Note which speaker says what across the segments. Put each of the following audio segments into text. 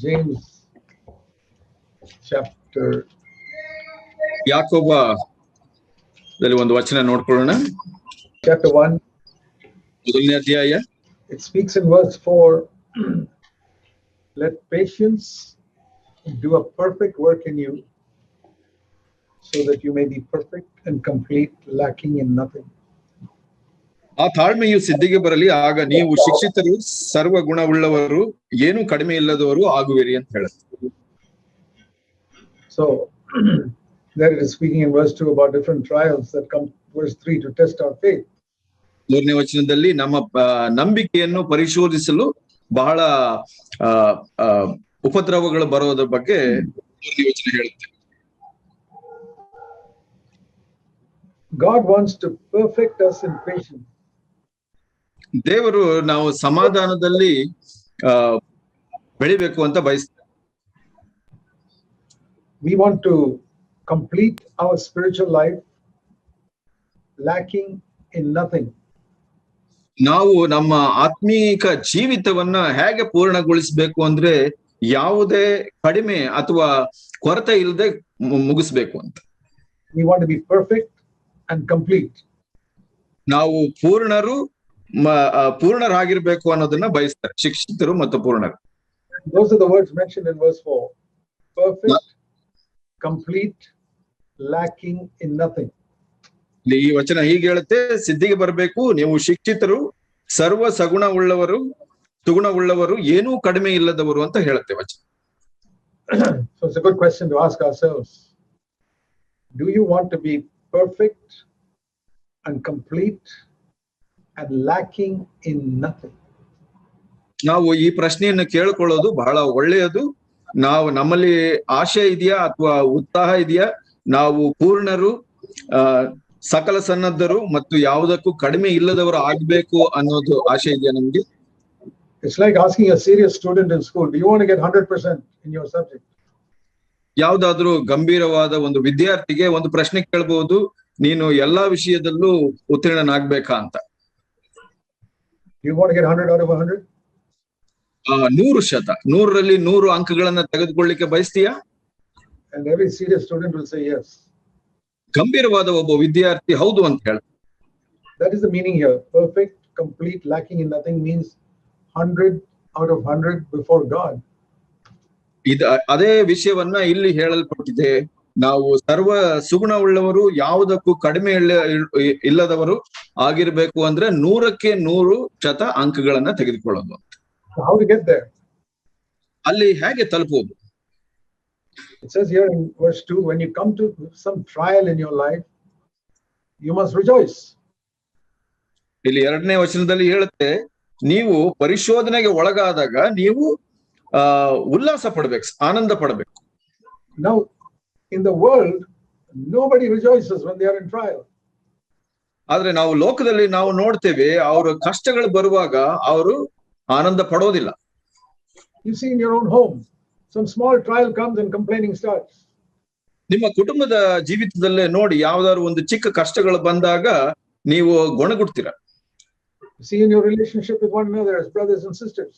Speaker 1: James chapter
Speaker 2: ಯಾಕೋಬದಲ್ಲಿ ಒಂದು ವಚನ ನೋಡ್ಕೊಳ್ಳೋಣ.
Speaker 1: chapter 1.
Speaker 2: ಮೊದಲನೇ ಅಧ್ಯಾಯ.
Speaker 1: It speaks in verse 4. Let patience do a perfect work in you, so that you may be perfect and complete, lacking in nothing.
Speaker 2: ಆ ತಾಳ್ಮೆಯು ಸಿದ್ಧಿಗೆ ಬರಲಿ, ಆಗ ನೀವು ಶಿಕ್ಷಿತರು, ಸರ್ವ ಗುಣವುಳ್ಳವರು, ಏನೂ ಕಡಿಮೆ ಇಲ್ಲದವರು ಆಗುವಿರಿ ಅಂತ ಹೇಳುತ್ತೆ.
Speaker 1: So there it is speaking in verse 2 about different trials that come verse 3 to test our faith.
Speaker 2: ಮೂರನೇ ವಚನದಲ್ಲಿ ನಮ್ಮ ನಂಬಿಕೆಯನ್ನು ಪರಿಶೋಧಿಸಲು ಬಹಳ ಉಪದ್ರವಗಳು ಬರೋದ್ರ ಬಗ್ಗೆ ಮೂರನೇ ವಚನ ಹೇಳುತ್ತೆ.
Speaker 1: God wants to perfect us in patience.
Speaker 2: ದೇವರು ನಾವು ಸಮಾಧಾನದಲ್ಲಿ ಬೆಳಿಬೇಕು ಅಂತ ಬಯಸ್ತಾರೆ.
Speaker 1: We want to complete our spiritual life lacking in nothing.
Speaker 2: ನಾವು ನಮ್ಮ ಆತ್ಮೀಕ ಜೀವಿತವನ್ನ ಹೇಗೆ ಪೂರ್ಣಗೊಳಿಸಬೇಕು ಅಂದ್ರೆ ಯಾವುದೇ ಕಡಿಮೆ ಅಥವಾ ಕೊರತೆ ಇಲ್ಲದೆ ಮುಗಿಸ್ಬೇಕು ಅಂತ.
Speaker 1: We want to be perfect and complete.
Speaker 2: ನಾವು ಪೂರ್ಣರಾಗಿರ್ಬೇಕು ಅನ್ನೋದನ್ನ ಬಯಸ್ತಾರೆ ಶಿಕ್ಷಿತರು ಮತ್ತು ಪೂರ್ಣರು.
Speaker 1: Those are the words mentioned in verse 4. Perfect, complete, lacking in nothing.
Speaker 2: ಈ ವಚನ ಹೀಗೆ ಹೇಳುತ್ತೆ, ಸಿದ್ಧಿಗೆ ಬರಬೇಕು, ನೀವು ಶಿಕ್ಷಿತರು, ಸರ್ವ ಸುಗುಣವುಳ್ಳವರು, ಏನೂ ಕಡಿಮೆ ಇಲ್ಲದವರು ಅಂತ ಹೇಳುತ್ತೆ ವಚನ.
Speaker 1: So it's a good question to ask ourselves. Do you want to be perfect and complete and lacking in nothing?
Speaker 2: ನಾವು ಈ ಪ್ರಶ್ನೆಯನ್ನು ಕೇಳಿಕೊಳ್ಳೋದು ಬಹಳ ಒಳ್ಳೆಯದು. ನಮ್ಮಲ್ಲಿ ಆಶೆ ಇದೆಯಾ ಅಥವಾ ಉತ್ಸಾಹ ಇದೆಯಾ? ನಾವು ಪೂರ್ಣರು, ಸಕಲ ಸನ್ನದ್ಧರು ಮತ್ತು ಯಾವುದಕ್ಕೂ ಕಡಿಮೆ ಇಲ್ಲದವರು ಆಗ್ಬೇಕು ಅನ್ನೋದು ಆಶೆ ಇದೆಯಾ ನಮ್ಗೆ?
Speaker 1: It's like asking a serious student in school, do you want to get 100% in your subject?
Speaker 2: ಯಾವ್ದಾದ್ರೂ ಗಂಭೀರವಾದ ಒಂದು ವಿದ್ಯಾರ್ಥಿಗೆ ಒಂದು ಪ್ರಶ್ನೆ ಕೇಳಬಹುದು, ನೀನು ಎಲ್ಲಾ ವಿಷಯದಲ್ಲೂ ಉತ್ತೀರ್ಣನಾಗ್ಬೇಕಾ ಅಂತ.
Speaker 1: Do you want to get 100 out of 100?
Speaker 2: 100%, 100ರಲ್ಲಿ 100 ಅಂಕಗಳನ್ನ ತೆಗೆದುಕೊಳ್ಳಿಕ್ಕೆ ಬಯಸ್ತೀಯಾ?
Speaker 1: And every serious student will say yes.
Speaker 2: ಗಂಭೀರವಾದ ಒಬ್ಬ ವಿದ್ಯಾರ್ಥಿ ಹೌದು ಅಂತ ಹೇಳ್ತಾರೆ.
Speaker 1: That is the meaning here. Perfect, complete, lacking in nothing means 100 out of 100 before God.
Speaker 2: ಅದೇ ವಿಷಯವನ್ನ ಇಲ್ಲಿ ಹೇಳಲ್ಪಟ್ಟಿದೆ. ನಾವು ಸರ್ವ ಸುಗುಣವುಳ್ಳವರು, ಯಾವುದಕ್ಕೂ ಕಡಿಮೆ ಇಲ್ಲದವರು ಆಗಿರ್ಬೇಕು ಅಂದ್ರೆ 100ಕ್ಕೆ 100% ಅಂಕಗಳನ್ನ ತೆಗೆದುಕೊಳ್ಳೋದು.
Speaker 1: How to get there?
Speaker 2: ಅಲ್ಲಿ ಹೇಗೆ ತಲುಪೋದು?
Speaker 1: It says here in verse 2, when you come to some trial in your life, you must rejoice.
Speaker 2: ಇಲ್ಲಿ 2ನೇ ವಚನದಲ್ಲಿ ಹೇಳುತ್ತೆ, ನೀವು ಪರಿಶೋಧನೆಗೆ ಒಳಗಾದಾಗ ನೀವು ಉಲ್ಲಾಸ ಪಡ್ಬೇಕು, ಆನಂದ ಪಡಬೇಕು.
Speaker 1: Now in the world nobody rejoices when they are in trial.
Speaker 2: ಆದ್ರೆ ನಾವು ಲೋಕದಲ್ಲಿ ನಾವು ನೋಡ್ತೇವೆ, ಅವರ ಕಷ್ಟಗಳು ಬರುವಾಗ ಅವರು ಆನಂದ ಪಡೋದಿಲ್ಲ.
Speaker 1: You see in your own home, some small trial comes and complaining starts.
Speaker 2: ನಿಮ್ಮ ಕುಟುಂಬದ ಜೀವಿತದಲ್ಲೇ ನೋಡಿ, ಯಾವ್ದಾದ್ರು ಒಂದು ಚಿಕ್ಕ ಕಷ್ಟಗಳು ಬಂದಾಗ ನೀವು ಗೊಣಗುಡ್ತೀರ.
Speaker 1: You see in your relationship with one another as brothers and sisters.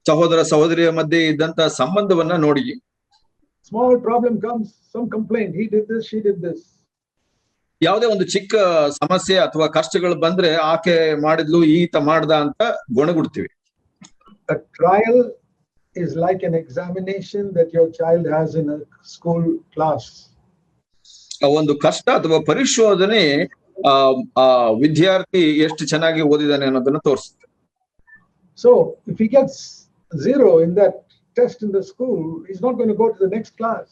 Speaker 2: ಸಹೋದರ ಸಹೋದರಿಯ ಮಧ್ಯೆ ಇದ್ದಂತ ಸಂಬಂಧವನ್ನ ನೋಡಿ.
Speaker 1: Small problem comes, some complain, he did this, she did this.
Speaker 2: ಯಾವುದೇ ಒಂದು ಚಿಕ್ಕ ಸಮಸ್ಯೆ ಅಥವಾ ಕಷ್ಟಗಳು ಬಂದ್ರೆ ಆಕೆ ಮಾಡಿದ್ಲು, ಈತ ಮಾಡ್ದ ಅಂತ ಗೊಣಗುಡ್ತೀವಿ.
Speaker 1: A trial is like an examination that your child has in a school class.
Speaker 2: ಒಂದು ಕಷ್ಟ ಅಥವಾ ಪರಿಶೋಧನೆ ಆ ವಿದ್ಯಾರ್ಥಿ ಎಷ್ಟು ಚೆನ್ನಾಗಿ ಓದಿದಾನೆ ಅನ್ನೋದನ್ನ ತೋರಿಸುತ್ತೆ.
Speaker 1: So if he gets 0 in that test in the school, he's not going to go to the next class.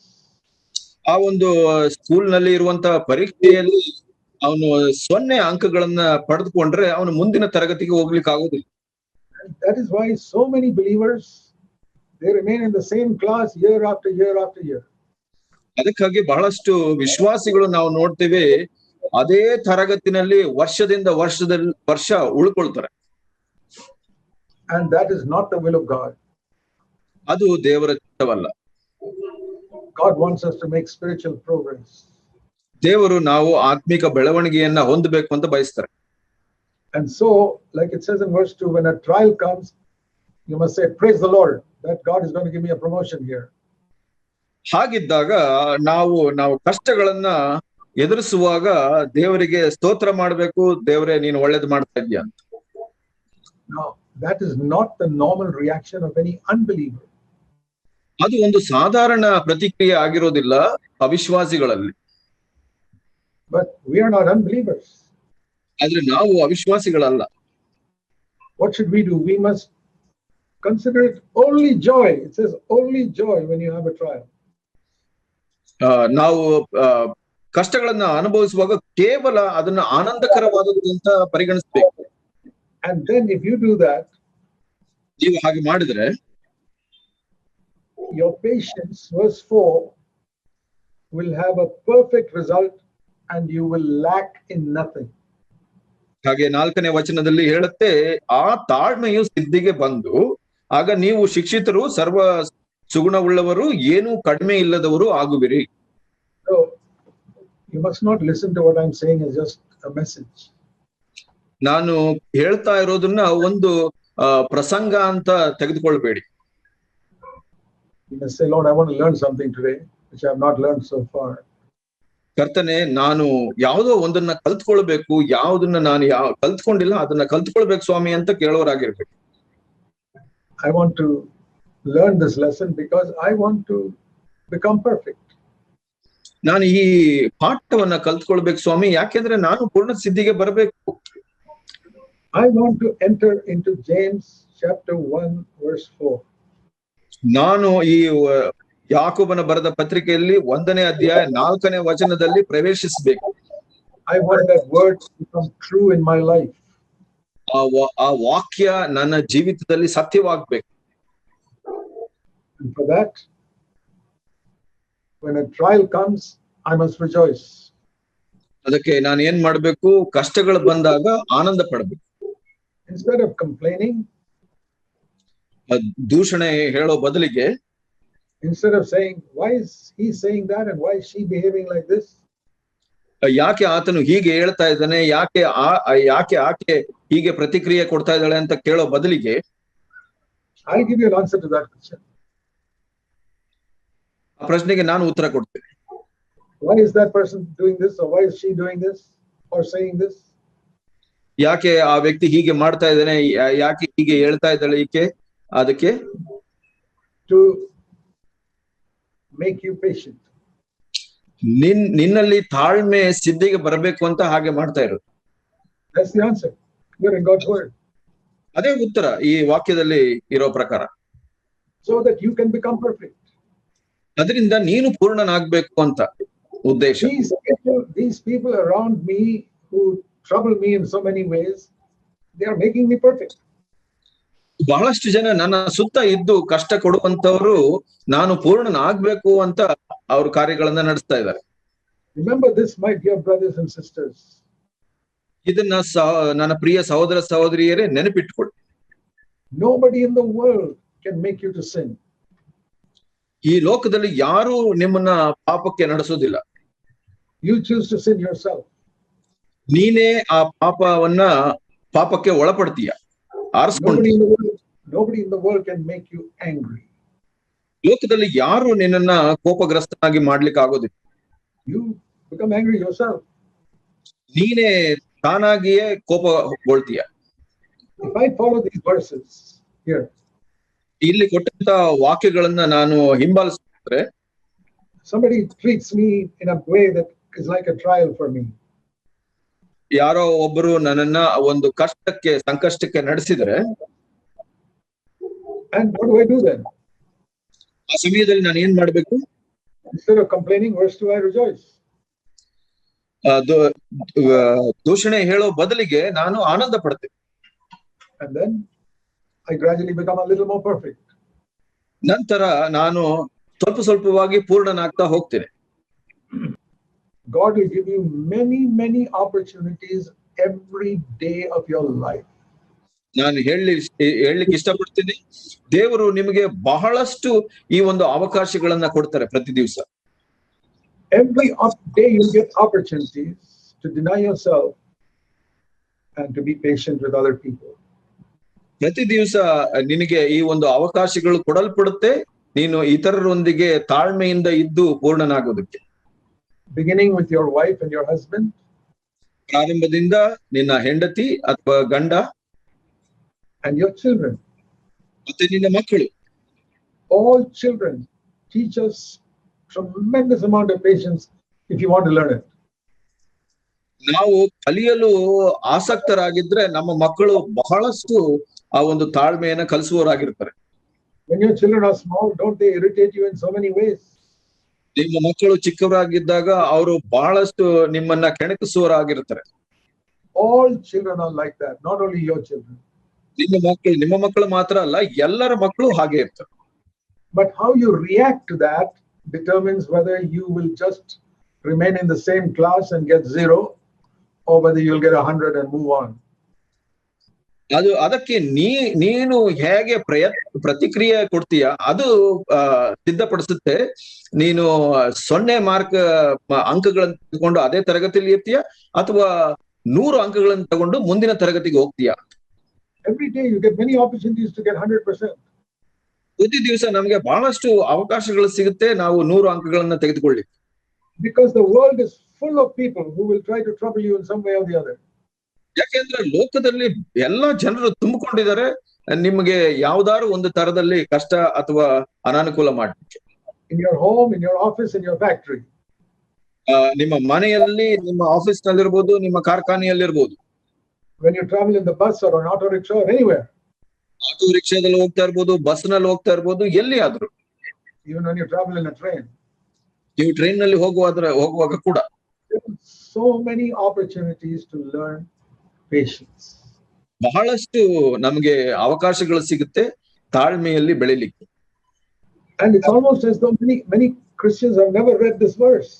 Speaker 2: ಆ ಒಂದು ಸ್ಕೂಲ್ ನಲ್ಲಿ ಇರುವಂತಹ ಪರೀಕ್ಷೆಯಲ್ಲಿ ಅವನು 0 ಅಂಕಗಳನ್ನ ಪಡೆದುಕೊಂಡ್ರೆ ಅವನು ಮುಂದಿನ ತರಗತಿಗೆ ಹೋಗ್ಲಿಕ್ಕೆ ಆಗೋದಿಲ್ಲ.
Speaker 1: That is why so many believers, they remain in the same class year after year after year.
Speaker 2: ಅದಕ್ಕಾಗಿ ಬಹಳಷ್ಟು ವಿಶ್ವಾಸಿಗಳು ನಾವು ನೋಡ್ತೇವೆ, ಅದೇ ತರಗತಿನಲ್ಲಿ ವರ್ಷದಿಂದ ವರ್ಷ ಉಳ್ಕೊಳ್ತಾರೆ.
Speaker 1: And that is not the will of God.
Speaker 2: ಅದು ದೇವರ ಚಿತ್ತವಲ್ಲ.
Speaker 1: God wants us to make spiritual progress.
Speaker 2: ದೇವರು ನಾವು ಆತ್ಮಿಕ ಬೆಳವಣಿಗೆಯನ್ನ ಹೊಂದಬೇಕು ಅಂತ ಬಯಸ್ತಾರೆ.
Speaker 1: And so, like it says in verse 2, when a trial comes, you must say, praise the Lord. that God is going to give me a promotion here.
Speaker 2: ಹಾಗಿದ್ದಾಗ ನಾವು ಕಷ್ಟಗಳನ್ನ ಎದುರಿಸುವಾಗ ದೇವರಿಗೆ ಸ್ತೋತ್ರ ಮಾಡಬೇಕು, ದೇವರೇ ನೀನು ಒಳ್ಳೇದು ಮಾಡ್ತಾ ಇದೀಯ ಅಂತ.
Speaker 1: Now, that is not the normal reaction of any unbeliever.
Speaker 2: ಅದು ಒಂದು ಸಾಧಾರಣ ಪ್ರತಿಕ್ರಿಯೆ ಆಗಿರೋದಿಲ್ಲ ಅವಿಶ್ವಾಸಿಗಳಲ್ಲಿ.
Speaker 1: But we are not unbelievers.
Speaker 2: ಆದ್ರೆ ನಾವು ಅವಿಶ್ವಾಸಿಗಳಲ್ಲ.
Speaker 1: What should we do? We must consider it only joy. It says only joy when you have a trial.
Speaker 2: ನಾವು ಕಷ್ಟಗಳನ್ನ ಅನುಭವಿಸುವಾಗ ಕೇವಲ ಅದನ್ನ ಆನಂದಕರವಾದದ್ದು ಅಂತ ಪರಿಗಣಿಸಬೇಕು.
Speaker 1: And then if you do that,
Speaker 2: ನೀವು ಹಾಗೆ ಮಾಡಿದ್ರೆ
Speaker 1: your patience, verse 4, will have a perfect result and you will lack in nothing.
Speaker 2: ಹಾಗೆ 4ನೇ ವಚನದಲ್ಲಿ ಹೇಳುತ್ತೆ, ಆ ತಾಳ್ಮೆಯು ಸಿದ್ಧಿಗೆ ಬಂದು ಆಗ ನೀವು ಶಿಕ್ಷಿತರು, ಸರ್ವ ಸುಗುಣವುಳ್ಳವರು, ಏನೂ ಕಡಿಮೆ ಇಲ್ಲದವರು ಆಗುವಿರಿ.
Speaker 1: So you must not listen to what I'm saying as just a message.
Speaker 2: ನಾನು ಹೇಳ್ತಾ ಇರೋದನ್ನ ಒಂದು ಪ್ರಸಂಗ ಅಂತ ತೆಗೆದುಕೊಳ್ಬೇಡಿ.
Speaker 1: You must say, Lord, I want to learn something today which I have not learned so far.
Speaker 2: ಕರ್ತನೆ, ನಾನು ಯಾವುದೋ ಒಂದನ್ನ ಕಲ್ತ್ಕೊಳ್ಬೇಕು, ಯಾವುದನ್ನ ನಾನು ಕಲ್ತ್ಕೊಂಡಿಲ್ಲ ಅದನ್ನ ಕಲ್ತ್ಕೊಳ್ಬೇಕು ಸ್ವಾಮಿ ಅಂತ ಕೇಳೋರಾಗಿರ್ಬೇಕು.
Speaker 1: I want to learn this lesson because I want to become perfect.
Speaker 2: ನಾನು ಈ ಪಾಠವನ್ನ ಕಲ್ತ್ಕೊಳ್ಬೇಕು ಸ್ವಾಮಿ, ಯಾಕೆಂದ್ರೆ ನಾನು ಪೂರ್ಣ ಸಿದ್ಧಿಗೆ ಬರಬೇಕು.
Speaker 1: I want to enter into James chapter 1 verse 4.
Speaker 2: ನಾನು ಈ ಯಾಕೋಬನ ಬರೆದ ಪತ್ರಿಕೆಯಲ್ಲಿ 1ನೇ ಅಧ್ಯಾಯ 4ನೇ ವಚನದಲ್ಲಿ ಪ್ರವೇಶಿಸಬೇಕು.
Speaker 1: I want that word to become true in my life.
Speaker 2: ಆ ವಾಕ್ಯ ನನ್ನ ಜೀವಿತದಲ್ಲಿ ಸತ್ಯವಾಗಬೇಕು.
Speaker 1: And for that, when a trial comes, I must rejoice.
Speaker 2: ಅದಕ್ಕೆ ನಾನು ಏನ್ ಮಾಡ್ಬೇಕು? ಕಷ್ಟಗಳು ಬಂದಾಗ ಆನಂದ ಪಡಬೇಕು.
Speaker 1: Instead of complaining,
Speaker 2: ದೂಷಣೆ ಹೇಳೋ ಬದಲಿಗೆ,
Speaker 1: instead of saying, why is he saying that and why is she behaving like this?
Speaker 2: ಯಾಕೆ ಆತನು ಹೀಗೆ ಹೇಳ್ತಾ ಇದ್ದಾನೆ, ಯಾಕೆ ಆಕೆ ಹೀಗೆ ಪ್ರತಿಕ್ರಿಯೆ ಕೊಡ್ತಾ ಇದ್ದಾಳೆ ಅಂತ ಕೇಳೋ ಬದಲಿಗೆ,
Speaker 1: I'll give you an answer to that question.
Speaker 2: ಆ ಪ್ರಶ್ನೆಗೆ ನಾನು ಉತ್ತರ ಕೊಡ್ತೇನೆ.
Speaker 1: Why is that person doing this, or why is she doing this or saying this?
Speaker 2: ಯಾಕೆ ಆ ವ್ಯಕ್ತಿ ಹೀಗೆ ಮಾಡ್ತಾ ಇದ್ದಾನೆ, ಯಾಕೆ ಹೀಗೆ ಹೇಳ್ತಾ ಇದ್ದಾಳೆ ಈಕೆ? ಅದಕ್ಕೆ
Speaker 1: to make you patient.
Speaker 2: ನಿನ್ನಲ್ಲಿ ತಾಳ್ಮೆ ಸಿದ್ಧಿಗೆ ಬರಬೇಕು ಅಂತ ಹಾಗೆ ಮಾಡ್ತಾ ಇರೋದು.
Speaker 1: That's the answer. You're in God's word.
Speaker 2: ಅದೇ ಉತ್ತರ ಈ ವಾಕ್ಯದಲ್ಲಿ ಇರೋ ಪ್ರಕಾರ.
Speaker 1: So that you can become perfect.
Speaker 2: ಅದರಿಂದ ನೀನು ಪೂರ್ಣನಾಗ್ಬೇಕು ಅಂತ ಉದ್ದೇಶ.
Speaker 1: These people around me who trouble me in so many ways, they are making me perfect.
Speaker 2: ಬಹಳಷ್ಟು ಜನ ನನ್ನ ಸುತ್ತ ಇದ್ದು ಕಷ್ಟ ಕೊಡುವಂತವರು ನಾನು ಪೂರ್ಣನಾಗ್ಬೇಕು ಅಂತ ಅವ್ರ ಕಾರ್ಯಗಳನ್ನ ನಡೆಸ್ತಾ ಇದ್ದಾರೆ.
Speaker 1: Remember this, my dear brothers and sisters.
Speaker 2: ಇದನ್ನ ನನ್ನ ಪ್ರಿಯ ಸಹೋದರ ಸಹೋದರಿಯರೇ ನೆನಪಿಟ್ಕೊಳ್ಳಿ.
Speaker 1: Nobody in the world can make you to sin.
Speaker 2: ಈ ಲೋಕದಲ್ಲಿ ಯಾರು ನಿಮ್ಮನ್ನ ಪಾಪಕ್ಕೆ ನಡೆಸೋದಿಲ್ಲ.
Speaker 1: You choose to sin yourself.
Speaker 2: ನೀನೇ ಆ ಪಾಪಕ್ಕೆ ಒಳಪಡ್ತೀಯ, ಆರಿಸ್ಕೊಂಡಿ.
Speaker 1: Nobody in the world can make you angry.
Speaker 2: ಲೋಕದಲ್ಲಿ ಯಾರು ನಿನ್ನನ್ನ ಕೋಪಗ್ರಸ್ತನಾಗಿ ಮಾಡ್ಲಿಕ್ಕೆ ಆಗೋದಿಲ್ಲ.
Speaker 1: You become angry yourself.
Speaker 2: ನೀನೇ ತಾನಾಗಿಯೇ ಕೋಪಗೊಳ್ತೀಯ.
Speaker 1: If I follow these verses here,
Speaker 2: ಇಲ್ಲಿ ಕೊಟ್ಟಂತ ವಾಕ್ಯಗಳನ್ನ ನಾನು ಹಿಂಬಾಲಿಸಿದ್ರೆ,
Speaker 1: somebody treats me in a way that is like a trial for me.
Speaker 2: ಯಾರೋ ಒಬ್ಬರು ನನ್ನನ್ನ ಒಂದು ಸಂಕಷ್ಟಕ್ಕೆ ನಡೆಸಿದರೆ,
Speaker 1: and what do I do then?
Speaker 2: ಆ ಸಮಯದಲ್ಲಿ ನಾನು ಏನ್ ಮಾಡ್ಬೇಕು?
Speaker 1: Instead of complaining, verse 2, I rejoice.
Speaker 2: ದೂಷಣೆ ಹೇಳೋ ಬದಲಿಗೆ ನಾನು ಆನಂದ ಪಡ್ತೇನೆ.
Speaker 1: And then I gradually become a little more perfect.
Speaker 2: ನಂತರ ನಾನು ಸ್ವಲ್ಪವಾಗಿ ಪೂರ್ಣನಾಗ್ತಾ ಹೋಗ್ತೇನೆ.
Speaker 1: God will give you many opportunities every day of your life.
Speaker 2: ನಾನು ಹೇಳಲಿಕ್ಕೆ ಇಷ್ಟಪಡ್ತೀನಿ, ದೇವರು ನಿಮಗೆ ಬಹಳಷ್ಟು ಈ ಒಂದು ಅವಕಾಶಗಳನ್ನ ಕೊಡ್ತಾರೆ ಪ್ರತಿ ದಿವಸ.
Speaker 1: Every day you'll get opportunities to deny yourself and to be patient with other people.
Speaker 2: ಪ್ರತಿ ದಿವಸ ನಿನಗೆ ಈ ಒಂದು ಅವಕಾಶಗಳು ಕೊಡಲ್ಪಡುತ್ತೆ, ನೀನು ಇತರರೊಂದಿಗೆ ತಾಳ್ಮೆಯಿಂದ ಇದ್ದು ಪೂರ್ಣನಾಗೋದಕ್ಕೆ.
Speaker 1: Beginning with your wife and your husband.
Speaker 2: ಪ್ರಾರಂಭದಿಂದ ನಿನ್ನ ಹೆಂಡತಿ ಅಥವಾ ಗಂಡ
Speaker 1: and your children.
Speaker 2: ಮತ್ತೆ ನಿನ್ನ ಮಕ್ಕಳು.
Speaker 1: All children teach us tremendous amount of patience if you want to learn it.
Speaker 2: ನಾವು ಕಲಿಯಲು ಆಸಕ್ತರಾಗಿದ್ರೆ ನಮ್ಮ ಮಕ್ಕಳು ಬಹಳಷ್ಟು ಆ ಒಂದು ತಾಳ್ಮೆಯನ್ನ ಕಲಿಸುವವರಾಗಿರ್ತಾರೆ.
Speaker 1: When your children are small, don't they irritate you in so many ways?
Speaker 2: ನಿಮ್ಮ ಮಕ್ಕಳು ಚಿಕ್ಕವರಾಗಿದ್ದಾಗ ಅವರು ಬಹಳಷ್ಟು ನಿಮ್ಮನ್ನ ಕೆಣಕಿಸುವವರಾಗಿರ್ತಾರೆ.
Speaker 1: All children are like that, not only your children.
Speaker 2: ನಿಮ್ಮ ಮಕ್ಕಳು ಮಾತ್ರ ಅಲ್ಲ, ಎಲ್ಲರ ಮಕ್ಕಳು ಹಾಗೆ ಇರ್ತಾರೆ.
Speaker 1: But how you react to that determines whether you will just remain in the same class and get 0, or whether you'll get 100 and move on.
Speaker 2: ಅದಕ್ಕೆ ನೀನು ಹೇಗೆ ಪ್ರತಿಕ್ರಿಯೆ ಕೊಡ್ತೀಯ ಅದು ಸಿದ್ಧಪಡಿಸುತ್ತೆ. ನೀನು 0 ಮಾರ್ಕ್ ಅಂಕಗಳನ್ನು ತಗೊಂಡು ಅದೇ ತರಗತಿಯಲ್ಲಿ ಇರ್ತೀಯ ಅಥವಾ 100 ಅಂಕಗಳನ್ನು ತಗೊಂಡು ಮುಂದಿನ ತರಗತಿಗೆ ಹೋಗ್ತೀಯ.
Speaker 1: Every day you get many opportunities to get 100%.
Speaker 2: ಪ್ರತಿ ದಿವಸ ನಮಗೆ ಬಹಳಷ್ಟು ಅವಕಾಶಗಳು ಸಿಗುತ್ತೆ ನಾವು 100 ಅಂಕಗಳನ್ನ ತೆಗೆದುಕೊಳ್ಳಿ.
Speaker 1: Because the world is full of people who will try to trouble you in some way or the other.
Speaker 2: ಯಾಕೆಂದ್ರೆ ಲೋಕದಲ್ಲಿ ಎಲ್ಲಾ ಜನರು ತುಂಬಿಕೊಂಡಿದ್ದಾರೆ ನಿಮಗೆ ಯಾವ್ದಾದ್ರು ಒಂದು ತರದಲ್ಲಿ ಕಷ್ಟ ಅಥವಾ ಅನಾನುಕೂಲ ಮಾಡಲಿಕ್ಕೆ.
Speaker 1: In your home, in your office, in your factory.
Speaker 2: ನಿಮ್ಮ ಮನೆಯಲ್ಲಿ, ನಿಮ್ಮ ಆಫೀಸ್ ನಲ್ಲಿರ್ಬೋದು, ನಿಮ್ಮ ಕಾರ್ಖಾನೆಯಲ್ಲಿರ್ಬೋದು.
Speaker 1: When you travel in the bus or an auto rickshaw or anywhere.
Speaker 2: Auto ರಿಕ್ಷಾದಲ್ಲಿ ಹೋಗ್ತಾ ಇರ್ಬೋದು, ಬಸ್ ನಲ್ಲಿ ಹೋಗ್ತಾ ಇರ್ಬೋದು, ಎಲ್ಲಿ ಆದ್ರೂ.
Speaker 1: Even when you travel in a train.
Speaker 2: ನೀವು ಟ್ರೈನ್ ನಲ್ಲಿ ಹೋಗುವಾಗ ಕೂಡ.
Speaker 1: So many opportunities to learn patience.
Speaker 2: ಬಹಳಷ್ಟು ನಮಗೆ ಅವಕಾಶಗಳು ಸಿಗುತ್ತೆ ತಾಳ್ಮೆಯಲ್ಲಿ ಬೆಳಿಲಿಕ್ಕೆ.
Speaker 1: And it's almost as though many Christians have never read this verse.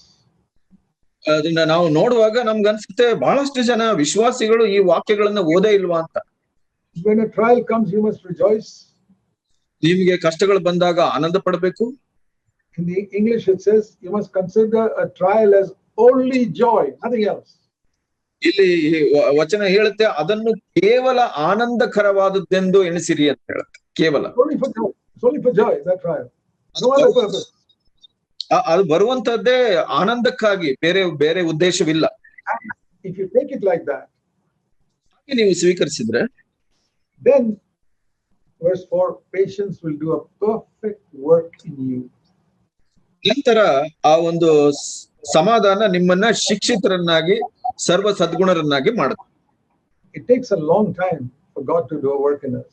Speaker 2: ಅದನ್ನ ನಾವು ನೋಡುವಾಗ ನಮ್ಗೆ ಅನ್ಸುತ್ತೆ ಬಹಳಷ್ಟು ಜನ ವಿಶ್ವಾಸಿಗಳು ಈ ವಾಕ್ಯಗಳನ್ನ ಓದೇ ಇಲ್ವಾ ಅಂತ.
Speaker 1: When a trial comes, you must rejoice.
Speaker 2: ನಿಮಗೆ ಕಷ್ಟಗಳು ಬಂದಾಗ ಆನಂದ ಪಡಬೇಕು.
Speaker 1: In the English it says you must consider a trial as only joy, nothing else.
Speaker 2: ಇಲ್ಲಿ ವಚನ ಹೇಳುತ್ತೆ ಅದನ್ನು ಕೇವಲ ಆನಂದಕರವಾದದ್ದೆಂದು ಎಣಿಸಿರಿ ಅಂತ ಹೇಳುತ್ತೆ. ಕೇವಲ
Speaker 1: only for joy, that trial. No other purpose.
Speaker 2: ಅದು ಬರುವಂತದ್ದೇ ಆನಂದಕ್ಕಾಗಿ, ಬೇರೆ ಉದ್ದೇಶವಿಲ್ಲ.
Speaker 1: If you take it like that,
Speaker 2: ನೀವು ಸ್ವೀಕರಿಸಿದ್ರೆ,
Speaker 1: then verse 4, patience will do a perfect work in you.
Speaker 2: ನಂತರ ಆ ಒಂದು ಸಮಾಧಾನ ನಿಮ್ಮನ್ನ ಶಿಕ್ಷಿತರನ್ನಾಗಿ ಸರ್ವ ಸದ್ಗುಣರನ್ನಾಗಿ ಮಾಡುತ್ತೆ.
Speaker 1: It takes a long time for God to do a work in us.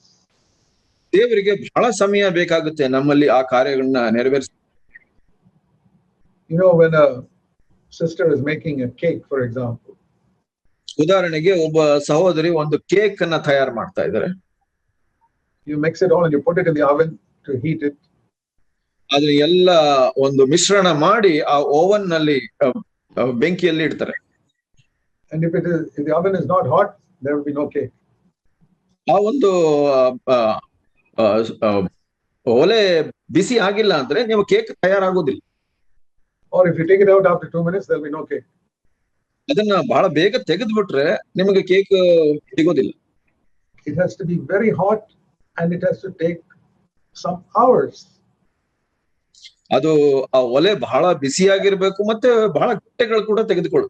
Speaker 2: ದೇವರಿಗೆ ಬಹಳ ಸಮಯ ಬೇಕಾಗುತ್ತೆ ನಮ್ಮಲ್ಲಿ ಆ ಕಾರ್ಯಗಳನ್ನ ನೆರವೇರಿಸ.
Speaker 1: You know, when a sister is making a cake, for example.
Speaker 2: ಉದಾಹರಣೆಗೆ ಒಬ್ಬ ಸಹೋದರಿ ಒಂದು ಕೇಕ್ ಅನ್ನ ತಯಾರು ಮಾಡ್ತಾ ಇದ್ದಾರೆ.
Speaker 1: You mix it all and you put it in the oven to heat it.
Speaker 2: ಅದನ್ನ ಎಲ್ಲ ಒಂದು ಮಿಶ್ರಣ ಮಾಡಿ ಆ ಓವನ್ ನಲ್ಲಿ ಬೆಂಕಿಯಲ್ಲಿ ಇಡ್ತಾರೆ.
Speaker 1: And if the oven is not hot, there will be no cake.
Speaker 2: ಆ ಒಂದು ಒಲೆ ಬಿಸಿ ಆಗಿಲ್ಲ ಅಂದ್ರೆ ನೀವು cake ತಯಾರಾಗೋದಿಲ್ಲ.
Speaker 1: Or if you take it out after 2 minutes, there will be no cake.
Speaker 2: ಅದನ್ನ ಬಹಳ ಬೇಗ ತೆಗೆದು ಬಿಟ್ರೆ ನಿಮಗೆ ಕೇಕ್ ಸಿಗೋದಿಲ್ಲ.
Speaker 1: It has to be very hot and it has to take some hours.
Speaker 2: ಅದು ಆ ಒಲೆ ಬಹಳ ಬಿಸಿಯಾಗಿರ್ಬೇಕು ಮತ್ತೆ ಬಹಳ ಗಂಟೆಗಳು ಕೂಡ ತೆಗೆದುಕೊಳ್ಳು.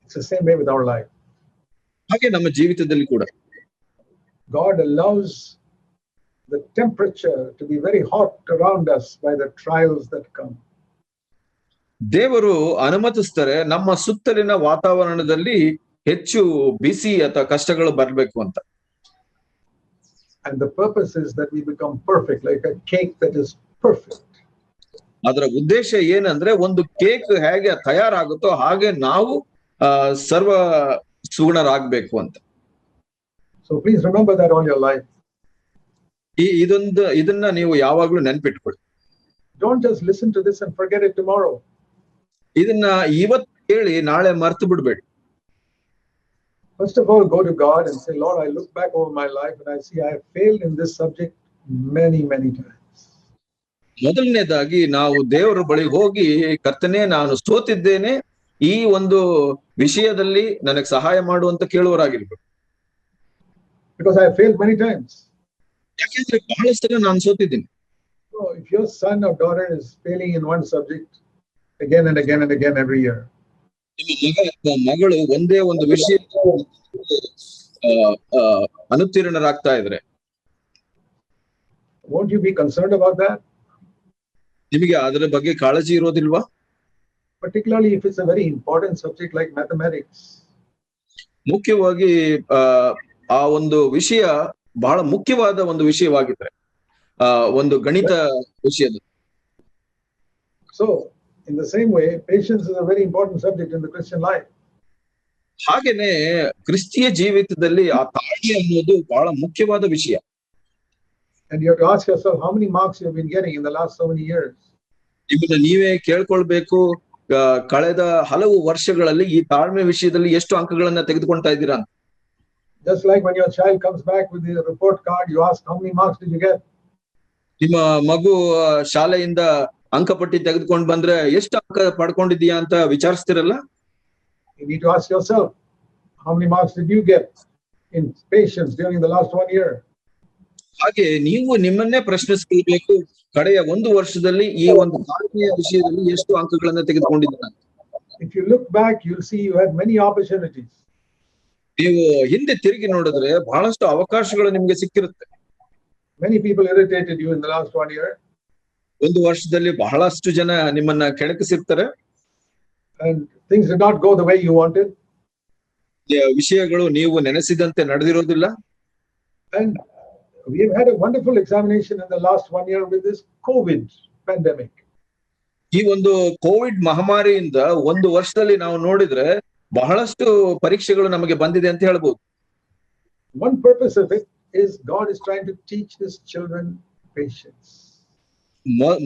Speaker 1: It's the same way with our life.
Speaker 2: ಹಾಗೆ ನಮ್ಮ ಜೀವಿತದಲ್ಲಿ ಕೂಡ
Speaker 1: God allows the temperature to be very hot around us by the trials that come.
Speaker 2: ದೇವರು ಅನುಮತಿಸ್ತಾರೆ ನಮ್ಮ ಸುತ್ತಲಿನ ವಾತಾವರಣದಲ್ಲಿ ಹೆಚ್ಚು ಬಿಸಿ ಅಥವಾ ಕಷ್ಟಗಳು ಬರಬೇಕು ಅಂತ.
Speaker 1: And the purpose is that we become perfect, like a cake that is perfect.
Speaker 2: ಅದರ ಉದ್ದೇಶ ಏನಂದ್ರೆ ಒಂದು ಕೇಕ್ ಹೇಗೆ ತಯಾರಾಗುತ್ತೋ ಹಾಗೆ ನಾವು ಸರ್ವ ಸುಗುಣರಾಗಬೇಕು ಅಂತ.
Speaker 1: So please remember that all your life.
Speaker 2: ಇದನ್ನ ನೀವು ಯಾವಾಗ್ಲೂ ನೆನ್ಪಿಟ್ಕೊಳ್ಳಿ.
Speaker 1: Don't just listen to this and forget it tomorrow.
Speaker 2: ಇದನ್ನ ಇವತ್ತು ಕೇಳಿ ನಾಳೆ ಮರ್ತು ಬಿಡ್ಬೇಡಿ.
Speaker 1: First of all, go to God and say, Lord, I look back over my life and I see I have failed in this subject many times.
Speaker 2: ಮೊದಲನೇದಾಗಿ ನಾವು ದೇವರ ಬಳಿ ಹೋಗಿ, ಕರ್ತನೇ ನಾನು ಸೋತಿದ್ದೇನೆ, ಈ ಒಂದು ವಿಷಯದಲ್ಲಿ ನನಗೆ ಸಹಾಯ ಮಾಡುವಂತ ಕೇಳುವರಾಗಿರ್ಬೇಕು.
Speaker 1: Because I failed many times.
Speaker 2: ಯಾಕೆಂದ್ರೆ ಬಹಳಷ್ಟು ಸಲ ನಾನು ಸೋತಿದ್ದೀನಿ.
Speaker 1: So if your son or daughter is failing in one subject again and again and again every year,
Speaker 2: ನಿಮ್ಮ ಮಗ ಅಥವಾ ಮಗಳು ಒಂದೇ ಒಂದು ವಿಷಯ ಅನುತ್ತೀರ್ಣರಾಗ್ತಾ ಇದ್ರೆ
Speaker 1: won't you be concerned about that?
Speaker 2: ನಿಮಗೆ ಅದರ ಬಗ್ಗೆ ಕಾಳಜಿ ಇರೋದಿಲ್ವಾ?
Speaker 1: Particularly if it's a very important subject like mathematics.
Speaker 2: ಮುಖ್ಯವಾಗಿ ಆ ಒಂದು ವಿಷಯ ಬಹಳ ಮುಖ್ಯವಾದ ಒಂದು ವಿಷಯವಾಗಿದ್ರೆ ಒಂದು ಗಣಿತ ವಿಷಯದ.
Speaker 1: So in the same way, patience is a very important subject in the Christian life.
Speaker 2: ಹಾಗೇನೆ ಕ್ರಿಸ್ತಿಯ ಜೀವಿತದಲ್ಲಿ ಆ ತಾಳ್ಮೆ ಅನ್ನೋದು ಬಹಳ ಮುಖ್ಯವಾದ ವಿಷಯ.
Speaker 1: And you have to ask yourself how many marks you have been getting in the last so many years.
Speaker 2: ನಿಮ್ಮನ್ನ ನೀವೇ ಕೇಳ್ಕೊಳ್ಬೇಕು, ಕಳೆದ ಹಲವು ವರ್ಷಗಳಲ್ಲಿ ಈ ತಾಳ್ಮೆ ವಿಷಯದಲ್ಲಿ ಎಷ್ಟು ಅಂಕಗಳನ್ನ ತೆಗೆದುಕೊಳ್ತಾ ಇದ್ದೀರಾ?
Speaker 1: Just like when your child comes back with the report card, you ask how many marks did you get?
Speaker 2: ನಿಮ್ಮ ಮಗು ಶಾಲೆಯಿಂದ ಅಂಕಪಟ್ಟಿ ತೆಗೆದುಕೊಂಡು ಬಂದ್ರೆ ಎಷ್ಟು ಅಂಕ ಪಡ್ಕೊಂಡಿದೀಯಾ ಅಂತ ವಿಚಾರಿಸ್ತಿರಲ್ಲ?
Speaker 1: You need to ask yourself how many marks did you get in patience during the last 1 year?
Speaker 2: ಹಾಗೆ ನೀವು ನಿಮ್ಮನ್ನೇ ಪ್ರಶ್ನಿಸಬೇಕು, ಕಡೆಯ ಒಂದು ವರ್ಷದಲ್ಲಿ ಈ ಒಂದು ತಾಳ್ಮೆಯ ವಿಷಯದಲ್ಲಿ ಎಷ್ಟು ಅಂಕಗಳನ್ನ ತೆಗೆದುಕೊಂಡಿದ್ದೀರಾ?
Speaker 1: If you look back, you'll see you had many opportunities.
Speaker 2: ನೀವು ಹಿಂದೆ ತಿರುಗಿ ನೋಡಿದ್ರೆ ಬಹಳಷ್ಟು ಅವಕಾಶಗಳು ನಿಮ್ಗೆ ಸಿಕ್ಕಿರುತ್ತೆ.
Speaker 1: Many people irritated you in the last 1 year.
Speaker 2: ಒಂದು ವರ್ಷದಲ್ಲಿ ಬಹಳಷ್ಟು ಜನ ನಿಮ್ಮನ್ನ ಕೆಣಕಿಸಿರ್ತಾರೆ.
Speaker 1: And things did not go the way you wanted.
Speaker 2: ವಿಷಯಗಳು ನೀವು ನೆನೆಸಿದಂತೆ ನಡೆದಿರೋದಿಲ್ಲ.
Speaker 1: And we have had a wonderful examination in the last 1 year with this COVID pandemic.
Speaker 2: ಈ ಒಂದು Covid ಮಹಾಮಾರಿಯಿಂದ ಒಂದು ವರ್ಷದಲ್ಲಿ ನಾವು ನೋಡಿದ್ರೆ ಬಹಳಷ್ಟು ಪರೀಕ್ಷೆಗಳು ನಮಗೆ ಬಂದಿದೆ ಅಂತ ಹೇಳ್ಬೋದು.
Speaker 1: One purpose of it is God is trying to teach his children patience.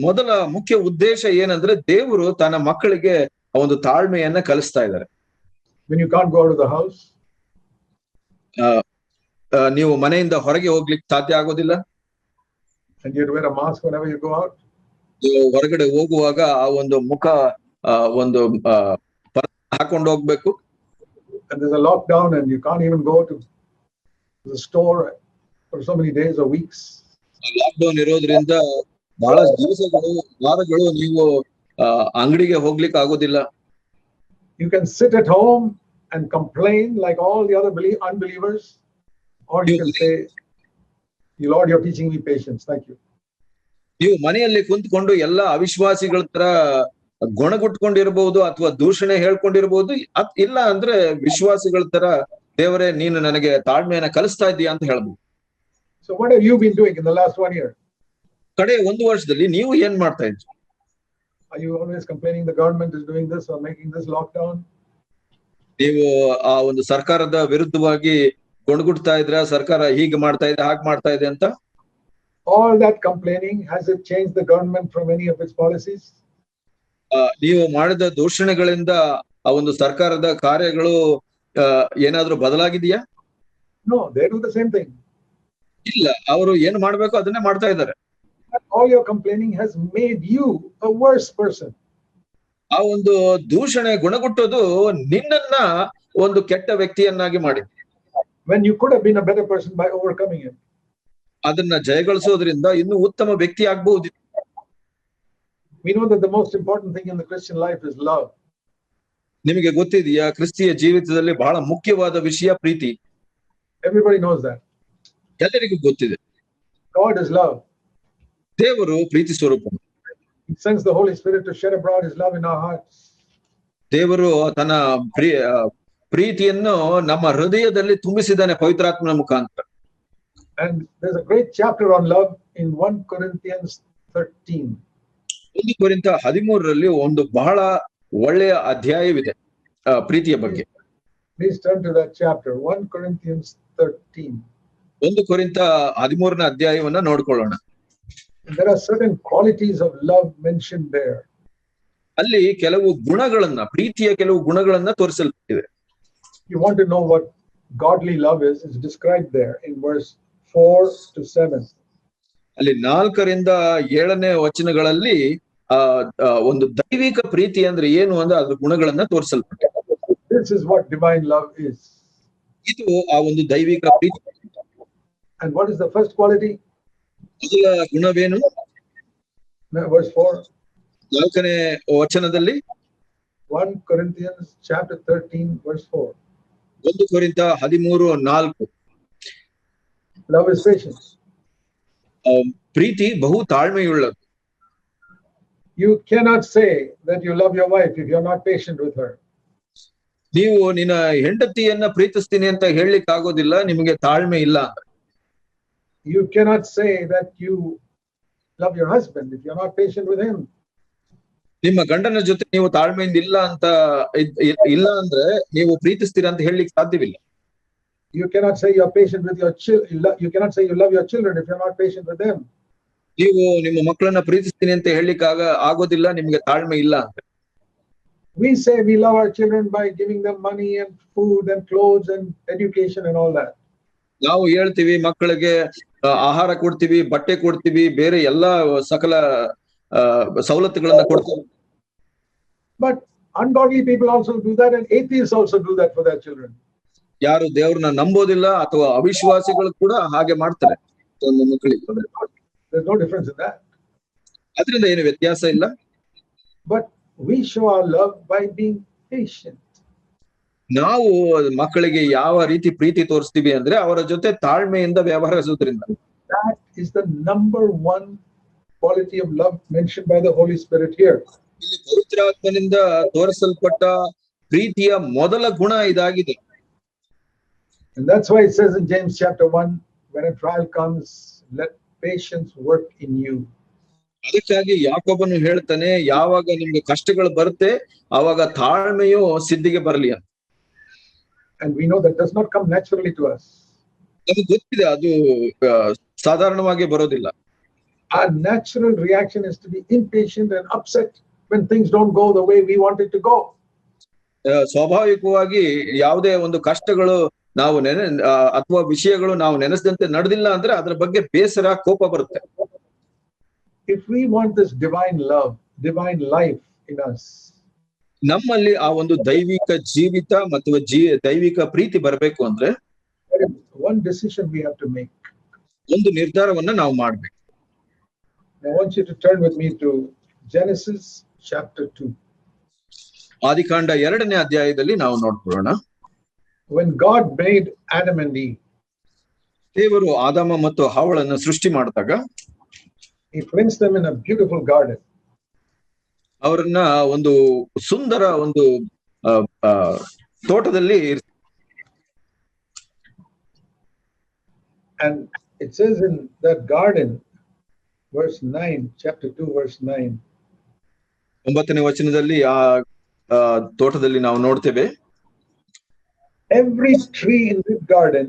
Speaker 2: ಮೊದಲ ಮುಖ್ಯ ಉದ್ದೇಶ ಏನಂದ್ರೆ ದೇವರು ತನ್ನ ಮಕ್ಕಳಿಗೆ ಒಂದು ತಾಳ್ಮೆಯನ್ನ ಕಲಿಸ್ತಾ ಇದ್ದಾರೆ.
Speaker 1: When you can't go out of the house,
Speaker 2: ನೀವು ಮನೆಯಿಂದ ಹೊರಗೆ ಹೋಗ್ಲಿಕ್ಕೆ ಸಾಧ್ಯ ಆಗೋದಿಲ್ಲ.
Speaker 1: and you have to wear a mask whenever you go out.
Speaker 2: ಹೊರಗಡೆ ಹೋಗುವಾಗ ಆ ಒಂದು ಮುಖ ಒಂದು ಹಾಕೊಂಡು ಹೋಗ್ಬೇಕು.
Speaker 1: And there's a lockdown and you can't even go to the store for so many days or weeks.
Speaker 2: Lockdown ಇರೋದ್ರಿಂದ ಬಹಳ ದಿವಸಗಳು ವಾರಗಳು ನೀವು ಅಂಗಡಿಗೆ ಹೋಗ್ಲಿಕ್ಕೆ ಆಗೋದಿಲ್ಲ.
Speaker 1: You can sit at home and complain like all the other unbelievers, or you can say, Lord, you're teaching me patience. Thank you.
Speaker 2: ನೀವು ಮನೆಯಲ್ಲಿ ಕುಂತ್ಕೊಂಡು ಎಲ್ಲಾ ಅವಿಶ್ವಾಸಿಗಳ ತರ ಗೊಣಗುಟ್ಕೊಂಡಿರ್ಬಹುದು ಅಥವಾ ದೂಷಣೆ ಹೇಳ್ಕೊಂಡಿರ್ಬಹುದು, ಇಲ್ಲ ಅಂದ್ರೆ ವಿಶ್ವಾಸಿಗಳ ತರ ದೇವರೇ ನೀನು ನನಗೆ ತಾಳ್ಮೆಯನ್ನ ಕಲಿಸ್ತಾ ಇದ್ದೀಯಾ ಅಂತ ಹೇಳ್ಬೋದು.
Speaker 1: So what have you been doing in the last 1 year?
Speaker 2: ಕಡೆ ಒಂದು ವರ್ಷದಲ್ಲಿ ನೀವು ಏನ್ ಮಾಡ್ತಾ ಇದ್ರಿ?
Speaker 1: Are you always complaining the government is doing this or making this lockdown?
Speaker 2: ನೀವು ಆ ಒಂದು ಸರ್ಕಾರದ ವಿರುದ್ಧವಾಗಿ ಗೊಣಗುಡ್ತಾ ಇದ್ರ, ಸರ್ಕಾರ ಹೀಗೆ ಮಾಡ್ತಾ ಇದೆ ಹಾಗೆ ಮಾಡ್ತಾ ಇದೆ ಅಂತ?
Speaker 1: All that complaining, has it changed the government from any of its policies?
Speaker 2: ನೀವು ಮಾಡಿದ ದೂಷಣೆಗಳಿಂದ ಆ ಒಂದು ಸರ್ಕಾರದ ಕಾರ್ಯಗಳು ಏನಾದ್ರೂ ಬದಲಾಗಿದೆಯಾ?
Speaker 1: No, they do the same thing.
Speaker 2: ಇಲ್ಲ, ಅವರು ಏನ್ ಮಾಡ್ಬೇಕು ಅದನ್ನೇ ಮಾಡ್ತಾ ಇದ್ದಾರೆ.
Speaker 1: All your complaining has made you a worse person.
Speaker 2: ಆ ಒಂದು ದೂಷಣೆ ಗುಣಗುಟ್ಟೋದು ನಿನ್ನನ್ನ ಒಂದು ಕೆಟ್ಟ ವ್ಯಕ್ತಿಯನ್ನಾಗಿ ಮಾಡಿದೆ.
Speaker 1: When you could have been a better person by overcoming it.
Speaker 2: ಅದನ್ನ ಜಯಗಳಿಸೋದ್ರಿಂದ ಇನ್ನು ಉತ್ತಮ ವ್ಯಕ್ತಿ ಆಗಬಹುದು.
Speaker 1: We know that the most important thing in the Christian life is love.
Speaker 2: ನಿಮಗೆ ಗೊತ್ತಿದೆಯಾ, ಕ್ರಿಸ್ತಿಯ ಜೀವಿತದಲ್ಲಿ ಬಹಳ ಮುಖ್ಯವಾದ ವಿಷಯ ಪ್ರೀತಿ.
Speaker 1: Everybody knows that.
Speaker 2: ಎಲ್ಲರಿಗೂ ಗೊತ್ತಿದೆ.
Speaker 1: God is love.
Speaker 2: ದೇವರು ಪ್ರೀತಿ ಸ್ವರೂಪ.
Speaker 1: He sends the Holy Spirit to shed abroad his love in our hearts.
Speaker 2: ದೇವರು ತನ್ನ ಪ್ರೀತಿಯನ್ನು ನಮ್ಮ ಹೃದಯದಲ್ಲಿ ತುಂಬಿಸಿದ್ದಾನೆ ಪವಿತ್ರಾತ್ಮನ ಮುಖಾಂತರ.
Speaker 1: And there's a great chapter on love in 1 Corinthians 13.
Speaker 2: 1 ಕೊರಿಂಥ 13ರಲ್ಲಿ ಒಂದು ಬಹಳ ಒಳ್ಳೆಯ ಅಧ್ಯಾಯವಿದೆ ಪ್ರೀತಿಯ ಬಗ್ಗೆ.
Speaker 1: Please turn to that chapter, 1 Corinthians 13.
Speaker 2: 1 ಕೊರಿಂಥ 13ನೇ ಅಧ್ಯಾಯವನ್ನ ನೋಡ್ಕೊಳ್ಳೋಣ.
Speaker 1: There are certain qualities of love mentioned there.
Speaker 2: ಅಲ್ಲಿ ಕೆಲವು ಗುಣಗಳನ್ನ, ಪ್ರೀತಿಯ ಕೆಲವು ಗುಣಗಳನ್ನ ತೋರಿಸಲ್ಪಟ್ಟಿದೆ.
Speaker 1: You want to know what godly love is, it's described there in verse 4 to 7.
Speaker 2: ಅಲ್ಲಿ 4ರಿಂದ 7ನೇ ವಚನಗಳಲ್ಲಿ ಒಂದು ದೈವಿಕ ಪ್ರೀತಿ ಅಂದ್ರೆ ಏನು ಅಂದ್ರೆ ಅದ್ರ ಗುಣಗಳನ್ನ ತೋರಿಸಲ್ಪಟ್ಟಿದೆ.
Speaker 1: This is what divine love is.
Speaker 2: ಇದು ಆ ಒಂದು ದೈವಿಕ ಪ್ರೀತಿ.
Speaker 1: And what is the first quality?
Speaker 2: ಮೊದಲ ಗುಣವೇನು?
Speaker 1: Verse 4.
Speaker 2: 4ನೇ ವಚನದಲ್ಲಿ
Speaker 1: 1 Corinthians chapter 13 verse 4.
Speaker 2: 1 ಕೊರಿಂಥ 13:4.
Speaker 1: Love is patience.
Speaker 2: ಪ್ರೀತಿ ಬಹು ತಾಳ್ಮೆಯುಳ್ಳದು.
Speaker 1: You cannot say that you love your wife if you're not patient with her.
Speaker 2: ನೀವು ನಿನ್ನ ಹೆಂಡತಿಯನ್ನ ಪ್ರೀತಿಸ್ತೀನಿ ಅಂತ ಹೇಳಲಿಕ್ಕೆ ಆಗೋದಿಲ್ಲ ನಿಮಗೆ ತಾಳ್ಮೆ ಇಲ್ಲ ಅಂದ್ರೆ.
Speaker 1: You cannot say that you love your husband if you're not patient with him.
Speaker 2: ನಿಮ್ಮ ಗಂಡನ ಜೊತೆ ನೀವು ತಾಳ್ಮೆಯಿಂದ ಇಲ್ಲ ಅಂದ್ರೆ ನೀವು ಪ್ರೀತಿಸ್ತೀರಾ ಅಂತ ಹೇಳಲಿಕ್ಕೆ ಸಾಧ್ಯವಿಲ್ಲ.
Speaker 1: You cannot say you're patient with your children. You cannot say you love your children if you're not patient with them.
Speaker 2: ನೀವು ನಿಮ್ಮ ಮಕ್ಕಳನ್ನ ಪ್ರೀತಿಸ್ತೀನಿ ಅಂತ ಹೇಳಲಿಕ್ಕೆ ಆಗೋದಿಲ್ಲ ನಿಮಗೆ ತಾಳ್ಮೆ ಇಲ್ಲ ಅಂದ್ರೆ.
Speaker 1: We say we love our children by giving them money and food and clothes and education and all that.
Speaker 2: ನಾವು ಹೇಳ್ತೀವಿ ಮಕ್ಕಳಿಗೆ ಆಹಾರ ಕೊಡ್ತೀವಿ, ಬಟ್ಟೆ ಕೊಡ್ತೀವಿ, ಬೇರೆ ಎಲ್ಲಾ ಸಕಲ ಸವಲತ್ತುಗಳನ್ನ ಕೊಡ್ತೀವಿ.
Speaker 1: But ungodly people also do that, and atheists also do that for their children.
Speaker 2: ಯಾರು ದೇವ್ರನ್ನ ನಂಬೋದಿಲ್ಲ ಅಥವಾ ಅವಿಶ್ವಾಸಿಗಳು ಕೂಡ ಹಾಗೆ ಮಾಡ್ತಾರೆ ತಮ್ಮ ಮಕ್ಕಳಿಗೆ.
Speaker 1: There's no difference in that.
Speaker 2: ಅದರಿಂದ ಏನು ವ್ಯತ್ಯಾಸ ಇಲ್ಲ.
Speaker 1: But we show our love by being patient.
Speaker 2: ನಾವು ಮಕ್ಕಳಿಗೆ ಯಾವ ರೀತಿ ಪ್ರೀತಿ ತೋರಿಸ್ತೀವಿ ಅಂದ್ರೆ ಅವರ ಜೊತೆ ತಾಳ್ಮೆಯಿಂದ ವ್ಯವಹರಿಸುವುದರಿಂದ.
Speaker 1: That is the number one quality of love mentioned by the Holy Spirit here.
Speaker 2: ಇಲ್ಲಿ ಪವಿತ್ರಾತ್ಮನಿಂದ ತೋರಿಸಲ್ಪಟ್ಟ ಪ್ರೀತಿಯ ಮೊದಲ ಗುಣ ಇದಾಗಿದೆ.
Speaker 1: And that's why it says in James chapter 1, when a trial comes, let patience work in you.
Speaker 2: ಅದಕ್ಕಾಗಿ ಯಾಕೋಬನು ಹೇಳ್ತಾನೆ, ಯಾವಾಗ ನಿಮ್ಗೆ ಕಷ್ಟಗಳು ಬರುತ್ತೆ ಆವಾಗ ತಾಳ್ಮೆಯು ಸಿದ್ಧಿಗೆ ಬರಲಿ ಅಂತ.
Speaker 1: And we know that does not come naturally to us.
Speaker 2: ನಮಗೆ ಗೊತ್ತಿದೆ ಅದು ಸಾಧಾರಣವಾಗಿ ಬರೋದಿಲ್ಲ.
Speaker 1: Our natural reaction is to be impatient and upset when things don't go the way we want it to go.
Speaker 2: ಸ್ವಾಭಾವಿಕವಾಗಿ ಯಾವುದೇ ಒಂದು ಕಷ್ಟಗಳು ನಾವು ಅಥವಾ ವಿಷಯಗಳು ನಾವು ನೆನೆಸಿದಂತೆ ನಡೆದಿಲ್ಲ ಅಂದ್ರೆ ಅದರ ಬಗ್ಗೆ ಬೇಸರ, ಕೋಪ ಬರುತ್ತೆ.
Speaker 1: If we want this divine love, divine life in us,
Speaker 2: ನಮ್ಮಲ್ಲಿ ಆ ಒಂದು ದೈವಿಕ ಜೀವಿತ ಮತ್ತು ದೈವಿಕ ಪ್ರೀತಿ ಬರಬೇಕು ಅಂದ್ರೆ
Speaker 1: there is one decision we have to make.
Speaker 2: ಒಂದು ನಿರ್ಧಾರವನ್ನ ನಾವು ಮಾಡ್ಬೇಕು.
Speaker 1: I want you to turn with me to Genesis chapter 2.
Speaker 2: ಆದಿಕಾಂಡ 2ನೇ ಅಧ್ಯಾಯದಲ್ಲಿ ನಾವು ನೋಡ್ಕೊಳ್ಳೋಣ.
Speaker 1: When God made Adam and Eve,
Speaker 2: ದೇವರು ಆದಾಮ ಮತ್ತು ಹವ್ವಳನ್ನು ಸೃಷ್ಟಿ ಮಾಡಿದಾಗ
Speaker 1: He placed them in a beautiful garden.
Speaker 2: ಅವರನ್ನ ಒಂದು ಸುಂದರ ಒಂದು ತೋಟದಲ್ಲಿ
Speaker 1: And it says in that garden, verse 9, chapter 2, verse 9.
Speaker 2: 9ನೇ ವಚನದಲ್ಲಿ ಆ ತೋಟದಲ್ಲಿ ನಾವು ನೋಡ್ತೇವೆ,
Speaker 1: every tree in this garden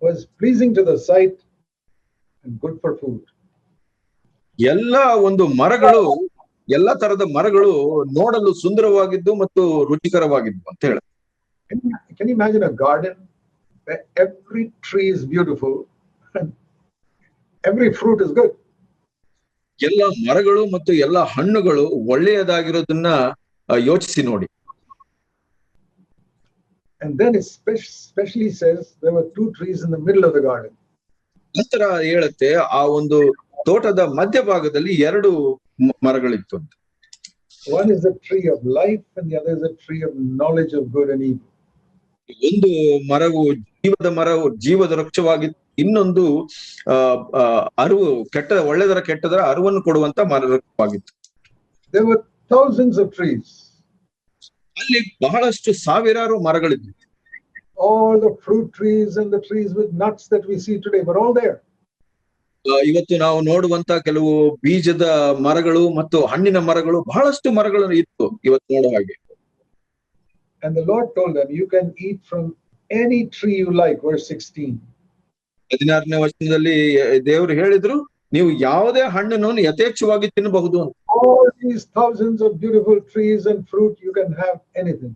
Speaker 1: was pleasing to the sight and good for food.
Speaker 2: ಎಲ್ಲಾ ಒಂದು ಮರಗಳು, ಎಲ್ಲಾ ತರದ ಮರಗಳು ನೋಡಲು ಸುಂದರವಾಗಿದ್ದು ಮತ್ತು ರುಚಿಕರವಾಗಿದ್ದು ಅಂತ ಹೇಳ.
Speaker 1: Can you imagine a garden where every tree is beautiful and every fruit is good?
Speaker 2: ಎಲ್ಲ ಮರಗಳು ಮತ್ತು ಎಲ್ಲ ಹಣ್ಣುಗಳು ಒಳ್ಳೆಯದಾಗಿರೋದನ್ನ ಯೋಚಿಸಿ ನೋಡಿ.
Speaker 1: And then it specially says there were two trees in the middle of the garden.
Speaker 2: ನಂತರ ಹೇಳುತ್ತೆ ಆ ಒಂದು ತೋಟದ ಮಧ್ಯಭಾಗದಲ್ಲಿ 2 ಮರಗಳಿತ್ತು ಅಂತ.
Speaker 1: One is the tree of life and the other is the tree of knowledge of good and evil.
Speaker 2: ಒಂದು ಮರವು ಜೀವದ ವೃಕ್ಷವಾಗಿತ್ತು, ಇನ್ನೊಂದು ಅರಿವು ಒಳ್ಳೆದರ ಕೆಟ್ಟದರ ಅರಿವನ್ನು ಕೊಡುವಂತ ಮರವಾಗಿತ್ತು.
Speaker 1: There were thousands of trees.
Speaker 2: ಅಲ್ಲಿ ಬಹಳಷ್ಟು ಸಾವಿರಾರು ಮರಗಳಿದ್ವು.
Speaker 1: All the fruit trees and the trees with nuts that we see today were all there.
Speaker 2: ಇವತ್ತು ನಾವು ನೋಡುವಂತ ಕೆಲವು ಬೀಜದ ಮರಗಳು ಮತ್ತು ಹಣ್ಣಿನ ಮರಗಳು ಬಹಳಷ್ಟು ಮರಗಳು ಇತ್ತು ಇವತ್ತು ನೋಡುವ ಹಾಗೆ.
Speaker 1: And the Lord told them, you can eat from any tree you like, verse 16.
Speaker 2: 16ನೇ ವಚನದಲ್ಲಿ ದೇವರು ಹೇಳಿದ್ರು, ನೀವು ಯಾವುದೇ ಹಣ್ಣನ್ನು ಯಥೇಚ್ಛವಾಗಿ ತಿನ್ನಬಹುದು ಅಂತ.
Speaker 1: All these thousands of beautiful trees and fruit, you can have anything.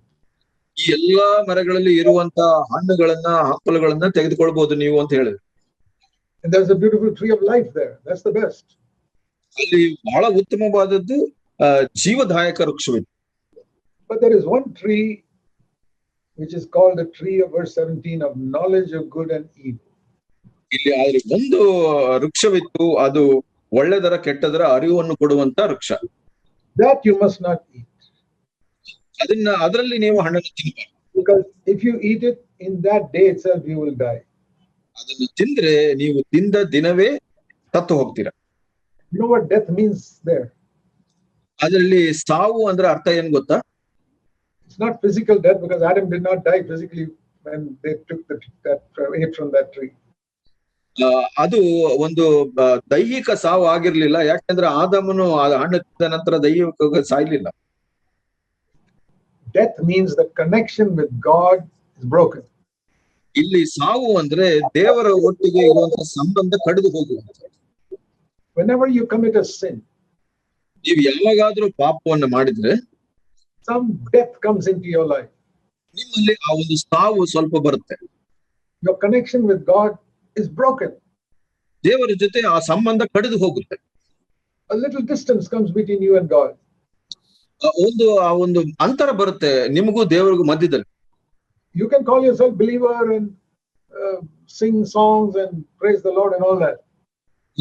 Speaker 2: ಈ ಎಲ್ಲಾ ಮರಗಳಲ್ಲಿ ಇರುವಂತ ಹಣ್ಣುಗಳನ್ನ, ಹಂಪಲುಗಳನ್ನ ತೆಗೆದುಕೊಳ್ಬಹುದು ನೀವು ಅಂತ ಹೇಳಿದ್ರು.
Speaker 1: And there's a beautiful tree of life there. That's the best.
Speaker 2: ಅಲ್ಲಿ ಬಹಳ ಉತ್ತಮವಾದದ್ದು ಜೀವದಾಯಕ ವೃಕ್ಷವಿದೆ.
Speaker 1: But there is one tree which is called the tree of verse 17 of knowledge of good and evil.
Speaker 2: ಇಲ್ಲಿ ಆದ್ರೆ ಒಂದು ವೃಕ್ಷವಿತ್ತು, ಅದು ಒಳ್ಳೆದರ ಕೆಟ್ಟದರ ಅರಿವನ್ನು ಕೊಡುವಂತ ವೃಕ್ಷ.
Speaker 1: That you must not eat.
Speaker 2: ಅದರಲ್ಲಿ ನೀವು ಹಣ್ಣನ್ನು ತಿನ್ನಬಾರದು.
Speaker 1: Because if you eat it, in that day itself you will die.
Speaker 2: ಅದನ್ನು ತಿಂದ್ರೆ ನೀವು ತಿಂದ ದಿನವೇ ಸತ್ತು ಹೋಗ್ತೀರಾ.
Speaker 1: You know what death means there?
Speaker 2: ಅದರಲ್ಲಿ ಸಾವು ಅಂದ್ರೆ ಅರ್ಥ ಏನ್ ಗೊತ್ತಾ?
Speaker 1: It's not physical death, because Adam did not die physically when they took ate from that tree.
Speaker 2: ಅದು ಒಂದು ದೈಹಿಕ ಸಾವು ಆಗಿರ್ಲಿಲ್ಲ, ಯಾಕಂದ್ರೆ ಆದಾಮನು ಹಣ್ಣು ತಿಂದ ನಂತರ ದೈಹಿಕ ಸಾಯ್ಲಿಲ್ಲ.
Speaker 1: Death means the connection with God is broken.
Speaker 2: ಇಲ್ಲಿ ಸಾವು ಅಂದ್ರೆ ದೇವರ ಒಟ್ಟಿಗೆ ಇರುವಂತಹ ಸಂಬಂಧ ಕಡಿದು ಹೋಗುವುದು.
Speaker 1: Whenever you commit a sin,
Speaker 2: ನೀವು ಯಾವಾಗಾದ್ರೂ ಪಾಪವನ್ನು ಮಾಡಿದ್ರೆ
Speaker 1: some death comes into your life.
Speaker 2: ನಿಮ್ಮಲ್ಲಿ ಆ ಒಂದು ಸಾವು ಸ್ವಲ್ಪ ಬರುತ್ತೆ.
Speaker 1: Your connection with God is broken.
Speaker 2: ದೇವರ ಜೊತೆ ಆ ಸಂಬಂಧ ಕಡಿದು ಹೋಗುತ್ತೆ.
Speaker 1: A little distance comes between you and God.
Speaker 2: ಆ ಒಂದು ಅಂತರ ಬರುತ್ತೆ ನಿಮಗೂ ದೇವರಿಗೂ ಮಧ್ಯದಲ್ಲಿ.
Speaker 1: You can call yourself believer and sing songs and praise the Lord and all that.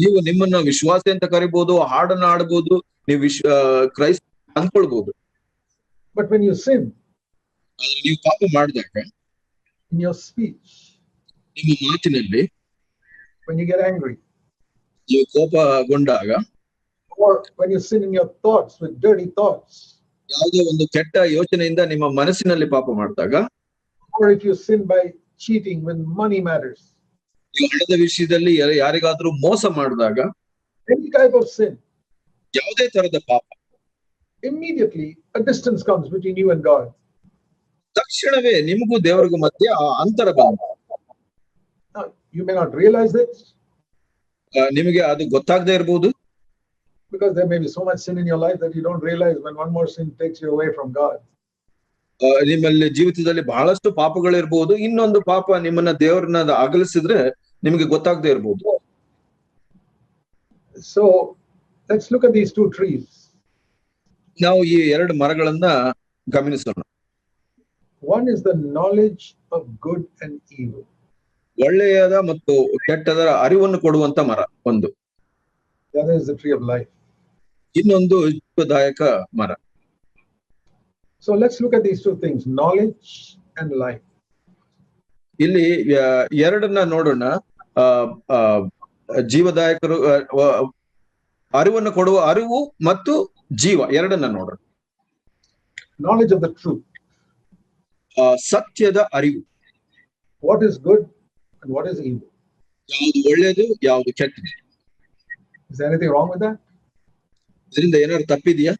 Speaker 2: ನೀವು ನಿಮ್ಮನ್ನ ವಿಶ್ವಾಸಿ ಅಂತ ಕರಿಬಹುದು, ಹಾಡನ್ನ ಆಡಬಹುದು, ನೀವು ಕ್ರೈಸ್ತ ಅಂದ್ಕೊಳ್ಬಹುದು.
Speaker 1: But when you sin,
Speaker 2: ಆದ್ರೆ ನೀವು ಪಾಪ ಮಾಡಿದಾಗ
Speaker 1: in your speech,
Speaker 2: ನಿಮ್ಮ ಮಾತಿನಲ್ಲಿ,
Speaker 1: when you get angry,
Speaker 2: ನೀವು ಕೋಪಗೊಂಡಾಗ,
Speaker 1: or when you sin in your thoughts with dirty thoughts,
Speaker 2: ಯಾವುದೋ ಒಂದು ಕೆಟ್ಟ ಯೋಚನೆಯಿಂದ ನಿಮ್ಮ ಮನಸ್ಸಿನಲ್ಲಿ ಪಾಪ ಮಾಡಿದಾಗ,
Speaker 1: or if you sin by cheating when money matters,
Speaker 2: ನೀವು ಹಣದ ವಿಷಯದಲ್ಲಿ ಯಾರಿಗಾದ್ರೂ ಮೋಸ ಮಾಡಿದಾಗ,
Speaker 1: any type of sin,
Speaker 2: ಯಾವುದೇ ತರದ ಪಾಪ,
Speaker 1: immediately a distance comes between you and God.
Speaker 2: ತಕ್ಷಣವೇ ನಿಮಗೂ ದೇವರಿಗೂ ಮಧ್ಯೆ ಆ ಅಂತರ ಬಂದ.
Speaker 1: Now, you may not realize this,
Speaker 2: ನಿಮಗೆ ಅದು ಗೊತ್ತಾಗದೇ ಇರಬಹುದು,
Speaker 1: because there may be so much sin in your life that you don't realize when one more sin takes you away from God.
Speaker 2: ನಿಮ್ಮಲ್ಲಿ ಜೀವಿತದಲ್ಲಿ ಬಹಳಷ್ಟು ಪಾಪಗಳಿರ್ಬಹುದು, ಇನ್ನೊಂದು ಪಾಪ ನಿಮ್ಮನ್ನ ದೇವರನ್ನ ಅಗಲಿಸಿದ್ರೆ ನಿಮಗೆ ಗೊತ್ತಾಗದೇ ಇರಬಹುದು.
Speaker 1: So let's look at these two trees.
Speaker 2: ನಾವು ಈ ಎರಡು ಮರಗಳನ್ನ ಗಮನಿಸೋಣ.
Speaker 1: One is the knowledge of good and evil.
Speaker 2: ಒಳ್ಳೆಯದ ಮತ್ತು ಕೆಟ್ಟದರ ಅರಿವನ್ನು ಕೊಡುವಂತ ಮರ ಒಂದು.
Speaker 1: The other is the tree of life.
Speaker 2: ಇನ್ನೊಂದು ಜೀವದಾಯಕ ಮರ.
Speaker 1: So let's look at these two things, knowledge and life.
Speaker 2: ಇಲ್ಲಿ ಎರಡನ್ನ ನೋಡೋಣ. ಜೀವದಾಯಕರು, ಅರಿವನ್ನು ಕೊಡುವ ಅರಿವು ಮತ್ತು ಜೀವ ಎರಡನ್ನ ನೋಡೋಣ.
Speaker 1: Knowledge of the truth.
Speaker 2: ಸತ್ಯದ ಅರಿವು.
Speaker 1: What is good and what is evil?
Speaker 2: ಯಾವುದು ಒಳ್ಳೆಯದು, ಯಾವುದು ಕೆಟ್ಟದು.
Speaker 1: Is there anything wrong with that?
Speaker 2: ಇದರಿಂದ ಏನಾದ್ರು ತಪ್ಪಿದೆಯಾ?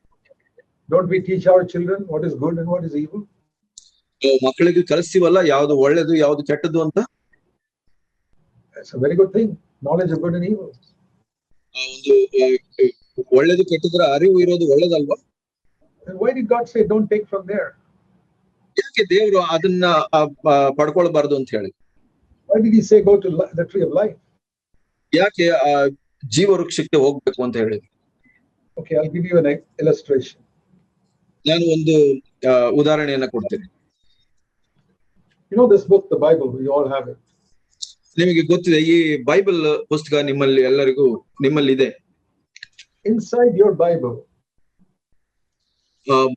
Speaker 1: Don't we teach our children what is good and what is evil?
Speaker 2: ಮಕ್ಕಳಿಗೆ ಕಲಿಸ್ತೀವಲ್ಲ ಯಾವುದು ಒಳ್ಳೆಯದು ಯಾವುದು ಕೆಟ್ಟದ್ದು ಅಂತ.
Speaker 1: That's a very good thing, knowledge of good and evil.
Speaker 2: ಒಂದು ಒಳ್ಳೆದು ಕೆಟ್ಟದರ ಅರಿವು ಇರೋದು ಒಳ್ಳೇದಲ್ವಾ?
Speaker 1: And why did God say don't take from there?
Speaker 2: ಯಾಕೆ ದೇವರು ಅದನ್ನ ಪಡ್ಕೊಳ್ಬಾರ್ದು ಅಂತ ಹೇಳಿ?
Speaker 1: Why did he say go to the tree of life?
Speaker 2: ಯಾಕೆ ಜೀವ ವೃಕ್ಷಕ್ಕೆ ಹೋಗ್ಬೇಕು ಅಂತ ಹೇಳಿ?
Speaker 1: Okay, I'll give you an illustration.
Speaker 2: ನಾನು ಒಂದು ಉದಾಹರಣೆಯನ್ನ ಕೊಡ್ತೇನೆ.
Speaker 1: You know this book, the Bible, we all have it.
Speaker 2: ನಿಮಗೆ ಗೊತ್ತಿದೆ, ಈ ಬೈಬಲ್ ಪುಸ್ತಕ ನಿಮ್ಮಲ್ಲಿ ಎಲ್ಲರಿಗೂ ನಿಮ್ಮಲ್ಲಿದೆ.
Speaker 1: Inside your Bible,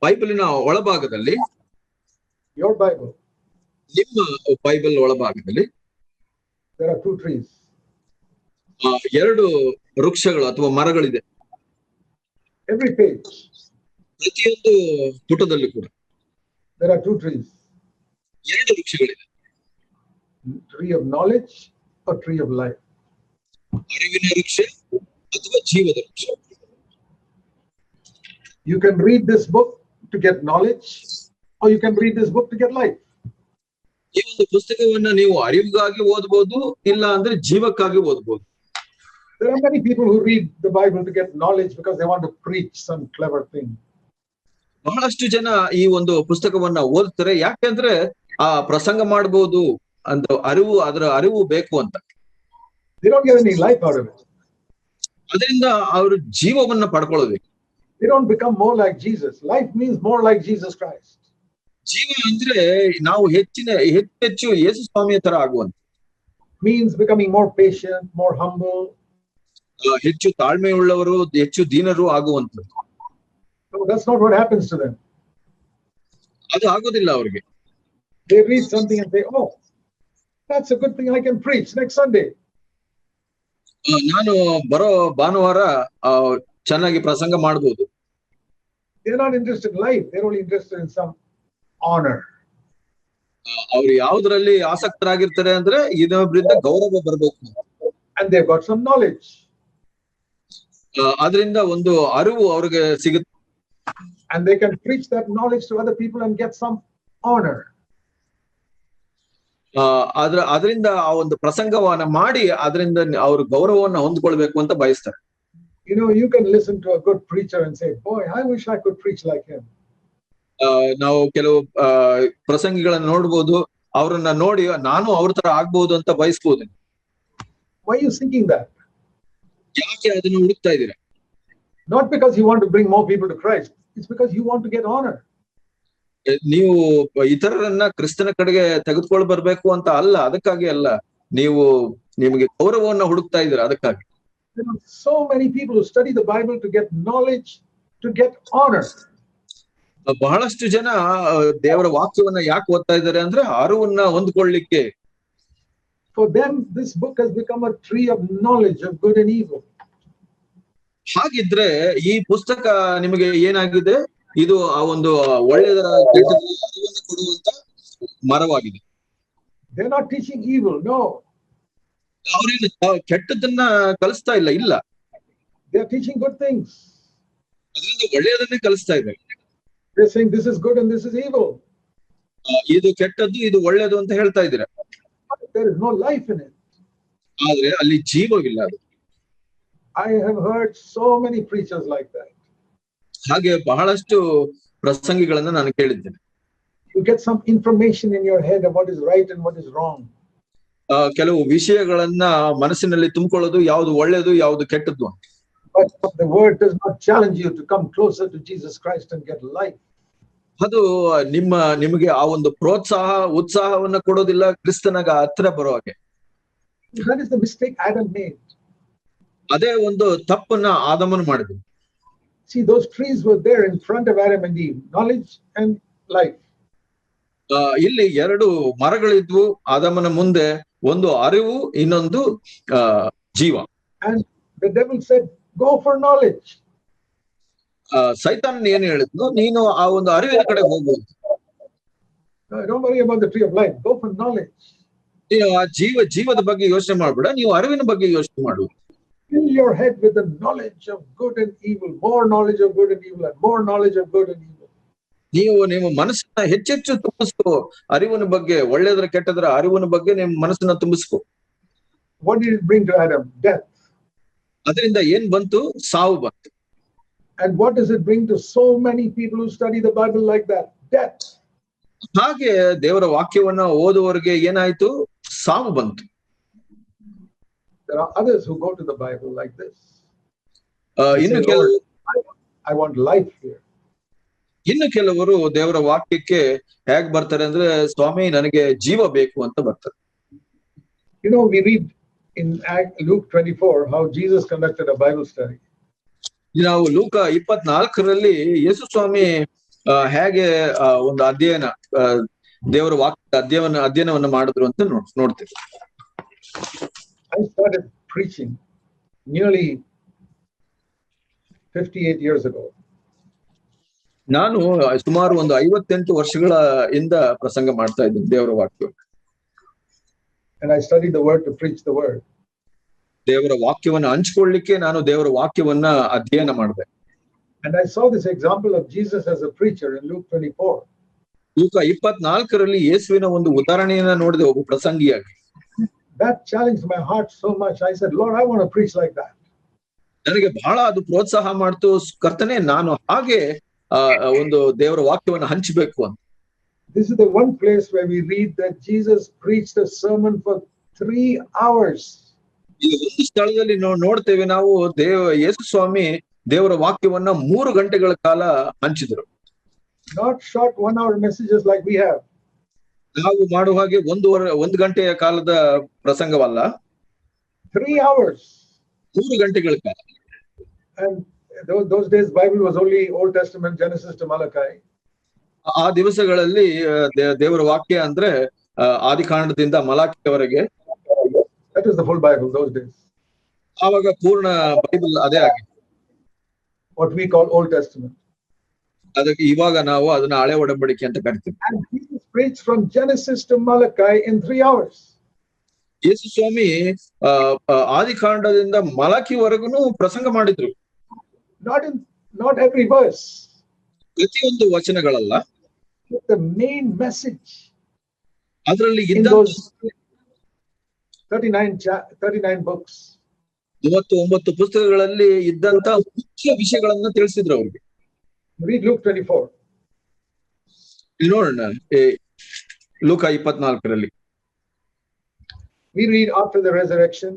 Speaker 2: ಬೈಬಲಿನ ಒಳಭಾಗದಲ್ಲಿ,
Speaker 1: your Bible,
Speaker 2: ನಿಮ್ಮ ಬೈಬಲ್ ಒಳಭಾಗದಲ್ಲಿ
Speaker 1: there are two trees.
Speaker 2: ಎರಡು ವೃಕ್ಷಗಳು ಅಥವಾ ಮರಗಳಿದೆ.
Speaker 1: Every page,
Speaker 2: ಪ್ರತಿಯೊಂದು ಪುಟದಲ್ಲಿ ಕೂಡ
Speaker 1: there are two trees.
Speaker 2: ಎರಡು ವೃಕ್ಷಗಳಿದೆ.
Speaker 1: Tree of knowledge or tree of life.
Speaker 2: ಅರಿವಿನ ವೃಕ್ಷ ಅಥವಾ ಜೀವದ ವೃಕ್ಷ.
Speaker 1: You can read this book to get knowledge, or you can read this book to get life.
Speaker 2: ಈ ಒಂದು ಪುಸ್ತಕವನ್ನ ನೀವು ಅರಿವಿಗಾಗಿ ಓದಬಹುದು, ಇಲ್ಲ ಅಂದ್ರೆ ಜೀವಕ್ಕಾಗಿ ಓದಬಹುದು.
Speaker 1: There are many people who read the Bible to get knowledge because they want to preach some clever thing.
Speaker 2: ಬಹಳಷ್ಟು ಜನ ಈ ಒಂದು ಪುಸ್ತಕವನ್ನ ಓದ್ತಾರೆ ಯಾಕೆಂದ್ರೆ ಆ ಪ್ರಸಂಗ ಮಾಡಬಹುದು ಅಂತ ಅದರ ಅರಿವು ಬೇಕು ಅಂತ.
Speaker 1: They don't get any life out of it.
Speaker 2: ಅದರಿಂದ ಅವರು ಜೀವವನ್ನ ಪಡ್ಕೊಳ್ಳೋದು.
Speaker 1: They don't become more like Jesus. Life means more like Jesus Christ.
Speaker 2: ಜೀವ ಅಂದ್ರೆ ನಾವು ಹೆಚ್ಚು ಯೇಸು ಸ್ವಾಮಿಯ ತರ ಆಗುವಂತ.
Speaker 1: means becoming more patient, more humble.
Speaker 2: ಹೆಚ್ಚು ತಾಳ್ಮೆಯುಳ್ಳವರು, ಹೆಚ್ಚು ದೀನರು ಆಗುವಂಥದ್ದು.
Speaker 1: No, that's not what happens to them.
Speaker 2: ಅದು ಆಗೋದಿಲ್ಲ ಅವ್ರಿಗೆ.
Speaker 1: They read something and say, oh, that's a good thing, I can preach next Sunday.
Speaker 2: ನಾನು ಬರೋ ಭಾನುವಾರ ಚೆನ್ನಾಗಿ ಪ್ರಸಂಗ ಮಾಡಬಹುದು.
Speaker 1: They're not interested in life, they're only interested in some honor.
Speaker 2: ಅವ್ರು ಯಾವ್ದ್ರಲ್ಲಿ ಆಸಕ್ತರಾಗಿರ್ತಾರೆ ಅಂದ್ರೆ ಇನ್ನೊಬ್ರಿಂದ ಗೌರವ ಬರ್ಬೇಕು.
Speaker 1: And they've got some knowledge.
Speaker 2: ಅದರಿಂದ ಒಂದು ಅರಿವು ಅವ್ರಿಗೆ ಸಿಗುತ್ತೆ.
Speaker 1: And they can preach that knowledge to other people and get some honor.
Speaker 2: ಅದರಿಂದ ಆ ಒಂದು ಪ್ರಸಂಗವನ್ನ ಮಾಡಿ ಅದರಿಂದ ಅವ್ರ ಗೌರವವನ್ನ ಹೊಂದ್ಕೊಳ್ಬೇಕು ಅಂತ ಬಯಸ್ತಾರೆ.
Speaker 1: You know, you can listen to a good preacher and say, boy, I wish I could preach like him.
Speaker 2: ನಾವು ಕೆಲವು ಪ್ರಸಂಗಿಗಳನ್ನ ನೋಡ್ಬೋದು, ಅವ್ರನ್ನ ನೋಡಿ ನಾನು ಅವ್ರ ತರ ಆಗ್ಬಹುದು ಅಂತ ಬಯಸ್ಬೋದು.
Speaker 1: Why are you thinking that?
Speaker 2: ಯಾಕೆ ಅದನ್ನ ಹುಡುಕ್ತಾ ಇದ್ದೀರಾ?
Speaker 1: Not because you want to bring more people to Christ, it's because you want to get honor.
Speaker 2: ನೀವು ಇತರರನ್ನ ಕ್ರಿಸ್ತನ ಕಡೆಗೆ ತೆಗೆದುಕೊಂಡು ಬರ್ಬೇಕು ಅಂತ ಅಲ್ಲ, ಅದಕ್ಕಾಗಿ ಅಲ್ಲ, ನೀವು ನಿಮಗೆ ಗೌರವವನ್ನ ಹುಡುಕ್ತಾ ಇದ್ದೀರಾ ಅದಕ್ಕಾಗಿ.
Speaker 1: There are so many people who study the Bible to get knowledge, to get honor.
Speaker 2: ಬಹಳಷ್ಟು ಜನ ದೇವರ ವಾಕ್ಯವನ್ನ ಯಾಕೆ ಓದ್ತಾ ಇದ್ದಾರೆ ಅಂದ್ರೆ ಅರಿವನ್ನ ಹೊಂದ್ಕೊಳ್ಳಿಕ್ಕೆ.
Speaker 1: For them, this book has become a tree of knowledge of good and evil.
Speaker 2: ಹಾಗಿದ್ರೆ ಈ ಪುಸ್ತಕ ನಿಮಗೆ ಏನಾಗಿದೆ? ಇದು ಆ ಒಂದು ಒಳ್ಳೆಯದರ ಕೆಟ್ಟದರ ಅರಿವನ್ನು ಕೊಡುವಂತ ಮರವಾಗಿದೆ.
Speaker 1: They're not teaching evil, no.
Speaker 2: ಅವರೇನು ಕೆಟ್ಟದನ್ನ ಕಲಿಸ್ತಾ ಇಲ್ಲ, ಇಲ್ಲ.
Speaker 1: They're teaching good things.
Speaker 2: ಅದರಿಂದ ಒಳ್ಳೆಯದನ್ನೇ ಕಲಿಸ್ತಾ ಇದ್ದಾರೆ.
Speaker 1: They're saying this is good and this is evil.
Speaker 2: ಇದು ಕೆಟ್ಟದ್ದು, ಇದು ಒಳ್ಳೆಯದು ಅಂತ ಹೇಳ್ತಾ ಇದ್ದೀರಾ.
Speaker 1: There is no life in it.
Speaker 2: ಆದ್ರೆ ಅಲ್ಲಿ ಜೀವವಿಲ್ಲ ಅದು.
Speaker 1: I have heard so many preachers like that.
Speaker 2: ಹಾಗೆ ಬಹಳಷ್ಟು ಪ್ರಸಂಗಿಗಳನ್ನ ನಾನು ಕೇಳಿದ್ದೇನೆ.
Speaker 1: You get some information in your head of what is right and what is wrong.
Speaker 2: ಕೆಲವು ವಿಷಯಗಳನ್ನ ಮನಸ್ಸಿನಲ್ಲಿ ತುಂಬಿಕೊಳ್ಳೋದು, ಯಾವುದು ಒಳ್ಳೆಯದು ಯಾವುದು ಕೆಟ್ಟದ್ದು ಅಂತ.
Speaker 1: But the word does not challenge you to come closer to Jesus Christ and get life.
Speaker 2: ಅದು ನಿಮಗೆ ಆ ಒಂದು ಪ್ರೋತ್ಸಾಹ ಉತ್ಸಾಹವನ್ನ ಕೊಡೋದಿಲ್ಲ ಕ್ರಿಸ್ತನಾಗ ಹತ್ರ ಬರೋ ಹಾಗೆ.
Speaker 1: That is the mistake Adam made.
Speaker 2: ಅದೇ ಒಂದು ತಪ್ಪನ್ನ ಆದಮನು ಮಾಡಿದ್ರು.
Speaker 1: See, those trees were there in front of Adam and Eve, knowledge and life.
Speaker 2: ಇಲ್ಲಿ ಎರಡು ಮರಗಳಿದ್ವು ಆದಮನ ಮುಂದೆ, ಒಂದು ಅರಿವು, ಇನ್ನೊಂದು ಜೀವ.
Speaker 1: And the devil said, go for knowledge.
Speaker 2: ಸೈತಾನ್ ಏನ್ ಹೇಳಿದ್ನು? ನೀನು ಆ ಒಂದು ಅರಿವಿನ ಕಡೆ ಹೋಗ್ಬೋದು.
Speaker 1: Don't worry about the tree of life, go for knowledge.
Speaker 2: ನೀವು ಆ ಜೀವದ ಬಗ್ಗೆ ಯೋಚನೆ ಮಾಡ್ಬೇಡ, ನೀವು ಅರಿವಿನ ಬಗ್ಗೆ ಯೋಚನೆ ಮಾಡು.
Speaker 1: Fill your head with the knowledge of good and evil, more knowledge of good and evil, and more knowledge of good and evil.
Speaker 2: ನಿಮ್ಮ ಮನಸ್ಸನ್ನ ಹೆಚ್ಚೆಚ್ಚು ತುಂಬಿಸ್ಕೋ ಅರಿವಿನ ಬಗ್ಗೆ, ಒಳ್ಳೆಯದರ ಕೆಟ್ಟದರ ಅರಿವಿನ ಬಗ್ಗೆ ನಿಮ್ಮ ಮನಸ್ಸನ್ನ ತುಂಬಿಸ್ಕೋ.
Speaker 1: What did it bring to Adam? Death.
Speaker 2: ಅದರಿಂದ ಏನ್ ಬಂತು? ಸಾವು ಬಂತು.
Speaker 1: And what does it bring to so many people who study the Bible like that? Death.
Speaker 2: ಹಾಗೆ ದೇವರ ವಾಕ್ಯವನ್ನ ಓದುವವರಿಗೆ ಏನಾಯ್ತು? ಸಾವು ಬಂತು.
Speaker 1: There are others who go to the Bible like this.
Speaker 2: ಇನ್ನು ಕೆಲವರು
Speaker 1: I want life here.
Speaker 2: ಇನ್ನು ಕೆಲವರು ದೇವರ ವಾಕ್ಯಕ್ಕೆ ಹೇಗ್ ಬರ್ತಾರೆ ಅಂದ್ರೆ, ಸ್ವಾಮಿ ನನಗೆ ಜೀವ ಬೇಕು ಅಂತ ಬರ್ತಾರೆ.
Speaker 1: You know, we read in Luke 24 how Jesus conducted a Bible study.
Speaker 2: ನಾವು ಲೂಕ 24ರಲ್ಲಿ ಯೇಸು ಸ್ವಾಮಿ ಹೇಗೆ ಒಂದು ಅಧ್ಯಯನ, ದೇವರ ವಾಕ್ಯ ಅಧ್ಯಯನವನ್ನ ಮಾಡಿದ್ರು ಅಂತ ನೋಡ್ತೇವೆ.
Speaker 1: I started preaching nearly 58 years ago.
Speaker 2: ನಾನು ಸುಮಾರು ಒಂದು 58 ವರ್ಷಗಳ ಇಂದ ಪ್ರಸಂಗ ಮಾಡ್ತಾ ಇದ್ದೀನಿ ದೇವರ ವಾಕ್ಯ.
Speaker 1: And I studied the word to preach the word.
Speaker 2: ದೇವರ ವಾಕ್ಯವನ್ನ ಹಂಚಿಕೊಳ್ಳಿಕ್ಕೆ ನಾನು ದೇವರ ವಾಕ್ಯವನ್ನ ಅಧ್ಯಯನ ಮಾಡಿದೆ.
Speaker 1: And I saw this example of Jesus as a preacher in Luke 24.
Speaker 2: ಲೂಕ 24ರಲ್ಲಿ ಯೇಸುವಿನ ಒಂದು ಉದಾಹರಣೆಯನ್ನ ನೋಡಿದೆ ಒಬ್ಬ ಪ್ರಸಂಗಿಯಾಗಿ.
Speaker 1: That challenged my heart so much. I said, Lord, I want to preach like that.
Speaker 2: ನನಗೆ ಬಹಳ ಅದು ಪ್ರೋತ್ಸಾಹ ಮಾಡ್ತು, ಕರ್ತನೇ ನಾನು ಹಾಗೆ ಒಂದು ದೇವರ ವಾಕ್ಯವನ್ನ ಹಂಚಬೇಕು ಅಂತ.
Speaker 1: This is the one place where we read that Jesus preached a sermon for 3 hours.
Speaker 2: ಈ ಒಂದು ಸ್ಥಳದಲ್ಲಿ ನೋಡ್ತೇವೆ ನಾವು, ಯೇಸು ಸ್ವಾಮಿ ದೇವರ ವಾಕ್ಯವನ್ನ 3 ಗಂಟೆಗಳ ಕಾಲ ಹಂಚಿದ್ರು.
Speaker 1: Not short 1-hour messages like we have.
Speaker 2: ನಾವು ಮಾಡುವ ಹಾಗೆ ಒಂದು ಗಂಟೆಯ ಕಾಲದ ಪ್ರಸಂಗವಲ್ಲ,
Speaker 1: 3 hours.
Speaker 2: 3 ಗಂಟೆಗಳ ಕಾಲ.
Speaker 1: And those days Bible was only Old Testament, Genesis to Malachi.
Speaker 2: ಆ ದಿವಸಗಳಲ್ಲಿ ದೇವರ ವಾಕ್ಯ ಅಂದ್ರೆ ಆದಿಕಾಂಡದಿಂದ ಮಲಾಕಿಯವರೆಗೆ.
Speaker 1: That is the full Bible those days.
Speaker 2: ಆವಾಗ ಪೂರ್ಣ ಬೈಬಲ್ ಅದೇ ಆಗಿದೆ.
Speaker 1: What we call Old Testament.
Speaker 2: ಅದಕ್ಕೆ ಇವಾಗ ನಾವು ಅದನ್ನ ಹಳೆ ಒಡಂಬಡಿಕೆ ಅಂತ ಕರಿತೀವಿ.
Speaker 1: And Jesus preached from Genesis to Malachi in 3 hours.
Speaker 2: ಯೇಸು ಸ್ವಾಮಿ ಆದಿಕಾಂಡದಿಂದ ಮಲಾಕಿವರೆಗೂ ಪ್ರಸಂಗ ಮಾಡಿದ್ರು.
Speaker 1: Not every verse.
Speaker 2: ಪ್ರತಿಯೊಂದು ವಚನಗಳಲ್ಲ,
Speaker 1: the main message.
Speaker 2: ಅದರಲ್ಲಿ
Speaker 1: in those 39 books.
Speaker 2: 39 ಪುಸ್ತಕಗಳಲ್ಲಿ ಇದ್ದಂತ ಮುಖ್ಯ ವಿಷಯಗಳನ್ನ ತಿಳಿಸಿದ್ರು ಅವ್ರಿಗೆ.
Speaker 1: Read Luke 24.
Speaker 2: ಇಲ್ಲಿ ನೋಡೋಣ, ಲೂಕ 24ರಲ್ಲಿ.
Speaker 1: We read after the resurrection.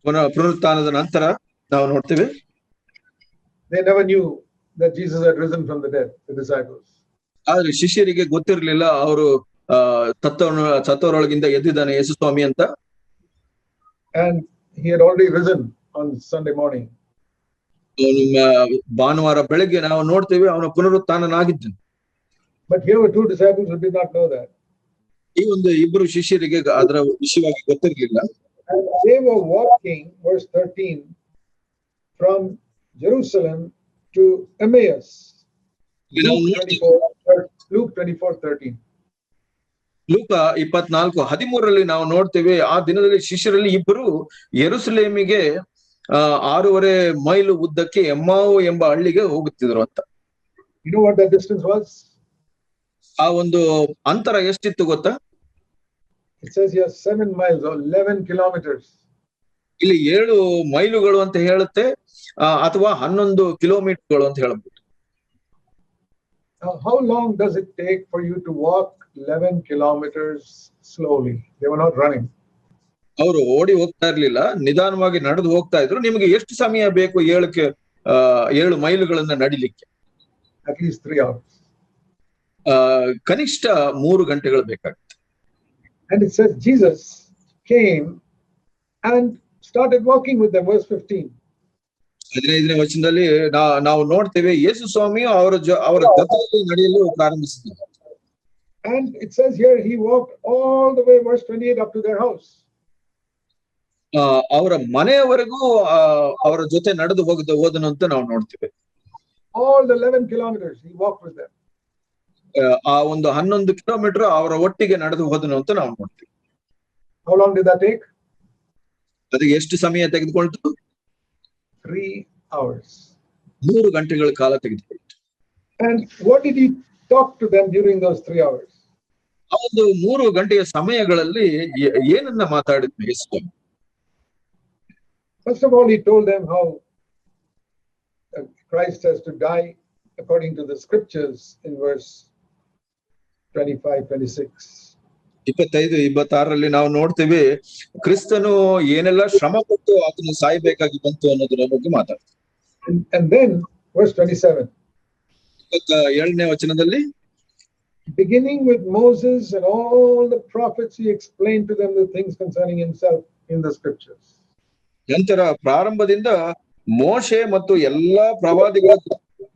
Speaker 2: ಪುನರುತ್ಥಾನದ ನಂತರ ನಾವು ನೋಡ್ತೇವೆ.
Speaker 1: They never knew that Jesus had risen from the dead, the disciples.
Speaker 2: ಆದ್ರೆ ಶಿಷ್ಯರಿಗೆ ಗೊತ್ತಿರಲಿಲ್ಲ ಅವರು ಸತ್ತವರೊಳಗಿಂದ ಎದ್ದಿದ್ದಾನೆ ಯೇಸು ಸ್ವಾಮಿ ಅಂತ.
Speaker 1: And he had already risen on Sunday morning.
Speaker 2: ಭಾನುವಾರ ಬೆಳಗ್ಗೆ ನಾವು ನೋಡ್ತೇವೆ ಅವನ ಪುನರುತ್ಥಾನನಾಗಿದ್ದನು.
Speaker 1: But here were 2 disciples who did not know that.
Speaker 2: ಈ ಒಂದು ಇಬ್ಬರು ಶಿಷ್ಯರಿಗೆ ಅದರ ವಿಷಯವಾಗಿ ಗೊತ್ತಿರಲಿಲ್ಲ.
Speaker 1: And they were walking, verse 13, from Jerusalem to Emmaus. Luke 24:13.
Speaker 2: ಲೂಕ 24:13 ನಾವು ನೋಡ್ತೇವೆ, ಆ ದಿನದಲ್ಲಿ ಶಿಷ್ಯರಲ್ಲಿ ಇಬ್ಬರು ಯೆರೂಸಲೇಮಿಗೆ 6.5 ಮೈಲು ಉದ್ದಕ್ಕೆ ಎಮ್ಮಾವು ಎಂಬ ಹಳ್ಳಿಗೆ ಹೋಗುತ್ತಿದ್ರು ಅಂತ.
Speaker 1: You know what that distance was?
Speaker 2: ಆ ಒಂದು ಅಂತರ ಎಷ್ಟಿತ್ತು ಗೊತ್ತಾ?
Speaker 1: It says here 7 miles or 11 kilometers.
Speaker 2: ಇಲ್ಲಿ 7 ಮೈಲುಗಳು ಅಂತ ಹೇಳುತ್ತೆ, ಅಥವಾ 11 ಕಿಲೋಮೀಟರ್ಗಳು ಅಂತ ಹೇಳಬಹುದು.
Speaker 1: Now, how long does it take for you to walk 11 kilometers slowly? They were not running.
Speaker 2: ಅವರು ಓಡಿ ಹೋಗ್ತಾ ಇರ್ಲಿಲ್ಲ, ನಿಧಾನವಾಗಿ ನಡೆದು ಹೋಗ್ತಾ ಇದ್ರು. ನಿಮಗೆ ಎಷ್ಟು ಸಮಯ ಬೇಕು 7 ಮೈಲುಗಳನ್ನ ನಡಿಲಿಕ್ಕೆ?
Speaker 1: At least 3 hours.
Speaker 2: ಕನಿಷ್ಠ 3 ಗಂಟೆಗಳು ಬೇಕಾಗುತ್ತೆ.
Speaker 1: And it says Jesus came and started walking with them, verse 15.
Speaker 2: 15ನೇ ವಚನದಲ್ಲಿ ನಾವು ನೋಡ್ತೇವೆ ಯೇಸು ಸ್ವಾಮಿ ಅವರ ಜೊತೆಯಲ್ಲಿ ನಡೆಯಲು ಪ್ರಾರಂಭಿಸಿದರು.
Speaker 1: And it says here he walked all the way, verse 28, up to their house.
Speaker 2: ಅವರ ಮನೆಯವರೆಗೂ ಅವರ ಜೊತೆ ನಡೆದು ಹೋದನು ಅಂತ ನಾವು ನೋಡ್ತೇವೆ.
Speaker 1: All the 11 kilometers he walked with them.
Speaker 2: ಆ ಒಂದು 11 ಕಿಲೋಮೀಟರ್ ಅವರ ಒಟ್ಟಿಗೆ ನಡೆದು ಹೋದನು ಅಂತ ನಾವು ನೋಡ್ತೀವಿ.
Speaker 1: How long did that take?
Speaker 2: ಅದಕ್ಕೆ ಎಷ್ಟು ಸಮಯ ತೆಗೆದುಕೊಳ್ತು?
Speaker 1: 3 hours.
Speaker 2: 3 ಗಂಟೆಗಳ ಕಾಲ ತೆಗೆದುಕೊಳ್ತು.
Speaker 1: And what did he talk to them during those 3 hours?
Speaker 2: ಆ ಒಂದು 3 ಗಂಟೆಯ ಸಮಯಗಳಲ್ಲಿ ಏನನ್ನ ಮಾತಾಡಿದ್ರು ಯೇಸು?
Speaker 1: First of all, he told them how Christ has to die according to the scriptures in verse 25-26.
Speaker 2: 25-26ರಲ್ಲಿ ನಾವು ನೋಡ್ತೇವೆ ಕ್ರಿಸ್ತನು ಏನೆಲ್ಲ ಶ್ರಮ ಪಟ್ಟು ಆತನು ಸಾಯಬೇಕಾಗಿ ಬಂತು ಅನ್ನೋದರ ಬಗ್ಗೆ ಮಾತಾಡ್ತಾರೆ.
Speaker 1: And then verse 27.
Speaker 2: 27ನೇ ವಚನದಲ್ಲಿ,
Speaker 1: beginning with Moses and all the prophets, he explained to them the things concerning himself in the scriptures.
Speaker 2: ನಂತರ ಪ್ರಾರಂಭದಿಂದ ಮೋಶೆ ಮತ್ತು ಎಲ್ಲಾ ಪ್ರವಾದಿಗಳ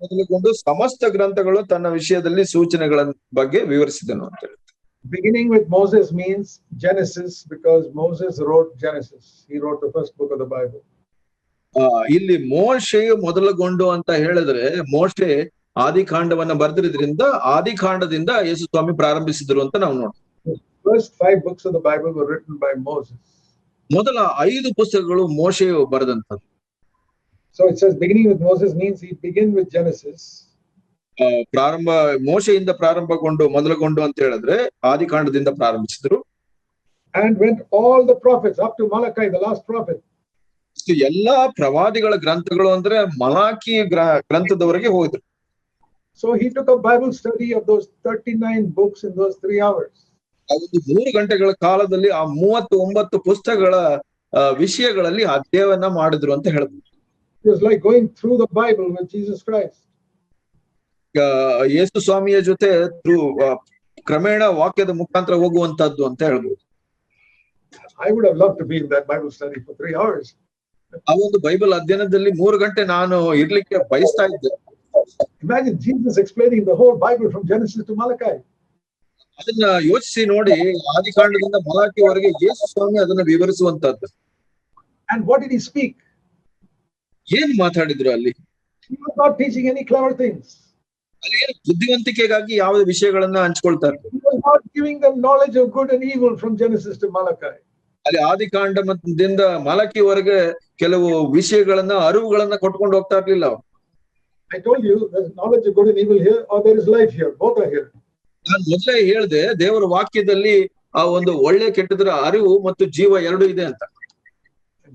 Speaker 2: ಮೊದಲುಗೊಂಡು ಸಮಸ್ತ ಗ್ರಂಥಗಳು ತನ್ನ ವಿಷಯದಲ್ಲಿ ಸೂಚನೆಗಳ ಬಗ್ಗೆ ವಿವರಿಸಿದನು ಅಂತ ಹೇಳುತ್ತೆ.
Speaker 1: Beginning with Moses means Genesis, because Moses wrote Genesis. He wrote the first book of the Bible.
Speaker 2: ಇಲ್ಲಿ ಮೋಶೆಯು ಮೊದಲುಗೊಂಡು ಅಂತ ಹೇಳಿದ್ರೆ ಮೋಶೆ ಆದಿಕಾಂಡವನ್ನ ಬರೆದಿರೋದ್ರಿಂದ ಆದಿಕಾಂಡದಿಂದ ಯೇಸು ಸ್ವಾಮಿ ಪ್ರಾರಂಭಿಸಿದ್ರು ಅಂತ ನಾವು ನೋಡ್ತೀವಿ.
Speaker 1: First 5 books of the Bible were written by Moses.
Speaker 2: ಮೊದಲ 5 ಪುಸ್ತಕಗಳು ಮೋಶೆಯು ಬರೆದಂತದ್ದು.
Speaker 1: So it says beginning with Moses means he began with Genesis.
Speaker 2: ಮೋಶೆಯಿಂದ ಮೊದಲುಗೊಂಡು ಅಂತ ಹೇಳಿದ್ರೆ ಆದಿಕಾಂಡದಿಂದ ಪ್ರಾರಂಭಿಸಿದ್ರು.
Speaker 1: And went all the prophets up to Malachi, the last prophet.
Speaker 2: ಎಲ್ಲಾ ಪ್ರವಾದಿಗಳ ಗ್ರಂಥಗಳು ಅಂದ್ರೆ ಮಲಾಕಿ ಗ್ರಂಥದವರೆಗೆ ಹೋದ್ರು.
Speaker 1: So he took a Bible study of those 39 books in those 3 hours.
Speaker 2: ಒಂದು 3 ಗಂಟೆಗಳ ಕಾಲದಲ್ಲಿ ಆ 39 ಪುಸ್ತಕಗಳ ವಿಷಯಗಳಲ್ಲಿ ಅಧ್ಯಯನ ಮಾಡಿದ್ರು ಅಂತ ಹೇಳ್ಬೋದು.
Speaker 1: It was like going through the Bible with Jesus Christ.
Speaker 2: ಯೇಸು ಸ್ವಾಮಿಯ ಜೊತೆ ಕ್ರಮೇಣ ವಾಕ್ಯದ ಮುಖಾಂತರ ಹೋಗುವಂತದ್ದು ಅಂತ ಹೇಳ್ಬೋದು.
Speaker 1: I would have loved to be in that Bible study for 3 hours.
Speaker 2: ಆ ಒಂದು ಬೈಬಲ್ ಅಧ್ಯಯನದಲ್ಲಿ 3 ಗಂಟೆ ನಾನು ಇರ್ಲಿಕ್ಕೆ ಬಯಸ್ತಾ ಇದ್ದೆ.
Speaker 1: Imagine Jesus explaining the whole Bible from Genesis to Malachi.
Speaker 2: ಅದನ್ನ ಯೋಚಿಸಿ ನೋಡಿ, ಆದಿಕಾಂಡದಿಂದ ಮಲಾಕಿವರೆಗೆ ಯೇಸು ಸ್ವಾಮಿ ಅದನ್ನ ವಿವರಿಸುವಂತದ್ದು.
Speaker 1: And what did he speak?
Speaker 2: ಏನ್ ಮಾತಾಡಿದ್ರು ಅಲ್ಲಿ?
Speaker 1: He was not teaching any clever things.
Speaker 2: ಅಲ್ಲಿ ಏನು ಬುದ್ಧಿವಂತಿಕೆಗಾಗಿ ಯಾವ ವಿಷಯಗಳನ್ನ ಹಂಚ್ಕೊಳ್ತಾರೆ?
Speaker 1: He was not giving them knowledge of good and evil from Genesis to Malachi.
Speaker 2: ಅಲ್ಲಿ ಆದಿಕಾಂಡದಿಂದ ಮಲಾಕಿವರೆಗೆ ಕೆಲವು ವಿಷಯಗಳನ್ನ ಅರಿವುಗಳನ್ನ ಕೊಟ್ಕೊಂಡು ಹೋಗ್ತಾ ಇರ್ಲಿಲ್ಲ ಅವ್ರು.
Speaker 1: I told you there's knowledge of good and evil here, or there is life here. Both are here.
Speaker 2: ನಾನು ಮೊದಲೇ ಹೇಳ್ದೆ, ದೇವರ ವಾಕ್ಯದಲ್ಲಿ ಆ ಒಂದು ಒಳ್ಳೆ ಕೆಟ್ಟದರ ಅರಿವು ಮತ್ತು ಜೀವ ಎರಡು ಇದೆ ಅಂತ.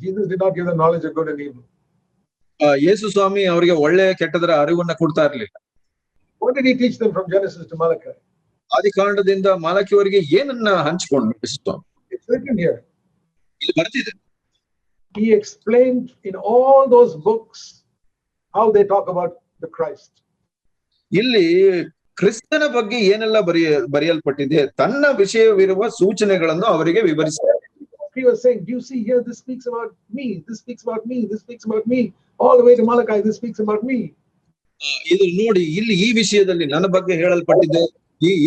Speaker 1: Jesus did not give them knowledge of good and evil.
Speaker 2: ಯೇಸು ಸ್ವಾಮಿ ಅವರಿಗೆ ಒಳ್ಳೆ ಕೆಟ್ಟದರ ಅರಿವನ್ನ ಕೊಡ್ತಾ ಇರ್ಲಿಲ್ಲ.
Speaker 1: What did he teach them from Genesis to Malachi?
Speaker 2: ಆದಿಕಾಂಡದಿಂದ ಮಲಾಕಿವರೆಗೆ ಏನನ್ನ ಹಂಚಿಕೊಂಡು ಯೇಸು ಸ್ವಾಮಿ?
Speaker 1: It's written here.
Speaker 2: ಇಲ್ಲಿ ಬರ್ತಿದೆ.
Speaker 1: He explained in all those books how they talk about the Christ.
Speaker 2: ಇಲ್ಲಿ ಕ್ರಿಸ್ತನ ಬಗ್ಗೆ ಏನೆಲ್ಲ ಬರೆಯಲ್ಪಟ್ಟಿದೆ, ತನ್ನ ವಿಷಯವಿರುವ ಸೂಚನೆಗಳನ್ನು ಅವರಿಗೆ ವಿವರಿಸಿದ್ದಾರೆ.
Speaker 1: He was saying, do you see here, this speaks about me, this speaks about me, this speaks about me, all the way to Malachi, this speaks about me.
Speaker 2: ಇದು ನೋಡಿ, ಇಲ್ಲಿ ಈ ವಿಷಯದಲ್ಲಿ ನನ್ನ ಬಗ್ಗೆ ಹೇಳಲ್ಪಟ್ಟಿದೆ,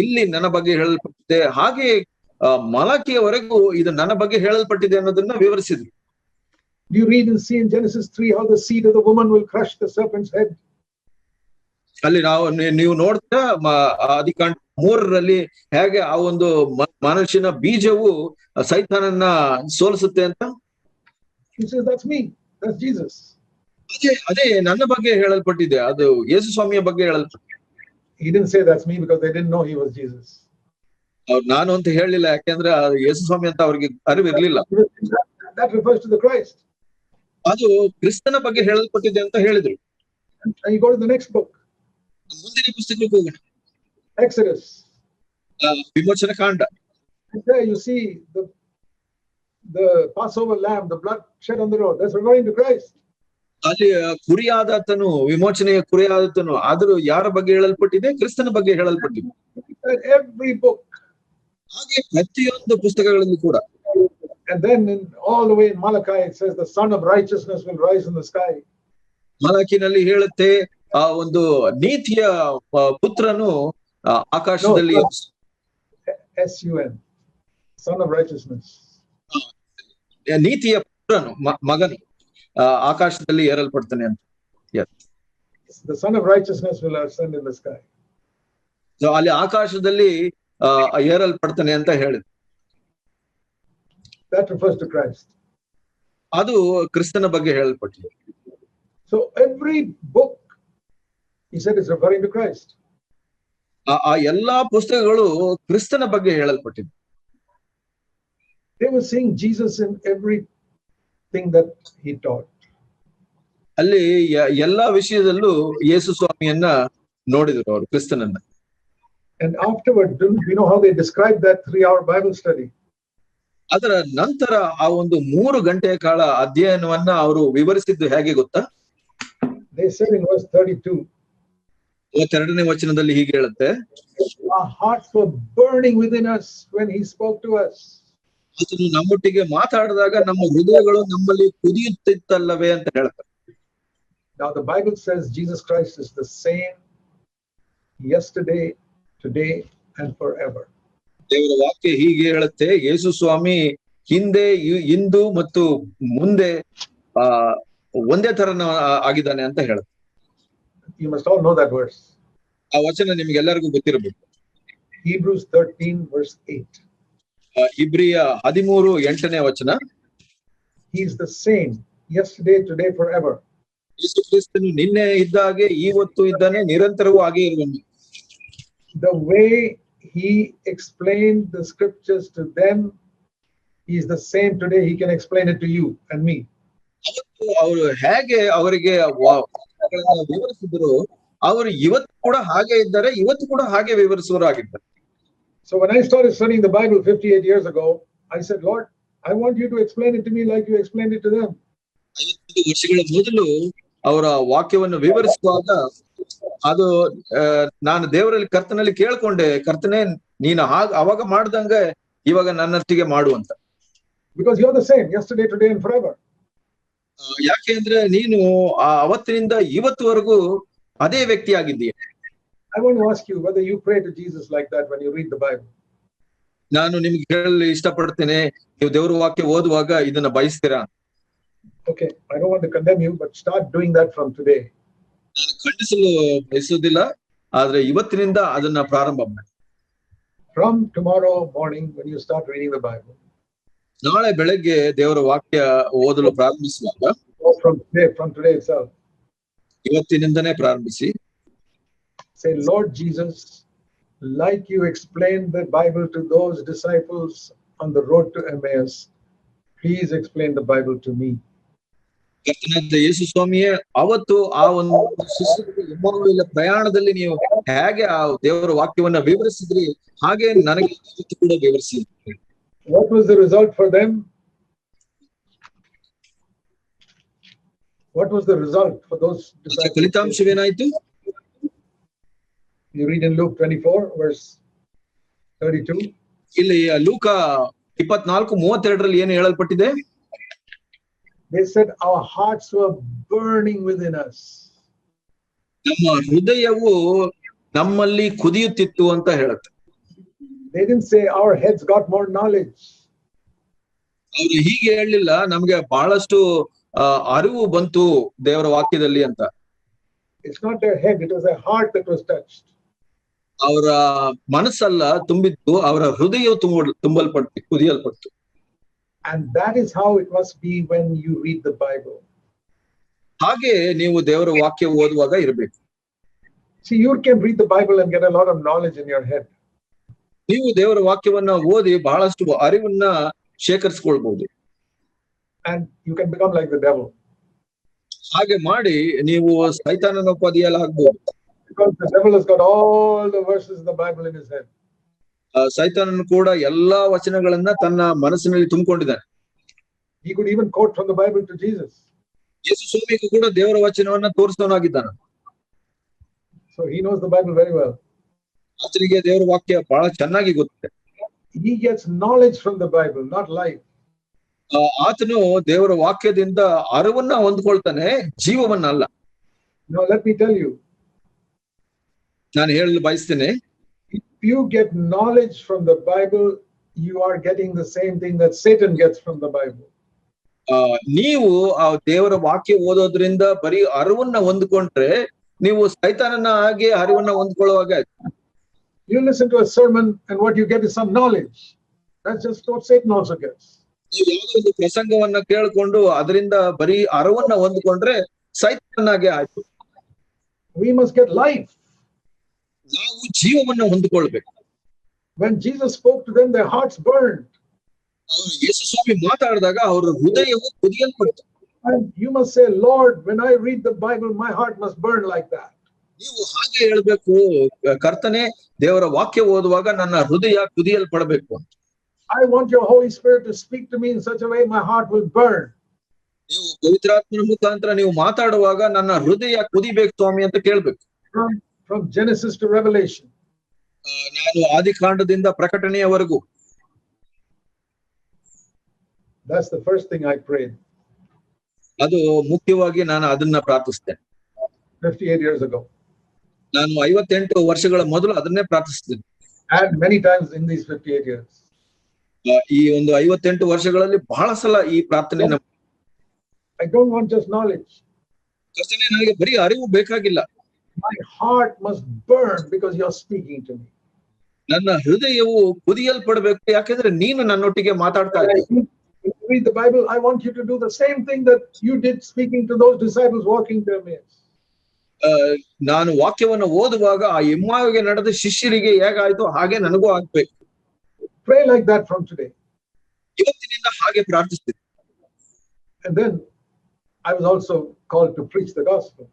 Speaker 2: ಇಲ್ಲಿ ನನ್ನ ಬಗ್ಗೆ ಹೇಳಲ್ಪಟ್ಟಿದೆ, ಹಾಗೆ ಮಲಾಕಿಯವರೆಗೂ ಇದು ನನ್ನ ಬಗ್ಗೆ ಹೇಳಲ್ಪಟ್ಟಿದೆ ಅನ್ನೋದನ್ನ ವಿವರಿಸಿದ್ರು.
Speaker 1: Do you read and see in Genesis 3 how the seed of the woman will crush the serpent's head?
Speaker 2: ಅಲ್ಲಿ ನೀವು ನೋಡ್ತಾ ಆದಿಕಾಂಡ 3ರಲ್ಲಿ ಹೇಗೆ ಆ ಒಂದು ಮನುಷ್ಯನ ಬೀಜವು ಸೈತಾನನ್ನ ಸೋಲಿಸುತ್ತೆ ಅಂತ.
Speaker 1: He says, that's me, that's Jesus.
Speaker 2: ಅದೇ ನನ್ನ ಬಗ್ಗೆ ಹೇಳಲ್ಪಟ್ಟಿದೆ, ಅದು ಯೇಸು ಸ್ವಾಮಿಯ ಬಗ್ಗೆ ಹೇಳಲ್ಪಟ್ಟಿದೆ.
Speaker 1: He didn't say that's me because they didn't know he was Jesus.
Speaker 2: ಅವ್ರು ನಾನು ಅಂತ ಹೇಳಲಿಲ್ಲ, ಯಾಕೆಂದ್ರೆ ಯೇಸು ಸ್ವಾಮಿ ಅಂತ ಅವ್ರಿಗೆ ಅರಿವಿರ್ಲಿಲ್ಲ.
Speaker 1: That refers to the Christ.
Speaker 2: ಅದು ಕ್ರಿಸ್ತನ ಬಗ್ಗೆ ಹೇಳಲ್ಪಟ್ಟಿದೆ ಅಂತ ಹೇಳಿದ್ರು.
Speaker 1: And you go to the next book.
Speaker 2: ಮುಂದಿನ ಪುಸ್ತಕಕ್ಕೆ ಹೋಗೋಣ.
Speaker 1: Exodus.
Speaker 2: ವಿಮೋಚನ ಕಾಂಡ.
Speaker 1: There you see the Passover lamb, the blood shed on the road. That's referring to Christ.
Speaker 2: ಅಲ್ಲಿ ಕುರಿಯಾದಾತನು, ವಿಮೋಚನೆಯ ಕುರಿಯಾದಾತನು, ಆದರೂ ಯಾರ ಬಗ್ಗೆ ಹೇಳಲ್ಪಟ್ಟಿದೆ? ಕ್ರಿಸ್ತನ ಬಗ್ಗೆ ಹೇಳಲ್ಪಟ್ಟಿದೆ.
Speaker 1: Every book.
Speaker 2: ಹಾಗೆ ಪ್ರತಿಯೊಂದು ಪುಸ್ತಕಗಳಲ್ಲಿ ಕೂಡ.
Speaker 1: And then all the way in Malachi it says the Son of Righteousness will rise in the sky.
Speaker 2: ಮಲಾಕಿನಲ್ಲಿ ಹೇಳುತ್ತೆ, ಆ ಒಂದು ನೀತಿಯ ಪುತ್ರನು ಆಕಾಶದಲ್ಲಿ,
Speaker 1: S-U-N, Son of Righteousness.
Speaker 2: ನೀತಿಯ ಪುತ್ರನು, ಮಗನು ಆಕಾಶದಲ್ಲಿ ಏರಲ್ಪಡ್ತಾನೆ ಅಂತ.
Speaker 1: The Son of Righteousness will ascend in the sky.
Speaker 2: So ಅಲ್ಲಿ ಆಕಾಶದಲ್ಲಿ ಏರಲ್ಪಡ್ತಾನೆ ಅಂತ ಹೇಳಿದ್ರು.
Speaker 1: That refers to Christ.
Speaker 2: ಅದು ಕ್ರಿಸ್ತನ ಬಗ್ಗೆ ಹೇಳಲ್ಪಟ್ಟಿದೆ.
Speaker 1: So every book he said is referring to Christ.
Speaker 2: ಆ ಎಲ್ಲಾ ಪುಸ್ತಕಗಳು ಕ್ರಿಸ್ತನ ಬಗ್ಗೆ ಹೇಳಲ್ಪಟ್ಟಿದೆ.
Speaker 1: They were seeing Jesus in everything that he taught.
Speaker 2: ಅಲ್ಲಿ ಎಲ್ಲಾ ವಿಷಯದಲ್ಲೂ ಯೇಸು ಸ್ವಾಮಿಯನ್ನ ನೋಡಿದ್ರು ಅವರು, ಕ್ರಿಸ್ತನನ್ನ.
Speaker 1: And afterward, you know how they described that 3-hour Bible study?
Speaker 2: ಅದರ ನಂತರ ಆ ಒಂದು 3 ಗಂಟೆಯ ಕಾಲ ಅಧ್ಯಯನವನ್ನ ಅವರು ವಿವರಿಸಿದ್ದು ಹೇಗೆ ಗೊತ್ತಾ?
Speaker 1: They said in verse 32,
Speaker 2: 32ನೇ ವಚನದಲ್ಲಿ ಹೀಗೆ ಹೇಳುತ್ತೆ,
Speaker 1: our hearts were burning within us when he spoke to us.
Speaker 2: ಆತನು ನಮ್ಮೊಟ್ಟಿಗೆ ಮಾತಾಡಿದಾಗ ನಮ್ಮ ಹೃದಯಗಳು ನಮ್ಮಲ್ಲಿ ಕುದಿಯುತ್ತಿತ್ತಲ್ಲವೇ ಅಂತ ಹೇಳ್ತಾರೆ.
Speaker 1: Now the Bible says Jesus Christ is the same yesterday, today and forever.
Speaker 2: ದೇವರ ವಾಕ್ಯ ಹೀಗೆ ಹೇಳುತ್ತೆ, ಯೇಸು ಸ್ವಾಮಿ ಹಿಂದೆ, ಇಂದು ಮತ್ತು ಮುಂದೆ ಒಂದೇ ತರನ ಆಗಿದ್ದಾನೆ ಅಂತ ಹೇಳುತ್ತೆ.
Speaker 1: You must all know that verse.
Speaker 2: ಆ ವಚನ ನಿಮ್ಗೆಲ್ಲರಿಗೂ ಗೊತ್ತಿರಬೇಕು.
Speaker 1: Hebrews 13 verse 8.
Speaker 2: ಇಬ್ರಿಯ 13:8ನೇ ವಚನ.
Speaker 1: He is the same yesterday, today, forever.
Speaker 2: ಯೇಸು ಕ್ರಿಸ್ತನು ನಿನ್ನೆ ಇದ್ದಾಗೆ ಇವತ್ತು ಇದ್ದಾನೆ, ನಿರಂತರವೂ ಹಾಗೆ ಇರುವನು.
Speaker 1: The way he explained the scriptures to them, he is the same today. He can explain it to you and me.
Speaker 2: ಅವರು ಹೇಗೆ ಅವರಿಗೆ ವಿವರಿಸಿದ್ರು, ಅವರು ಇವತ್ತು ಕೂಡ ಹಾಗೆ ಇದ್ದಾರೆ, ಇವತ್ತು ಕೂಡ ಹಾಗೆ ವಿವರಿಸುವರಾಗಿದ್ದಾರೆ.
Speaker 1: So when I started studying the Bible 58 years ago, I said, Lord, I want you to explain it to me like you explained it to them.
Speaker 2: 55 ವರ್ಷಗಳ ಮೊದಲು ಅವರ ವಾಕ್ಯವನ್ನು ವಿವರಿಸುವಾಗ ಅದು ನಾನು ದೇವರಲ್ಲಿ ಕರ್ತನಲ್ಲಿ ಕೇಳ್ಕೊಂಡೆ, ಕರ್ತನೆ ನೀನು ಅವಾಗ ಮಾಡ್ದಂಗೆ ಇವಾಗ ನನ್ನೊಟ್ಟಿಗೆ ಮಾಡುವಂತ.
Speaker 1: Because you're the same yesterday, today and forever.
Speaker 2: ಯಾಕೆ ಅಂದ್ರೆ ನೀನು ಅವತ್ತಿನಿಂದ ಇವತ್ತುವರೆಗೂ ಅದೇ ವ್ಯಕ್ತಿ ಆಗಿದ್ದೀಯ.
Speaker 1: I want to ask you whether you pray to Jesus like that when you read the Bible.
Speaker 2: ನಾನು ನಿಮ್ಗೆ ಹೇಳಲು ಇಷ್ಟಪಡ್ತೇನೆ, ನೀವು ದೇವರ ವಾಕ್ಯ ಓದುವಾಗ ಇದನ್ನ ಬಯಸ್ತೀರಾ?
Speaker 1: Okay, I don't want to condemn you, but start doing that from today.
Speaker 2: ನಾನು ಖಂಡಿಸಲು ಬಯಸೋದಿಲ್ಲ, ಆದ್ರೆ ಇವತ್ತಿನಿಂದ ಅದನ್ನ ಪ್ರಾರಂಭ ಮಾಡಿ.
Speaker 1: From tomorrow morning when you start reading the Bible.
Speaker 2: ನಾಳೆ ಬೆಳಗ್ಗೆ ದೇವರ ವಾಕ್ಯ ಓದಲು ಪ್ರಾರಂಭಿಸುವಾಗ,
Speaker 1: from today itself,
Speaker 2: ಇವತ್ತಿನಿಂದನೇ ಪ್ರಾರಂಭಿಸಿ.
Speaker 1: Say, Lord Jesus, like you explained the Bible to those disciples on the road to Emmaus, please explain the Bible to me.
Speaker 2: ಕರ್ತನಾದ ಯೇಸು ಸ್ವಾಮಿಯೇ, ಅವತ್ತು ಆ ಒಂದು ಶಿಷ್ಯರಿಗೆ ಎಮ್ಮೋವಿನ ಪ್ರಯಾಣದಲ್ಲಿ ನೀವು ಹೇಗೆ ಆ ದೇವರ ವಾಕ್ಯವನ್ನ ವಿವರಿಸಿದ್ರಿ, ಹಾಗೆ ನನಗೆ ಕೂಡ ವಿವರಿಸಿ.
Speaker 1: What was the result for them? What was the result for those disciples?
Speaker 2: ಫಲಿತಾಂಶವೇನಾಯ್ತು?
Speaker 1: You read in Luke 24 verse 32.
Speaker 2: ಇಲ್ಲಿ ಲೂಕ 24:32 ಏನು ಹೇಳಲ್ಪಟ್ಟಿದೆ?
Speaker 1: They said our hearts were burning within us.
Speaker 2: ನಮ್ಮ ಹೃದಯವು ನಮ್ಮಲ್ಲಿ ಕುದಿಯುತ್ತಿತ್ತು ಅಂತ ಹೇಳುತ್ತೆ.
Speaker 1: They didn't say our heads got more knowledge.
Speaker 2: ಅವರು ಹೀಗೆ ಹೇಳಲಿಲ್ಲ, ನಮ್ಗೆ ಬಹಳಷ್ಟು ಅರಿವು ಬಂತು ದೇವರ ವಾಕ್ಯದಲ್ಲಿ ಅಂತ.
Speaker 1: It's not their head, it was their heart that was touched.
Speaker 2: ಅವರ ಮನಸ್ಸಲ್ಲ ತುಂಬಿತ್ತು, ಅವರ ಹೃದಯ ತುಂಬಲ್ಪಟ್ಟು ಕುದಿಯಲ್ಪಟ್ಟು.
Speaker 1: And that is how it must be when you read the Bible.
Speaker 2: ಹಾಗೆ ನೀವು ದೇವರ ವಾಕ್ಯ ಓದುವಾಗ ಇರಬೇಕು.
Speaker 1: See, you can read the Bible and get a lot of knowledge in your head.
Speaker 2: ನೀವು ದೇವರ ವಾಕ್ಯವನ್ನ ಓದಿ ಬಹಳಷ್ಟು ಅರಿವನ್ನ ಶೇಖರಿಸಿಕೊಳ್ಬಹುದು.
Speaker 1: And you can become like the devil.
Speaker 2: ಹಾಗೆ ಮಾಡಿ ನೀವು ಸೈತಾನನ ಉಪಾಧಿಯಲ್ಲಿ ಆಗ್ಬಹುದು.
Speaker 1: Because the devil has got all the verses of the Bible in his head.
Speaker 2: ಸೈತಾನನು ಕೂಡ ಎಲ್ಲಾ ವಚನಗಳನ್ನ ತನ್ನ ಮನಸ್ಸಿನಲ್ಲಿ ತುಂಬಿಕೊಂಡಿದ್ದಾನೆ.
Speaker 1: He could even quote from the Bible to Jesus.
Speaker 2: ಯೇಸು ಸ್ವಾಮಿಗೂ ಕೂಡ ದೇವರ ವಚನವನ್ನ ತೋರಿಸೋನಾಗಿದ್ದಾನೆ.
Speaker 1: So he knows the Bible very well.
Speaker 2: ಆತನಿಗೆ ದೇವರ ವಾಕ್ಯ ಬಹಳ ಚೆನ್ನಾಗಿ ಗೊತ್ತಿದೆ.
Speaker 1: He gets knowledge from the Bible, not life.
Speaker 2: ಆತನು ದೇವರ ವಾಕ್ಯದಿಂದ ಅರಿವನ್ನ ಹೊಂದ್ಕೊಳ್ತಾನೆ, ಜೀವವನ್ನ ಅಲ್ಲ.
Speaker 1: Now let me tell you.
Speaker 2: ನಾನು ಹೇಳಲು ಬಯಸ್ತೇನೆ,
Speaker 1: if you get knowledge from the Bible, you are getting the same thing that Satan gets from the Bible.
Speaker 2: ನೀವು ಆ ದೇವರ ವಾಕ್ಯ ಓದೋದ್ರಿಂದ ಬರೀ ಅರಿವನ್ನ ಹೊಂದ್ಕೊಂಡ್ರೆ ನೀವು ಸೈತಾನನ ಹಾಗೆ ಅರಿವನ್ನ ಹೊಂದ್ಕೊಳ್ಳುವಾಗ,
Speaker 1: you listen to a sermon and what you get is some knowledge. That's just what Satan also gets.
Speaker 2: ನೀವು ಯಾವುದೋ ಒಂದು ಪ್ರಸಂಗವನ್ನ ಕೇಳ್ಕೊಂಡು ಅದರಿಂದ ಬರೀ ಅರಿವನ್ನ ಹೊಂದ್ಕೊಂಡ್ರೆ ಸೈತಾನನಾಗೆ ಆಯ್ತು.
Speaker 1: We must get life.
Speaker 2: ನಾವು ಜೀವವನ್ನ ಹೊಂದಿಕೊಳ್ಬೇಕು.
Speaker 1: When Jesus spoke to them, their hearts burned.
Speaker 2: ಯೇಸು ಸ್ವಾಮಿ ಮಾತಾಡಿದಾಗ ಅವರ ಹೃದಯವು ಕುದಿಯಲ್ಪಡ್ತು.
Speaker 1: And you must say, Lord, when I read the Bible, my heart must burn like that.
Speaker 2: ನೀವು ಹಾಗೆ ಹೇಳ್ಬೇಕು, ಕರ್ತನೆ ದೇವರ ವಾಕ್ಯ ಓದುವಾಗ ನನ್ನ ಹೃದಯ ಕುದಿಯಲ್ಪಡಬೇಕು ಅಂತ.
Speaker 1: I want your Holy Spirit to speak to me in such a way my heart will burn.
Speaker 2: ನೀವು ಪವಿತ್ರಾತ್ಮನ ಮುಖಾಂತರ ನೀವು ಮಾತಾಡುವಾಗ ನನ್ನ ಹೃದಯ ಕುದಿಬೇಕು ಸ್ವಾಮಿ ಅಂತ ಕೇಳ್ಬೇಕು.
Speaker 1: From Genesis to Revelation.
Speaker 2: ನಾನು ಆದಿಕಾಂಡದಿಂದ ಪ್ರಕಟಣೆಯವರೆಗೂ.
Speaker 1: That's the first thing I prayed.
Speaker 2: ಅದು ಮುಖ್ಯವಾಗಿ ನಾನು ಅದನ್ನ ಪ್ರಾರ್ಥಿಸ್ತೇನೆ.
Speaker 1: 58 years ago.
Speaker 2: ನಾನು 58 ವರ್ಷಗಳ ಮೊದಲು ಅದನ್ನೇ ಪ್ರಾರ್ಥಿಸ್ತೀನಿ.
Speaker 1: And many times in these 58 years.
Speaker 2: ಈ ಒಂದು 58 ವರ್ಷಗಳಲ್ಲಿ ಬಹಳ ಸಲ ಈ ಪ್ರಾರ್ಥನೆ.
Speaker 1: I don't want just knowledge.
Speaker 2: ಕರ್ತನೇ, ನನಗೆ ಬರೀ ಅರಿವು ಬೇಕಾಗಿಲ್ಲ.
Speaker 1: My heart must burn because you're speaking to me.
Speaker 2: ನನ್ನ ಹೃದಯವು ಕುದಿಯಲ್ಪಡಬೇಕು, ಯಾಕೆಂದ್ರೆ ನೀನು ನನ್ನೊಟ್ಟಿಗೆ ಮಾತಾಡ್ತಾ ಇದ್ದೀಯ.
Speaker 1: Read the Bible. I want you to do the same thing that you did speaking to those disciples walking to Emmaus.
Speaker 2: ನಾನು ವಾಕ್ಯವನ್ನು ಓದುವಾಗ ಆ ಎಮ್ಮಾವಿಗೆ ನಡೆದ ಶಿಷ್ಯರಿಗೆ ಹೇಗಾಯ್ತು ಹಾಗೆ ನನಗೂ ಆಗ್ಬೇಕು.
Speaker 1: Pray like that from today.
Speaker 2: ಇವತ್ತಿನಿಂದ ಹಾಗೆ ಪ್ರಾರ್ಥಿಸ್ತೀನಿ.
Speaker 1: And then I was also called to preach the gospel.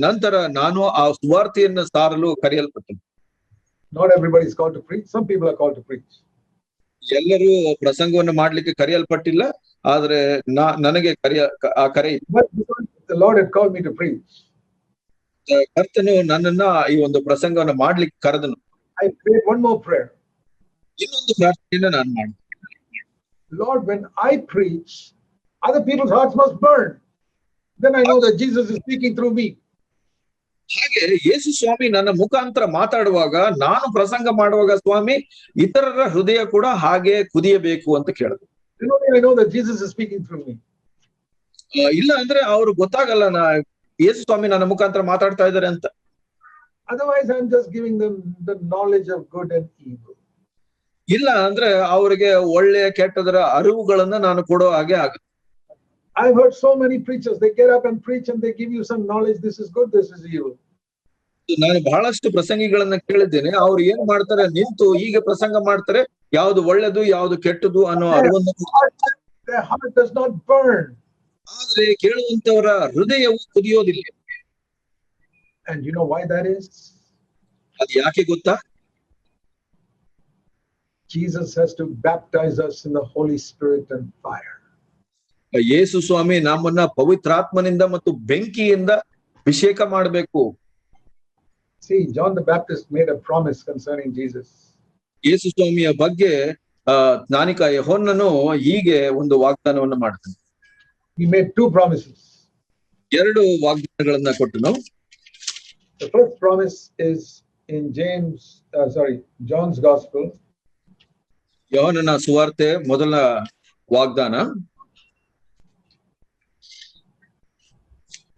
Speaker 2: ನಂತರ ನಾನು ಆ ಸುವಾರ್ತೆಯನ್ನು ಸಾರಲು ಕರೆಯಲ್ಪಟ್ಟೆ.
Speaker 1: Not everybody is called to preach. Some people are called to preach.
Speaker 2: ಎಲ್ಲರೂ ಪ್ರಸಂಗವನ್ನು ಮಾಡ್ಲಿಕ್ಕೆ ಕರೆಯಲ್ಪಟ್ಟಿಲ್ಲ, ಆದ್ರೆ ನನಗೆ ಆ ಕರೆ.
Speaker 1: But the Lord had called me to preach.
Speaker 2: ಕರ್ತನು ನನ್ನನ್ನ ಈ ಒಂದು ಪ್ರಸಂಗವನ್ನು ಮಾಡ್ಲಿಕ್ಕೆ ಕರೆದನು.
Speaker 1: I prayed one more prayer.
Speaker 2: ಇನ್ನೊಂದು ಪ್ರಾರ್ಥನೆಯನ್ನ ನಾನು ಮಾಡಿದೆ.
Speaker 1: Lord, when I preach, other people's hearts must burn. Then I know that Jesus is speaking through me.
Speaker 2: ಹಾಗೆ ಯೇಸು ಸ್ವಾಮಿ ನನ್ನ ಮುಖಾಂತರ ಮಾತಾಡುವಾಗ, ನಾನು ಪ್ರಸಂಗ ಮಾಡುವಾಗ ಸ್ವಾಮಿ ಇತರರ ಹೃದಯ ಕೂಡ ಹಾಗೆ ಕುದಿಯಬೇಕು ಅಂತ ಕೇಳಿದ್ರು.
Speaker 1: I know that Jesus is speaking through me.
Speaker 2: ಇಲ್ಲ ಅಂದ್ರೆ ಅವ್ರು ಗೊತ್ತಾಗಲ್ಲ ಯೇಸು ಸ್ವಾಮಿ ನನ್ನ ಮುಖಾಂತರ ಮಾತಾಡ್ತಾ ಇದ್ದಾರೆ ಅಂತ.
Speaker 1: Otherwise, I'm just giving them the knowledge of good and evil.
Speaker 2: ಇಲ್ಲ ಅಂದ್ರೆ ಅವರಿಗೆ ಒಳ್ಳೆಯ ಕೆಟ್ಟದರ ಅರಿವುಗಳನ್ನ ನಾನು ಕೊಡೋ ಹಾಗೆ ಆಗುತ್ತೆ.
Speaker 1: I've heard so many preachers, they get up and preach and they give you some knowledge, this is good, this is evil.
Speaker 2: ನಾನು ಬಹಳಷ್ಟು ಪ್ರಸಂಗಿಗಳನ್ನ ಕೇಳಿದ್ದೇನೆ. ಅವ್ರು ಏನ್ ಮಾಡ್ತಾರೆ, ನಿಂತು ಹೀಗೆ ಪ್ರಸಂಗ ಮಾಡ್ತಾರೆ, ಯಾವ್ದು ಒಳ್ಳೆದು ಯಾವ್ದು ಕೆಟ್ಟದು ಅನ್ನೋ ಅರಿವನ್ನು.
Speaker 1: Their heart does not burn.
Speaker 2: ಆದ್ರೆ ಕೇಳುವಂತವರ ಹೃದಯವು ಕುದಿಯೋದಿಲ್ಲ.
Speaker 1: And you know why that is?
Speaker 2: ಅದು ಯಾಕೆ ಗೊತ್ತಾ?
Speaker 1: Jesus has to baptize us in the Holy Spirit and fire.
Speaker 2: ಯೇಸು ಸ್ವಾಮಿ ನಮ್ಮನ್ನ ಪವಿತ್ರಾತ್ಮನಿಂದ ಮತ್ತು ಬೆಂಕಿಯಿಂದ ಅಭಿಷೇಕ ಮಾಡಬೇಕು.
Speaker 1: See, John the Baptist made a promise concerning Jesus.
Speaker 2: ಯೇಸು ಸ್ವಾಮಿಯ ಬಗ್ಗೆ ಸ್ನಾನಿಕ ಯೋಹನ್ನನು ಹೀಗೆ ಒಂದು ವಾಗ್ದಾನವನ್ನು ಮಾಡ್ತಾನೆ.
Speaker 1: He made two promises.
Speaker 2: ಎರಡು ವಾಗ್ದಾನಗಳನ್ನ ಕೊಟ್ಟನು.
Speaker 1: The first promise is in John's Gospel.
Speaker 2: ಯೋಹನನ ಸುವಾರ್ತೆ ಮೊದಲ ವಾಗ್ದಾನ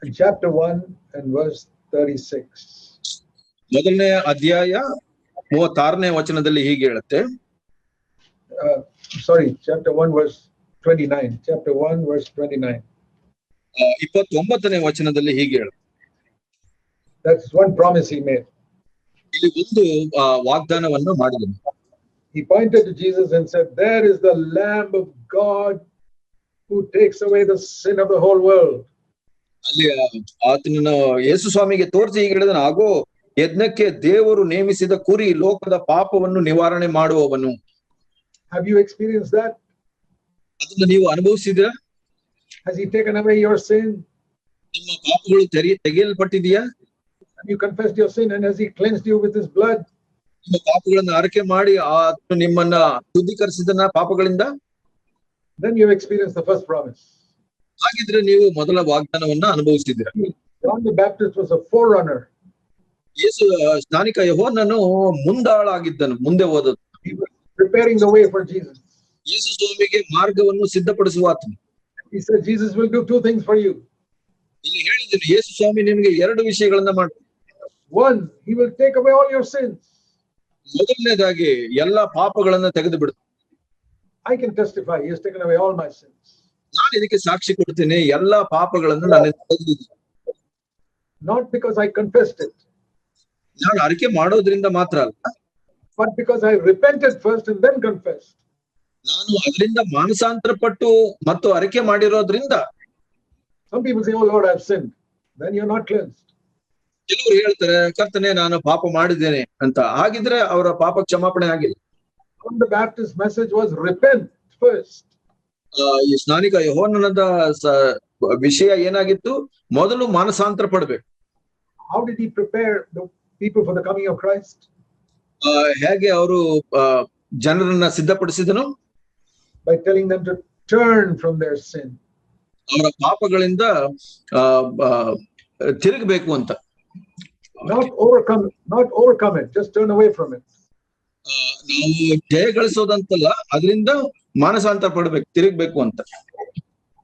Speaker 1: in chapter 1 and verse 36.
Speaker 2: ಮೊದಲನೇ ಅಧ್ಯಾಯ 36ನೇ ವಚನದಲ್ಲಿ ಹೀಗೆ ಹೇಳುತ್ತೆ.
Speaker 1: Chapter 1 verse 29. Chapter 1 verse 29.
Speaker 2: 29ನೇ ವಚನದಲ್ಲಿ ಹೀಗೆ ಹೇಳುತ್ತೆ.
Speaker 1: That's one promise he made.
Speaker 2: ಇಲ್ಲಿ ಒಂದು ವಾಗ್ದಾನವನ್ನು ಮಾಡಿದನು.
Speaker 1: He pointed to Jesus and said, "There is the Lamb of God who takes away the sin of the whole world."
Speaker 2: ಅಲ್ಲಿ ಆತನನ್ನು ಯೇಸು ಸ್ವಾಮಿಗೆ ತೋರಿಸಿ ಹೀಗೆ ಹೇಳಿದನು, ಆಗೋ ಯಜ್ಞಕ್ಕೆ ದೇವರು ನೇಮಿಸಿದ ಕುರಿ, ಲೋಕದ ಪಾಪವನ್ನು ನಿವಾರಣೆ ಮಾಡುವವನು.
Speaker 1: Have you experienced that?
Speaker 2: ಅದನ್ನು ನೀವು ಅನುಭವಿಸಿದ್ರಾ?
Speaker 1: Has he taken away your sin?
Speaker 2: ನಿಮ್ಮ ಪಾಪಗಳು ತೆಗೆಯಲ್ಪಟ್ಟಿದೆಯಾ?
Speaker 1: Have you confessed your sin and has he cleansed you with his blood?
Speaker 2: ನಿಮ್ಮ ಪಾಪಗಳನ್ನು ಅರಿಕೆ ಮಾಡಿ ಆತನು ನಿಮ್ಮನ್ನ ಶುದ್ಧೀಕರಿಸಿದನ ಪಾಪಗಳಿಂದ.
Speaker 1: Then you have experienced the first promise.
Speaker 2: ಹಾಗಿದ್ರೆ ನೀವು ಮೊದಲ ವಾಗ್ದಾನವನ್ನ ಅನುಭವಿಸಿದ್ದೀರಾ.
Speaker 1: John the Baptist was a forerunner.
Speaker 2: ಯೇಸು ಸ್ನಾನಿಕ ಯೋಹನ್ನನು ಮುಂದಾಳಾಗಿದ್ದನು, ಮುಂದೆ ಹೋದನು.
Speaker 1: He was preparing the way for Jesus.
Speaker 2: ಯೇಸು ಸ್ವಾಮಿಗೆ ಮಾರ್ಗವನ್ನು ಸಿದ್ಧಪಡಿಸುವ ಆತನು.
Speaker 1: He said, Jesus will do two things for you.
Speaker 2: ಇಲ್ಲಿ ಹೇಳಿದನು, ಯೇಸು ಸ್ವಾಮಿ ನಿಮಗೆ ಎರಡು ವಿಷಯಗಳನ್ನ ಮಾಡ್ತಾನೆ.
Speaker 1: One, he will take away all your sins.
Speaker 2: ಮೊದಲನೇದಾಗಿ ಎಲ್ಲಾ ಪಾಪಗಳನ್ನ ತೆಗೆದು ಬಿಡುತ್ತಾನೆ.
Speaker 1: I can testify, he has taken away all my sins.
Speaker 2: ನಾನು ಇದಕ್ಕೆ ಸಾಕ್ಷಿ ಕೊಡ್ತೇನೆ, ಎಲ್ಲಾ ಪಾಪಗಳನ್ನು ನಾನು ತೆಗೆದಿದ್ದೇನೆ.
Speaker 1: Not because I confessed it.
Speaker 2: ನಾನು ಅರಿಕೆ ಮಾಡೋದ್ರಿಂದ ಮಾತ್ರ ಅಲ್ಲ,
Speaker 1: but because I repented first and then confessed.
Speaker 2: ನಾನು ಅದರಿಂದ ಮಾನಸಾಂತರ ಪಟ್ಟು ಮತ್ತು ಅರಿಕೆ ಮಾಡಿರೋದ್ರಿಂದ.
Speaker 1: Some people say, "Oh Lord, I have sinned." Then you're not cleansed.
Speaker 2: ಕೆಲವರು ಹೇಳ್ತಾರೆ, ಕರ್ತನೇ ನಾನು ಪಾಪ ಮಾಡಿದ್ದೇನೆ ಅಂತ. ಹಾಗಿದ್ರೆ ಅವರ ಪಾಪ ಕ್ಷಮಾಪಣೆ ಆಗಿಲ್ಲ.
Speaker 1: John the Baptist's message was repent first.
Speaker 2: ಈ ಸ್ನಾನಿಕ ಯೋಹನ್ನನದ ವಿಷಯ ಏನಾಗಿತ್ತು? ಮೊದಲು ಮಾನಸಾಂತರ ಪಡಬೇಕು.
Speaker 1: How did he prepare the people for the coming of Christ?
Speaker 2: ಹೇಗೆ ಅವರು ಜನರನ್ನ ಸಿದ್ಧಪಡಿಸಿದನು?
Speaker 1: By telling them to turn from their sin.
Speaker 2: ಅವರ ಪಾಪಗಳಿಂದ ತಿರುಗಬೇಕು ಅಂತ.
Speaker 1: Not overcome it, just turn away from it.
Speaker 2: ನಾವು ಜಯ ಗಳಿಸೋದಂತಲ್ಲ, ಅದರಿಂದ ಮಾನಸಾಂತರ ಪಡಬೇಕು, ತಿರುಗಬೇಕು ಅಂತ.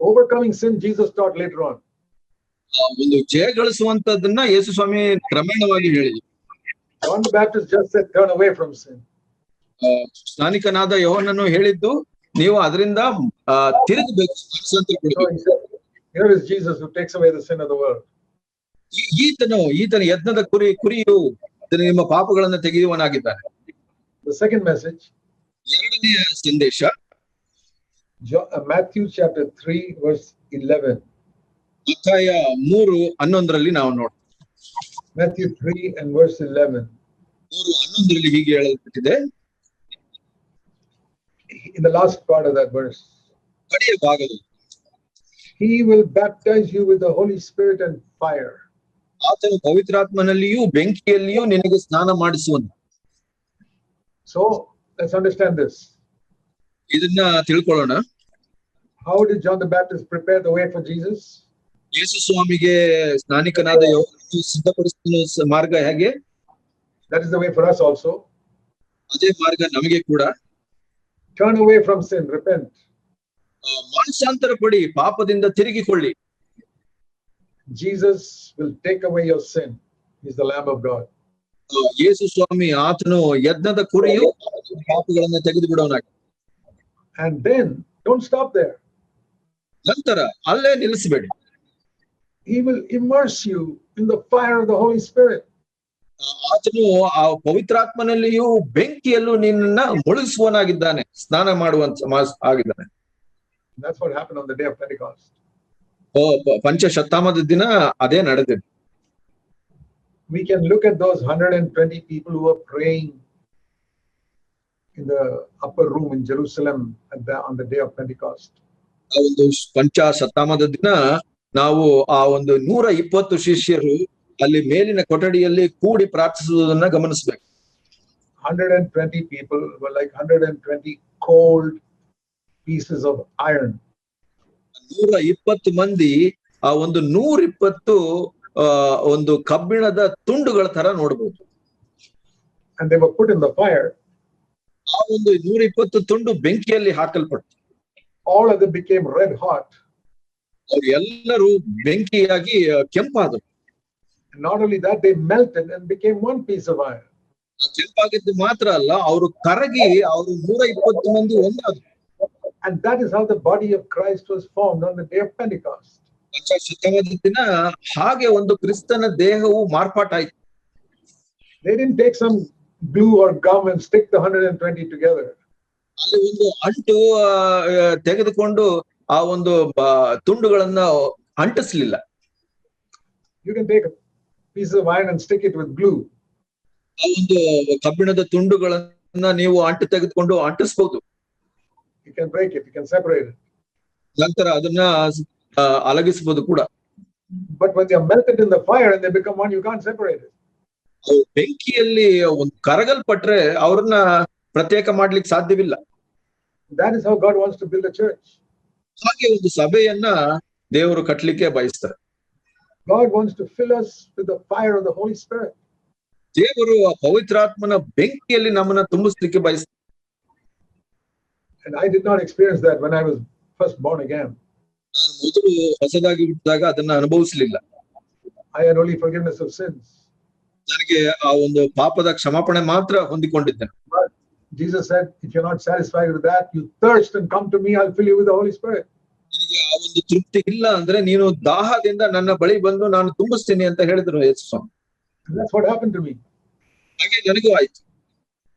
Speaker 1: Overcoming sin Jesus taught later on.
Speaker 2: ಒಂದು ಜಯ ಗಳಿಸುವಂತದನ್ನ ಯೇಸು ಸ್ವಾಮಿ ಕ್ರಮೇಣವಾಗಿ ಹೇಳಿದ್ರು.
Speaker 1: John the Baptist just said turn away from sin.
Speaker 2: ಸ್ನಾನಿಕನಾದ ಯೋಹನ್ನನು ಹೇಳಿದ್ದು, ನೀವು ಅದರಿಂದ ತಿರುಗಬೇಕು, ಮಾನಸಾಂತರ ಪಡಬೇಕು.
Speaker 1: Here is Jesus who takes away the sin of the world.
Speaker 2: ಈತನ ಯಜ್ಞದ ಕುರಿಯು ನಿಮ್ಮ ಪಾಪಗಳನ್ನು ತೆಗೆಯುವನಾಗಿದ್ದಾನೆ.
Speaker 1: The second message,
Speaker 2: ಎರಡನೆಯ ಸಂದೇಶ,
Speaker 1: Matthew chapter 3 verse 11.
Speaker 2: ಮತ್ತಾಯ 3:11 ನಾವು ನೋಡ್ತೀವಿ.
Speaker 1: Matthew 3 and verse 11.
Speaker 2: 3:11 ಹೀಗೆ ಹೇಳಲ್ಪಟ್ಟಿದೆ.
Speaker 1: In the last part of that verse,
Speaker 2: ಕಡೆಯ ಭಾಗದಲ್ಲಿ,
Speaker 1: he will baptize you with the Holy Spirit and fire.
Speaker 2: ಆತನು ಪವಿತ್ರಾತ್ಮನಲ್ಲಿಯೂ ಬೆಂಕಿಯಲ್ಲಿಯೂ ನಿನಗೆ ಸ್ನಾನ ಮಾಡಿಸುವನು.
Speaker 1: So let's understand this.
Speaker 2: ಇದನ್ನ ತಿಳ್ಕೊಳ್ಳೋಣ.
Speaker 1: How did John the Baptist prepare the way for Jesus?
Speaker 2: ಯೇಸು ಸ್ವಾಮಿಗೆ ಸ್ನಾನಿಕನಾದ ಯೋಹಾನನು ಸಿದ್ಧಪಡಿಸುವ ಮಾರ್ಗ ಹೇಗೆ?
Speaker 1: That is the way for us also.
Speaker 2: ಅದೇ ಮಾರ್ಗ ನಮಗೆ ಕೂಡ.
Speaker 1: Turn away from sin, repent.
Speaker 2: ಮಾನಸಾಂತರ ಪಡಿ, ಪಾಪದಿಂದ ತಿರುಗಿಕೊಳ್ಳಿ.
Speaker 1: Jesus will take away your sin. He's the Lamb of God.
Speaker 2: ಯೇಸು ಸ್ವಾಮಿ ಆತನು ಯಜ್ಞದ ಕುರಿಯು, ಪಾಪಗಳನ್ನು ತೆಗೆದು ಬಿಡೋನಾಗಿ.
Speaker 1: And then don't stop there.
Speaker 2: ನಂತರ ಅಲ್ಲೇ ನಿಲ್ಲಿಸಬೇಡಿ.
Speaker 1: He will immerse you in the fire of the Holy Spirit.
Speaker 2: ಆತನು ಆ ಪವಿತ್ರಾತ್ಮನಲ್ಲಿಯೂ ಬೆಂಕಿಯಲ್ಲೂ ನಿನ್ನ ಮುಳುಗಿಸುವನಾಗಿದ್ದಾನೆ, ಸ್ನಾನ ಮಾಡುವಂತ ಆಗಿದ್ದಾನೆ.
Speaker 1: That's what happened on the day of Pentecost.
Speaker 2: ಪಂಚಶತಾಮದ ದಿನ ಅದೇ ನಡೆದಿದೆ.
Speaker 1: We can look at those 120 people who were praying in the upper room in Jerusalem on the day of Pentecost.
Speaker 2: ಆ ಒಂದು ಪಂಚಶತಾಮದ ದಿನ ನಾವು ಆ ಒಂದು 120 ಶಿಷ್ಯರು ಅಲ್ಲಿ ಮೇಲಿನ ಕೊಠಡಿಯಲ್ಲಿ ಕೂಡಿ ಪ್ರಾರ್ಥಿಸುವುದನ್ನ ಗಮನಿಸಬೇಕು.
Speaker 1: 120 people were like 120 cold pieces of iron.
Speaker 2: 120 ಮಂದಿ ಆ ಒಂದು 120 ಒಂದು ಕಬ್ಬಿಣದ ತುಂಡುಗಳ ತರ ನೋಡಬಹುದು.
Speaker 1: And they were put in the fire.
Speaker 2: ಆ ಒಂದು 120 ತುಂಡು ಬೆಂಕಿಯಲ್ಲಿ ಹಾಕಲ್ಪಟ್ಟು
Speaker 1: all of them became red hot.
Speaker 2: ಅವರು ಎಲ್ಲರೂ ಬೆಂಕಿಯಾಗಿ ಕೆಂಪಾದರು.
Speaker 1: Not only that, they melted and became one piece of iron.
Speaker 2: ಕೆಂಪಾಗಿದ್ದು ಮಾತ್ರ ಅಲ್ಲ, ಅವರು ಕರಗಿ ಅವರು 120 ಮಂದಿ ಒಂದಾದರು.
Speaker 1: And that is how the body of Christ was formed on the day of Pentecost.
Speaker 2: ಪಂಚಶತಾಮದ ದಿನ ಹಾಗೆ ಒಂದು ಕ್ರಿಸ್ತನ ದೇಹವು ಮಾರ್ಪಾಟಾಯಿತು.
Speaker 1: They didn't take some glue or gum and stick the 120 together.
Speaker 2: ಅಲ್ಲಿ ಒಂದು ಅಂಟು ತೆಗೆದುಕೊಂಡು ಆ ಒಂದು ತುಂಡುಗಳನ್ನ ಅಂಟಿಸ್ಲಿಲ್ಲ.
Speaker 1: You can take a piece of iron and stick it with glue.
Speaker 2: ಆ ಒಂದು ಕಬ್ಬಿಣದ ತುಂಡುಗಳನ್ನ ನೀವು ಅಂಟು ತೆಗೆದುಕೊಂಡು ಅಂಟಿಸಬಹುದು.
Speaker 1: You can break it, you can separate it.
Speaker 2: ನಂತರ ಅದನ್ನ ಅಲಗಿಸಬಹುದು ಕೂಡ.
Speaker 1: But when they are melted in the fire and they become one, you can't separate it.
Speaker 2: ಬೆಂಕಿಯಲ್ಲಿ ಒಂದು ಕರಗಲ್ಪಟ್ರೆ ಅವ್ರನ್ನ ಪ್ರತ್ಯೇಕ ಮಾಡ್ಲಿಕ್ಕೆ ಸಾಧ್ಯವಿಲ್ಲ.
Speaker 1: That is how God wants to build a church.
Speaker 2: ಹಾಗೆ ಒಂದು ಸಭೆಯನ್ನ ದೇವರು ಕಟ್ಟಲಿಕ್ಕೆ ಬಯಸ್ತಾರೆ.
Speaker 1: God wants to fill us with the fire of the Holy Spirit.
Speaker 2: ದೇವರು ಪವಿತ್ರಾತ್ಮನ ಬೆಂಕಿಯಲ್ಲಿ ನಮ್ಮನ್ನ ತುಂಬಿಸ್ಲಿಕ್ಕೆ ಬಯಸ್ತಾರೆ.
Speaker 1: And I did not experience that when I was first born again.
Speaker 2: ನಾನು ಮೊದಲು ಹೊಸದಾಗಿ ಹುಟ್ಟಿದಾಗ ಅದನ್ನ ಅನುಭವಿಸಲಿಲ್ಲ.
Speaker 1: I had only forgiveness of sins.
Speaker 2: ನನಗೆ ಆ ಒಂದು ಪಾಪದ ಕ್ಷಮಾಪಣೆ ಮಾತ್ರ ಹೊಂದಿಕೊಂಡಿದ್ದೆ.
Speaker 1: But Jesus said, if you're not satisfied with that, you thirst and come to me, I'll fill you with the Holy Spirit.
Speaker 2: ನಿನಗೆ ಆ ಒಂದು ತೃಪ್ತಿ ಇಲ್ಲ ಅಂದ್ರೆ ನೀನು ದಾಹದಿಂದ ನನ್ನ ಬಳಿ ಬಂದು ನಾನು ತುಂಬಿಸ್ತೀನಿ ಅಂತ ಹೇಳಿದ್ರು ಯೇಸು ಸ್ವಾಮಿ.
Speaker 1: That's what happened to me.
Speaker 2: ಹಾಗೆ ನನಗೂ ಆಯ್ತು.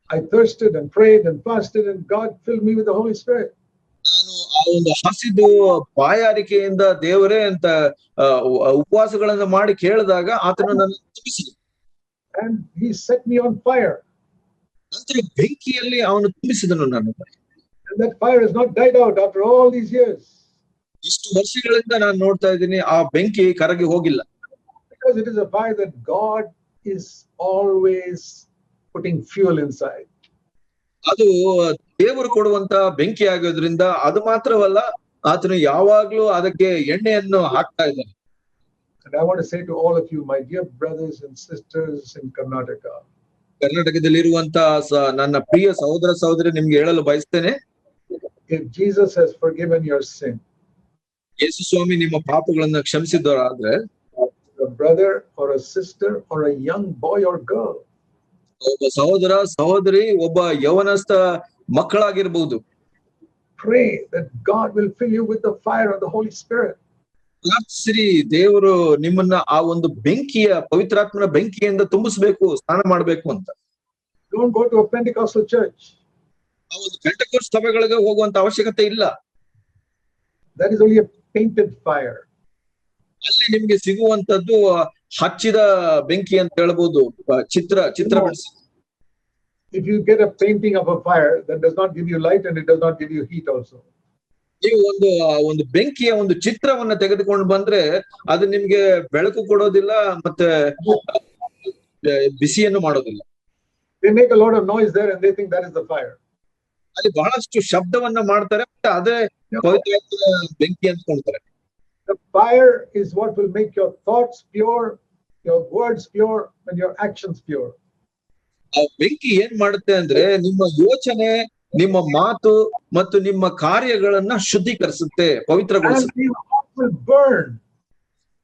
Speaker 1: I thirsted and prayed and fasted and God filled me with the Holy Spirit.
Speaker 2: ನಾನು ಆ ಒಂದು ಹಸಿದು ಬಾಯಾರಿಕೆಯಿಂದ ದೇವರೇ ಅಂತ ಉಪವಾಸಗಳನ್ನ ಮಾಡಿ ಕೇಳಿದಾಗ ಆತನು ನನ್ನ ತುಂಬಿಸಿದ.
Speaker 1: And he set me on fire.
Speaker 2: ನಂತರ ಬೆಂಕಿಯಲ್ಲಿ ಅವನು ತುಂಬಿಸಿದನು ನನ್ನ.
Speaker 1: And that fire has not died out after all these years.
Speaker 2: ಇಷ್ಟು ವರ್ಷಗಳಿಂದ ನಾನು ನೋಡ್ತಾ ಇದ್ದೀನಿ, ಆ ಬೆಂಕಿ ಕರಗಿ ಹೋಗಿಲ್ಲ.
Speaker 1: Because it is a fire that God is always putting fuel inside.
Speaker 2: ಅದು ದೇವರು ಕೊಡುವಂತ ಬೆಂಕಿ ಆಗೋದ್ರಿಂದ ಅದು ಮಾತ್ರವಲ್ಲ, ಆತನು ಯಾವಾಗ್ಲೂ ಅದಕ್ಕೆ ಎಣ್ಣೆಯನ್ನು ಹಾಕ್ತಾ ಇದ್ದಾನೆ.
Speaker 1: And I want to say to all of you, my dear brothers and sisters in Karnataka.
Speaker 2: ಕರ್ನಾಟಕದಲ್ಲಿರುವಂತ ನನ್ನ ಪ್ರಿಯ ಸಹೋದರ ಸಹೋದರಿ ನಿಮ್ಗೆ ಹೇಳಲು ಬಯಸ್ತೇನೆ,
Speaker 1: if Jesus has forgiven your sin,
Speaker 2: ಯೇಸು ಸ್ವಾಮಿ ನಿಮ್ಮ ಪಾಪಗಳನ್ನ ಕ್ಷಮಿಸಿದವರಾದ್ರೆ,
Speaker 1: a brother or a sister or a young boy or girl,
Speaker 2: ಒಬ್ಬ ಸಹೋದರ ಸಹೋದರಿ, ಒಬ್ಬ ಯೌವನಸ್ಥ ಮಕ್ಕಳಾಗಿರ್ಬಹುದು,
Speaker 1: pray that God will fill you with the fire of the Holy Spirit.
Speaker 2: ಪ್ರಾರ್ಥಿಸಿರಿ, ದೇವರು ನಿಮ್ಮನ್ನ ಆ ಒಂದು ಬೆಂಕಿಯ ಪವಿತ್ರಾತ್ಮನ ಬೆಂಕಿಯಿಂದ ತುಂಬಿಸಬೇಕು, ಸ್ನಾನ ಮಾಡಬೇಕು ಅಂತ.
Speaker 1: Don't go to a Pentecostal church.
Speaker 2: ಆ ಒಂದು ಪೆಂಟೆಕೋಸ್ಟ್ ಸಭೆಗಳಿಗೆ ಹೋಗುವಂತ ಅವಶ್ಯಕತೆ ಇಲ್ಲ.
Speaker 1: That is only a painted fire.
Speaker 2: ಅಲ್ಲಿ ನಿಮ್ಗೆ ಸಿಗುವಂತದ್ದು ಹಚ್ಚಿದ ಬೆಂಕಿ ಅಂತ ಹೇಳ್ಬೋದು, ಚಿತ್ರ ಬಿಡಿಸಿ.
Speaker 1: If you get a painting of a fire, that does not give you light and it does not give you heat also.
Speaker 2: ನೀವು ಒಂದು ಬೆಂಕಿಯ ಒಂದು ಚಿತ್ರವನ್ನ ತೆಗೆದುಕೊಂಡು ಬಂದ್ರೆ ಅದು ನಿಮ್ಗೆ ಬೆಳಕು ಕೊಡೋದಿಲ್ಲ, ಮತ್ತೆ ಬಿಸಿಯನ್ನು ಮಾಡೋದಿಲ್ಲ.
Speaker 1: They make a lot of noise there and they think that is the fire.
Speaker 2: ಅಲ್ಲಿ ಬಹಳಷ್ಟು ಶಬ್ದವನ್ನ ಮಾಡ್ತಾರೆ, ಮತ್ತೆ ಅದೇ ಪವಿತ್ರ ಬೆಂಕಿ ಅಂದ್ಕೊಂತಾರೆ.
Speaker 1: The fire is what will make your thoughts pure, your words pure, and your actions pure.
Speaker 2: ಆ ಬೆಂಕಿ ಏನ್ ಮಾಡುತ್ತೆ ಅಂದ್ರೆ ನಿಮ್ಮ ಯೋಚನೆ, ನಿಮ್ಮ ಮಾತು ಮತ್ತು ನಿಮ್ಮ ಕಾರ್ಯಗಳನ್ನ ಶುದ್ಧೀಕರಿಸುತ್ತೆ, ಪವಿತ್ರಗೊಳಿಸುತ್ತೆ.
Speaker 1: And your heart will burn.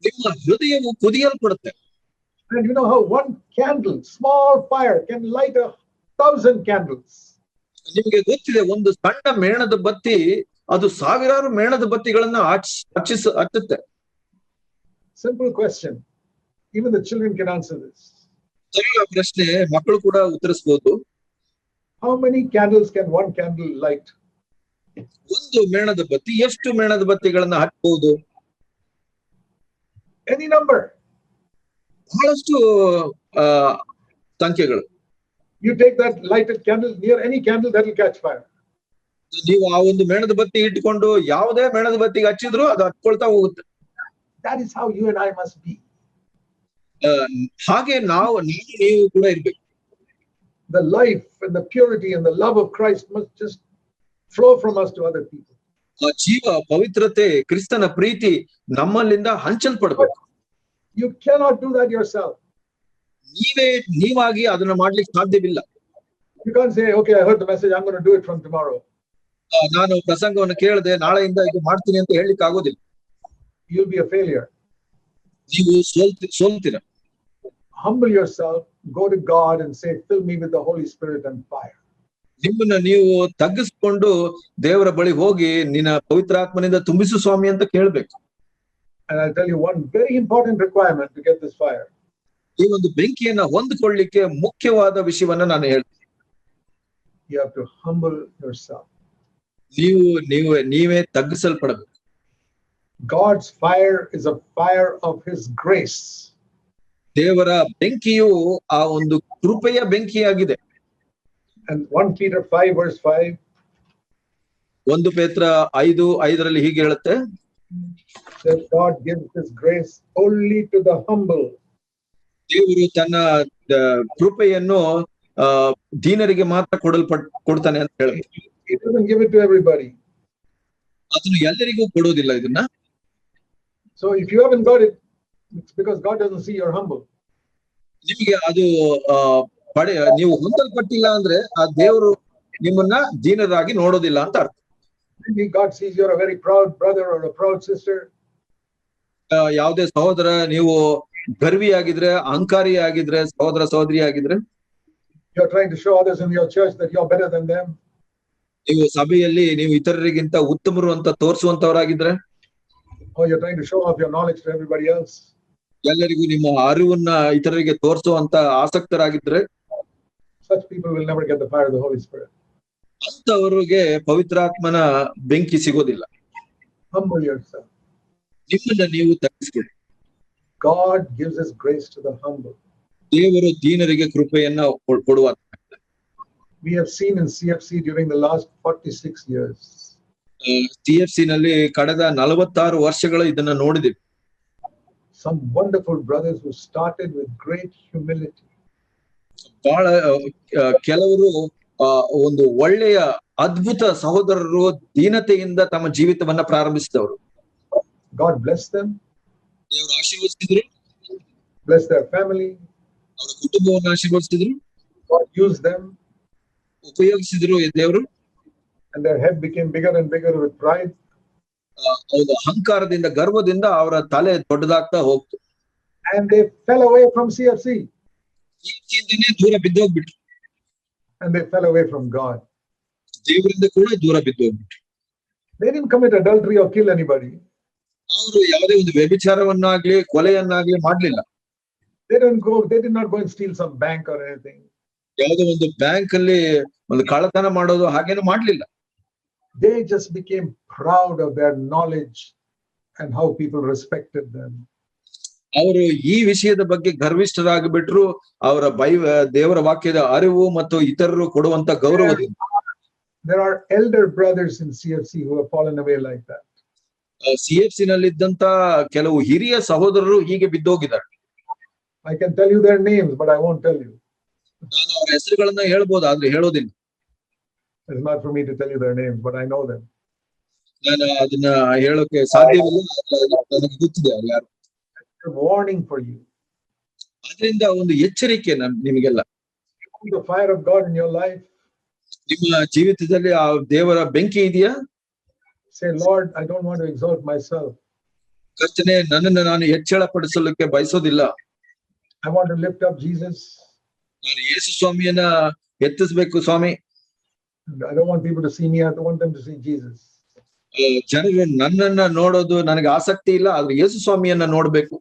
Speaker 2: ನಿಮ್ಮ ಹೃದಯವು ಕುದಿಯಲ್ಪಡುತ್ತೆ.
Speaker 1: And you know how one candle, small fire, can light 1,000 candles.
Speaker 2: ನಿಮಗೆ ಗೊತ್ತಿದೆ, ಒಂದು ಸಣ್ಣ ಮೇಣದ ಬತ್ತಿ ಅದು ಸಾವಿರಾರು ಮೇಣದ ಬತ್ತಿಗಳನ್ನ ಹಚ್ಚುತ್ತೆ.
Speaker 1: Simple question. Even the children can answer this.
Speaker 2: ಸರಳ ಪ್ರಶ್ನೆ, ಮಕ್ಕಳು ಕೂಡ ಉತ್ತರಿಸಬಹುದು.
Speaker 1: How many candles can one candle light?
Speaker 2: ಒಂದು ಮೇಣದ ಬತ್ತಿ ಎಷ್ಟು ಮೇಣದ ಬತ್ತಿಗಳನ್ನ ಹಚ್ಚಬಹುದು?
Speaker 1: Any number.
Speaker 2: ಬಹಳಷ್ಟು ಸಂಖ್ಯೆಗಳು.
Speaker 1: You take that lighted candle near any candle, that will catch fire.
Speaker 2: ನೀವು ಆ ಒಂದು ಮೇಣದ ಬತ್ತಿ ಇಟ್ಕೊಂಡು ಯಾವುದೇ ಮೇಣದ ಬತ್ತಿಗೆ ಹಚ್ಚಿದ್ರು ಅದು ಹಚ್ಕೊಳ್ತಾ ಹೋಗುತ್ತೆ.
Speaker 1: That is how you and I must be.
Speaker 2: ಹಾಗೆ ನೀವು ಕೂಡ ಇರ್ಬೇಕು.
Speaker 1: The life and the purity and the love of Christ must just flow from us to other people.
Speaker 2: ಆ ಜೀವ, ಪವಿತ್ರತೆ, ಕ್ರಿಸ್ತನ ಪ್ರೀತಿ ನಮ್ಮಲ್ಲಿಂದ ಹಂಚಲ್ಪಡ್ಬೇಕು.
Speaker 1: You cannot do that yourself.
Speaker 2: ನೀವಾಗಿ ಅದನ್ನ ಮಾಡ್ಲಿಕ್ಕೆ ಸಾಧ್ಯವಿಲ್ಲ.
Speaker 1: You can't say, okay, I heard the message, I'm going to do it from tomorrow.
Speaker 2: ನಾನು ಪ್ರಸಂಗವನ್ನು ಕೇಳದೆ ನಾಳೆಯಿಂದ ಇದು ಮಾಡ್ತೀನಿ ಅಂತ ಹೇಳಲಿಕ್ಕೆ ಆಗೋದಿಲ್ಲ.
Speaker 1: You'll be a failure.
Speaker 2: ನೀವು ಸೋಲ್ತೀರ.
Speaker 1: Humble yourself, go to God and say, fill me with the Holy Spirit and fire.
Speaker 2: ನಿಮ್ಮನ್ನ ನೀವು ತಗ್ಗಿಸ್ಕೊಂಡು ದೇವರ ಬಳಿ ಹೋಗಿ ನಿನ್ನ ಪವಿತ್ರಾತ್ಮನಿಂದ ತುಂಬಿಸು ಸ್ವಾಮಿ ಅಂತ ಕೇಳ್ಬೇಕು.
Speaker 1: And I'll tell you one very important requirement to get this fire.
Speaker 2: ಈ ಒಂದು ಬೆಂಕಿಯನ್ನ ಹೊಂದಿಕೊಳ್ಳಿಕ್ಕೆ ಮುಖ್ಯವಾದ ವಿಷಯವನ್ನ ನಾನು ಹೇಳ್ತೀನಿ.
Speaker 1: You have to humble yourself.
Speaker 2: ನೀವೇ ತಗ್ಗಿಸಲ್ಪಡಬೇಕು.
Speaker 1: God's fire is a fire of His grace.
Speaker 2: ದೇವರ ಬೆಂಕಿಯು ಆ ಒಂದು ಕೃಪೆಯ ಬೆಂಕಿಯಾಗಿದೆ.
Speaker 1: And 1 Peter 5 verse 5.
Speaker 2: 1 ಪೇತ್ರ 5:5 ಹೀಗೆ ಹೇಳುತ್ತೆ,
Speaker 1: that God gives His grace only to the humble.
Speaker 2: ದೇವರು ತನ್ನ ಕೃಪೆಯನ್ನು ದೀನರಿಗೆ ಮಾತ್ರ ಕೊಡ್ತಾನೆ ಅಂತ ಹೇಳಿ.
Speaker 1: He doesn't give it to everybody.
Speaker 2: ಅದನ್ನು ಎಲ್ಲರಿಗೂ ಕೊಡೋದಿಲ್ಲ ಇದನ್ನ.
Speaker 1: So if you haven't got it, it's because God doesn't see you're humble.
Speaker 2: ನಿಮಗೆ ಅದು ನೀವು ಹೊಂದಲ್ಪಟ್ಟಿಲ್ಲ ಅಂದ್ರೆ ಆ ದೇವರು ನಿಮ್ಮನ್ನ ದೀನರಾಗಿ ನೋಡೋದಿಲ್ಲ ಅಂತ ಅರ್ಥ.
Speaker 1: Maybe God sees you're a very proud brother or a proud sister.
Speaker 2: ಯಾವುದೇ ಸಹೋದರ ನೀವು ಗರ್ವಿಯಾಗಿದ್ರೆ, ಅಹಂಕಾರಿಯಾಗಿದ್ರೆ, ಸಹೋದರ ಸಹೋದರಿ ಆಗಿದ್ರೆ,
Speaker 1: you're trying to show others in your church that you're better than them.
Speaker 2: ನೀವು ಸಭೆಯಲ್ಲಿ ನೀವು ಇತರರಿಗಿಂತ ಉತ್ತಮರು ಅಂತ ತೋರಿಸುವಂತವರಾಗಿದ್ರೆ,
Speaker 1: or you're trying to show off your knowledge to everybody else.
Speaker 2: ಎಲ್ಲರಿಗೂ ನಿಮ್ಮ ಅರಿವನ್ನ ಇತರರಿಗೆ ತೋರಿಸುವಂತ ಆಸಕ್ತರಾಗಿದ್ರೆ,
Speaker 1: such people will never get the fire of the Holy Spirit.
Speaker 2: ಅಂತವರಿಗೆ ಪವಿತ್ರಾತ್ಮನ ಬೆಂಕಿ ಸಿಗೋದಿಲ್ಲ.
Speaker 1: Humble yourself.
Speaker 2: ನಿಮ್ಮನ್ನ ನೀವು ತಗ್ಗಿಸಿಕೊಳ್ಳಿ.
Speaker 1: God gives His grace to the humble.
Speaker 2: ದೇವರು ದೀನರಿಗೆ ಕೃಪೆಯನ್ನ ಕೊಡುವ.
Speaker 1: We have seen in CFC during the last 46 years.
Speaker 2: CFC ನಲ್ಲಿ ಕಳೆದ 46 ವರ್ಷಗಳು ಇದನ್ನ ನೋಡಿದೆವು.
Speaker 1: Some wonderful brothers who started with great humility.
Speaker 2: ಬಹಳ ಕೆಲವರು ಒಂದು ಒಳ್ಳೆಯ ಅದ್ಭುತ ಸಹೋದರರು ದೀನತೆಯಿಂದ ತಮ್ಮ ಜೀವಿತವನ್ನ ಪ್ರಾರಂಭಿಸಿದವರು.
Speaker 1: God bless them.
Speaker 2: ದೇವರು ಆಶೀರ್ವದಿಸಿದ್ರು.
Speaker 1: Bless their family.
Speaker 2: ಅವರ ಕುಟುಂಬವನ್ನು ಆಶೀರ್ವದಿಸಿದ್ರು.
Speaker 1: God used them.
Speaker 2: ಉಪಯೋಗಿಸಿದ್ರು ದೇವರು.
Speaker 1: And their head became bigger and bigger with pride.
Speaker 2: ಒಂದು ಅಹಂಕಾರದಿಂದ, ಗರ್ವದಿಂದ ಅವರ ತಲೆ ದೊಡ್ಡದಾಗ್ತಾ ಹೋಗ್ತು.
Speaker 1: And they fell away from CFC.
Speaker 2: CFCಯಿಂದನೇ ದೂರ ಬಿದ್ದೋಗ್ಬಿಟ್ರು.
Speaker 1: And they fell away from God.
Speaker 2: ದೇವರಿಂದ ಕೂಡ ದೂರ ಬಿದ್ದೋಗ್ಬಿಟ್ರು.
Speaker 1: They didn't commit adultery or kill anybody.
Speaker 2: ಅವರು ಯಾವುದೇ ಒಂದು ವ್ಯಭಿಚಾರವನ್ನಾಗ್ಲಿ ಕೊಲೆಯನ್ನಾಗ್ಲಿ ಮಾಡ್ಲಿಲ್ಲ.
Speaker 1: They did not go and steal some bank or anything.
Speaker 2: ಯಾವುದೋ ಒಂದು ಬ್ಯಾಂಕ್ ಅಲ್ಲಿ ಒಂದು ಕಳ್ಳತನ ಮಾಡೋದು ಹಾಗೇನು ಮಾಡ್ಲಿಲ್ಲ.
Speaker 1: They just became proud of their knowledge and how people respected them.
Speaker 2: ಅವರು ಈ ವಿಷಯದ ಬಗ್ಗೆ ಗರ್ವಿಷ್ಠರಾಗಿಬಿಟ್ರು. ಅವರ ದೇವರ ವಾಕ್ಯದ ಅರಿವು ಮತ್ತು ಇತರರು ಕೊಡುವಂತ ಗೌರವದಿಂದ.
Speaker 1: There are elder brothers in CFC who have fallen away like that.
Speaker 2: CFC ನಲ್ಲಿದ್ದಂತ ಕೆಲವು ಹಿರಿಯ ಸಹೋದರರು ಹೀಗೆ ಬಿದ್ದೋಗಿದ್ದಾರೆ.
Speaker 1: I can tell you their names, but I won't tell you.
Speaker 2: ನಾನು ಅವರ ಹೆಸರುಗಳನ್ನ ಹೇಳ್ಬೋದು, ಆದ್ರೆ ಹೇಳೋದಿಲ್ಲ.
Speaker 1: It's not for me to tell you their names, but I know them.
Speaker 2: ನಾನು ಅದನ್ನ ಹೇಳೋಕೆ ಸಾಧ್ಯವಿಲ್ಲ, ನನಗೆ ಗೊತ್ತಿದೆ ಅವ್ರು ಯಾರು.
Speaker 1: A warning for you.
Speaker 2: ಅದರಿಂದ ಒಂದು ಎಚ್ಚರಿಕೆ ನಿಮಗೆಲ್ಲ.
Speaker 1: The fire of God in your life.
Speaker 2: ನಿಮ್ಮ ಜೀವಿತದಲ್ಲಿ ಆ ದೇವರ ಬೆಂಕಿ ಇದೆಯಾ?
Speaker 1: Say, Lord, I don't want to exalt myself.
Speaker 2: ಕರ್ತನೇ, ನನ್ನನ್ನು ನಾನು ಹೆಚ್ಚಳ ಪಡಿಸಲಿಕ್ಕೆ ಬಯಸೋದಿಲ್ಲ.
Speaker 1: I want to lift up Jesus.
Speaker 2: ನಾನು ಯೇಸು ಸ್ವಾಮಿಯನ್ನ ಎತ್ತಿಸಬೇಕು ಸ್ವಾಮಿ.
Speaker 1: I don't want people to see me. I want them to see Jesus.
Speaker 2: ಜನರು ನನ್ನನ್ನ ನೋಡೋದು ನನಗೆ ಆಸಕ್ತಿ ಇಲ್ಲ, ಆದ್ರೆ ಯೇಸು ಸ್ವಾಮಿಯನ್ನ ನೋಡ್ಬೇಕು.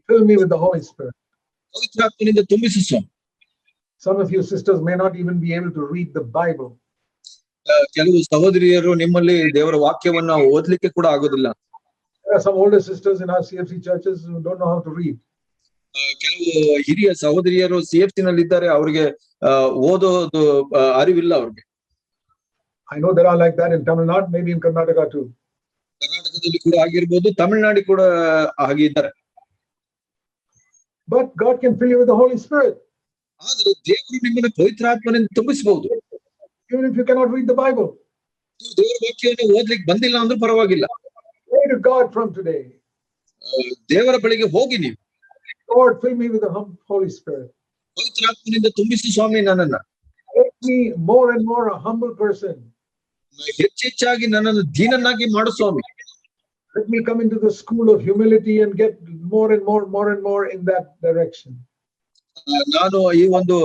Speaker 1: Fill me with the Holy Spirit.
Speaker 2: ಪವಿತ್ರಾತ್ಮನಿಂದ ತುಂಬಿಸು Swami.
Speaker 1: Some of you sisters may not even be able to read the Bible.
Speaker 2: ಕೆಲವು ಸಹೋದರಿಯರು ನಿಮ್ಮಲ್ಲಿ ದೇವರ ವಾಕ್ಯವನ್ನ ಓದ್ಲಿಕ್ಕೆ ಕೂಡ ಆಗೋದಿಲ್ಲ.
Speaker 1: There are some older sisters in our CFC churches who don't know how to read.
Speaker 2: ಕೆಲವು ಹಿರಿಯ ಸಹೋದರಿಯರು CFC ನಲ್ಲಿ ಇದ್ದಾರೆ, ಅವರಿಗೆ ಓದೋದು ಅರಿವಿಲ್ಲ ಅವ್ರಿಗೆ.
Speaker 1: I know there are like that in Tamil Nadu, maybe in Karnataka too.
Speaker 2: ಕರ್ನಾಟಕದಲ್ಲಿ ಕೂಡ ಆಗಿರ್ಬೋದು, ತಮಿಳುನಾಡು ಕೂಡ ಆಗಿದ್ದಾರೆ.
Speaker 1: But God can fill you with the Holy Spirit.
Speaker 2: ಆದ್ರೆ ದೇವರು ನಿಮ್ಮನ್ನು ಪವಿತ್ರಾತ್ಮನಿಂದ ತುಂಬಿಸಬಹುದು.
Speaker 1: Even if you cannot read the Bible.
Speaker 2: ದೇವರ ವಾಕ್ಯವನ್ನು ಓದ್ಲಿಕ್ಕೆ ಬಂದಿಲ್ಲ ಅಂದ್ರೂ ಪರವಾಗಿಲ್ಲ.
Speaker 1: Pray to God from today.
Speaker 2: ದೇವರ ಬಳಿಗೆ ಹೋಗಿ ನೀವು.
Speaker 1: Lord, fill me with the Holy Spirit.
Speaker 2: ಪವಿತ್ರಾತ್ಮನಿಂದ ತುಂಬಿಸು ಸ್ವಾಮಿ ನನ್ನನ್ನ.
Speaker 1: Make me more and more a humble person.
Speaker 2: ಹೆಚ್ಚೆಚ್ಚಾಗಿ ನನ್ನನ್ನು ದೀನನಾಗಿ ಮಾಡು ಸ್ವಾಮಿ.
Speaker 1: Let me come into the school of humility and get more and more in that direction.
Speaker 2: ನಾನು ಈ ಒಂದು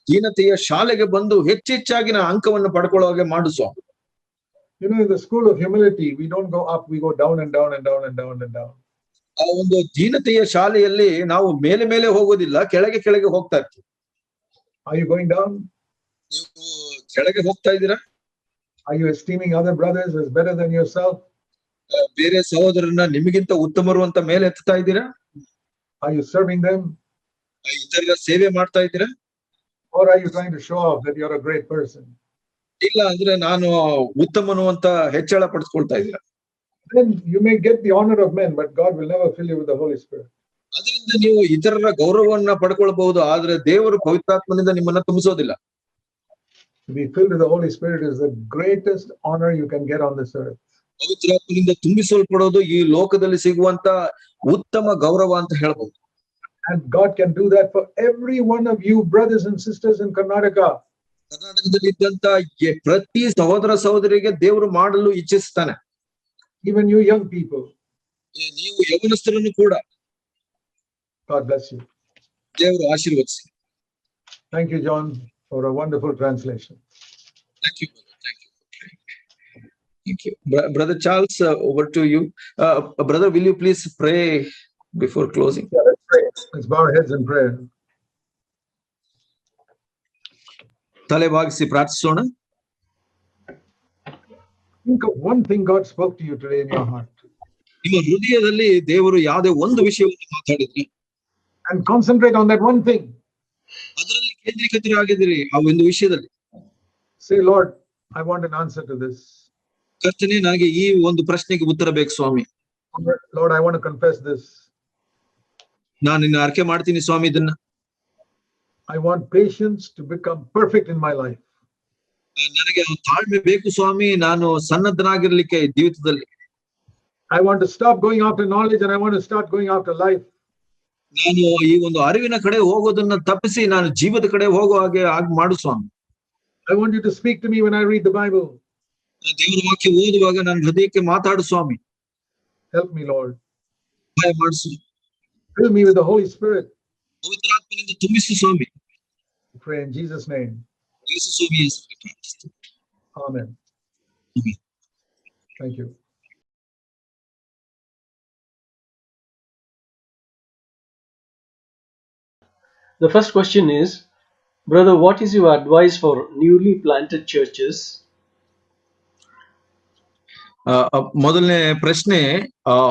Speaker 2: ದೀನತೆಯ ಶಾಲೆಗೆ ಬಂದು ಹೆಚ್ಚೆಚ್ಚಾಗಿ ನಾನು ಅಂಕವನ್ನು ಪಡ್ಕೊಳ್ಳೋ ಹಾಗೆ ಮಾಡು ಸ್ವಾಮಿ.
Speaker 1: You know, in the school of humility, we don't go up, we go down and down and down and down and down.
Speaker 2: ಆ ಒಂದು ದೀನತೆಯ ಶಾಲೆಯಲ್ಲಿ ನಾವು ಮೇಲೆ ಮೇಲೆ ಹೋಗೋದಿಲ್ಲ, ಕೆಳಗೆ ಕೆಳಗೆ ಹೋಗ್ತಾ ಇರ್ತೀವಿ.
Speaker 1: Are you going down?
Speaker 2: ನೀವು ಕೆಳಗೆ ಹೋಗ್ತಾ ಇದ್ದೀರಾ?
Speaker 1: Are you esteeming other brothers as better than yourself?
Speaker 2: ಬೇರೆ ಸಹೋದರನ್ನ ನಿಮಗಿಂತ ಉತ್ತಮರು ಅಂತ ಮೇಲೆ ಎತ್ತಾ ಇದ್ದೀರಾ?
Speaker 1: Are you serving them?
Speaker 2: ಇತರರ ಸೇವೆ ಮಾಡ್ತಾ ಇದ್ದೀರಾ?
Speaker 1: Or are you trying to show off that you're a great person?
Speaker 2: ಇಲ್ಲ ಅಂದ್ರೆ ನಾನು ಉತ್ತಮನು ಅಂತ ಹೆಚ್ಚಳ ಪಡಿಸ್ಕೊಳ್ತಾ ಇದ್ದೀರಾ?
Speaker 1: Then you may get the honor of men, but God will never fill you with the Holy Spirit.
Speaker 2: ಅದರಿಂದ ನೀವು ಇತರರ ಗೌರವವನ್ನ ಪಡ್ಕೊಳ್ಬಹುದು, ಆದ್ರೆ ದೇವರು ಪವಿತ್ರಾತ್ಮನಿಂದ ನಿಮ್ಮನ್ನ ತುಂಬಿಸೋದಿಲ್ಲ.
Speaker 1: To be filled with the Holy Spirit is the greatest honor you can get on this earth.
Speaker 2: ಪವಿತ್ರಾತ್ಮನಿಂದ ತುಂಬಿಸಲ್ಪಡೋದು ಈ ಲೋಕದಲ್ಲಿ ಸಿಗುವಂತ ಉತ್ತಮ ಗೌರವ ಅಂತ ಹೇಳ್ಬಹುದು.
Speaker 1: And God can do that for every one of you brothers and sisters in Karnataka.
Speaker 2: ಕರ್ನಾಟಕದಲ್ಲಿ ಇದ್ದಂತ ಪ್ರತಿ ಸಹೋದರ ಸಹೋದರಿಗೆ ದೇವರು ಮಾಡಲು ಇಚ್ಛಿಸ್ತಾನೆ.
Speaker 1: Even you young people.
Speaker 2: ನೀವು ಯೌವನಸ್ಥರನ್ನು ಕೂಡ
Speaker 1: God bless you.
Speaker 2: ದೇವರು ಆಶೀರ್ವದಿಸಿ.
Speaker 1: Thank you, John, for a wonderful translation.
Speaker 2: Thank you. Thank you. Brother Charles, over to you. Brother, will you please pray before closing?
Speaker 1: Yeah, let's pray. Let's bow our heads in prayer.
Speaker 2: ತಲೆ ಬಾಗಿಸಿ ಪ್ರಾರ್ಥಿಸೋಣ.
Speaker 1: Think of one thing God spoke to you today in your heart.
Speaker 2: ನಿಮ್ಮ ಹೃದಯದಲ್ಲಿ ದೇವರು ಯಾವುದೇ ಒಂದು ವಿಷಯವನ್ನು ಮಾತಾಡಿದ್ರಿ.
Speaker 1: And concentrate on that one thing.
Speaker 2: ಅದರಲ್ಲಿ ಕೇಂದ್ರೀಕೃತರಾಗಿದ್ದೀರಿ ಆ ಒಂದು ವಿಷಯದಲ್ಲಿ.
Speaker 1: Say, Lord, I want an answer to this.
Speaker 2: ಕರ್ತನೇ, ನನಗೆ ಈ ಒಂದು ಪ್ರಶ್ನೆಗೆ ಉತ್ತರ ಬೇಕು ಸ್ವಾಮಿ.
Speaker 1: Lord, I want to confess this.
Speaker 2: ನಾನು ನಿನ್ನ ಅರಿಕೆ ಮಾಡ್ತೀನಿ ಸ್ವಾಮಿ ಇದನ್ನ.
Speaker 1: I want patience to become perfect in my life.
Speaker 2: ನನಗೆ ತಾಳ್ಮೆ ಬೇಕು ಸ್ವಾಮಿ, ನಾನು ಸನ್ನದ್ಧನಾಗಿರ್ಲಿಕ್ಕೆ ಜೀವಿತದಲ್ಲಿ.
Speaker 1: I want to stop going after knowledge and I want to start going after life.
Speaker 2: ನಾನು ಈ ಒಂದು ಅರಿವಿನ ಕಡೆ ಹೋಗೋದನ್ನ ತಪ್ಪಿಸಿ ನಾನು ಜೀವದ ಕಡೆ ಹೋಗೋ ಹಾಗೆ ಮಾಡು ಸ್ವಾಮಿ.
Speaker 1: I want you to speak to me when I read the Bible.
Speaker 2: ದೇವರ ವಾಕ್ಯ ಓದುವಾಗ ನನ್ನ ಹೃದಯಕ್ಕೆ ಮಾತಾಡು ಸ್ವಾಮಿ.
Speaker 1: Help me, Lord.
Speaker 2: ಸಹಾಯ ಮಾಡಿಸು.
Speaker 1: Fill me with the Holy Spirit.
Speaker 2: ಪವಿತ್ರಾತ್ಮನಿಂದ ತುಂಬಿಸು Swami.
Speaker 1: Pray in Jesus' name.
Speaker 2: ಯೇಸು ಸ್ವಾಮಿ ಹೆಸರಲ್ಲಿ ಪ್ರಾರ್ಥಿಸುತ್ತೇನೆ.
Speaker 1: Amen. Thank you.
Speaker 3: The first question is, Brother, what is your advice for newly planted churches?
Speaker 2: ಮೊದಲನೇ ಪ್ರಶ್ನೆ,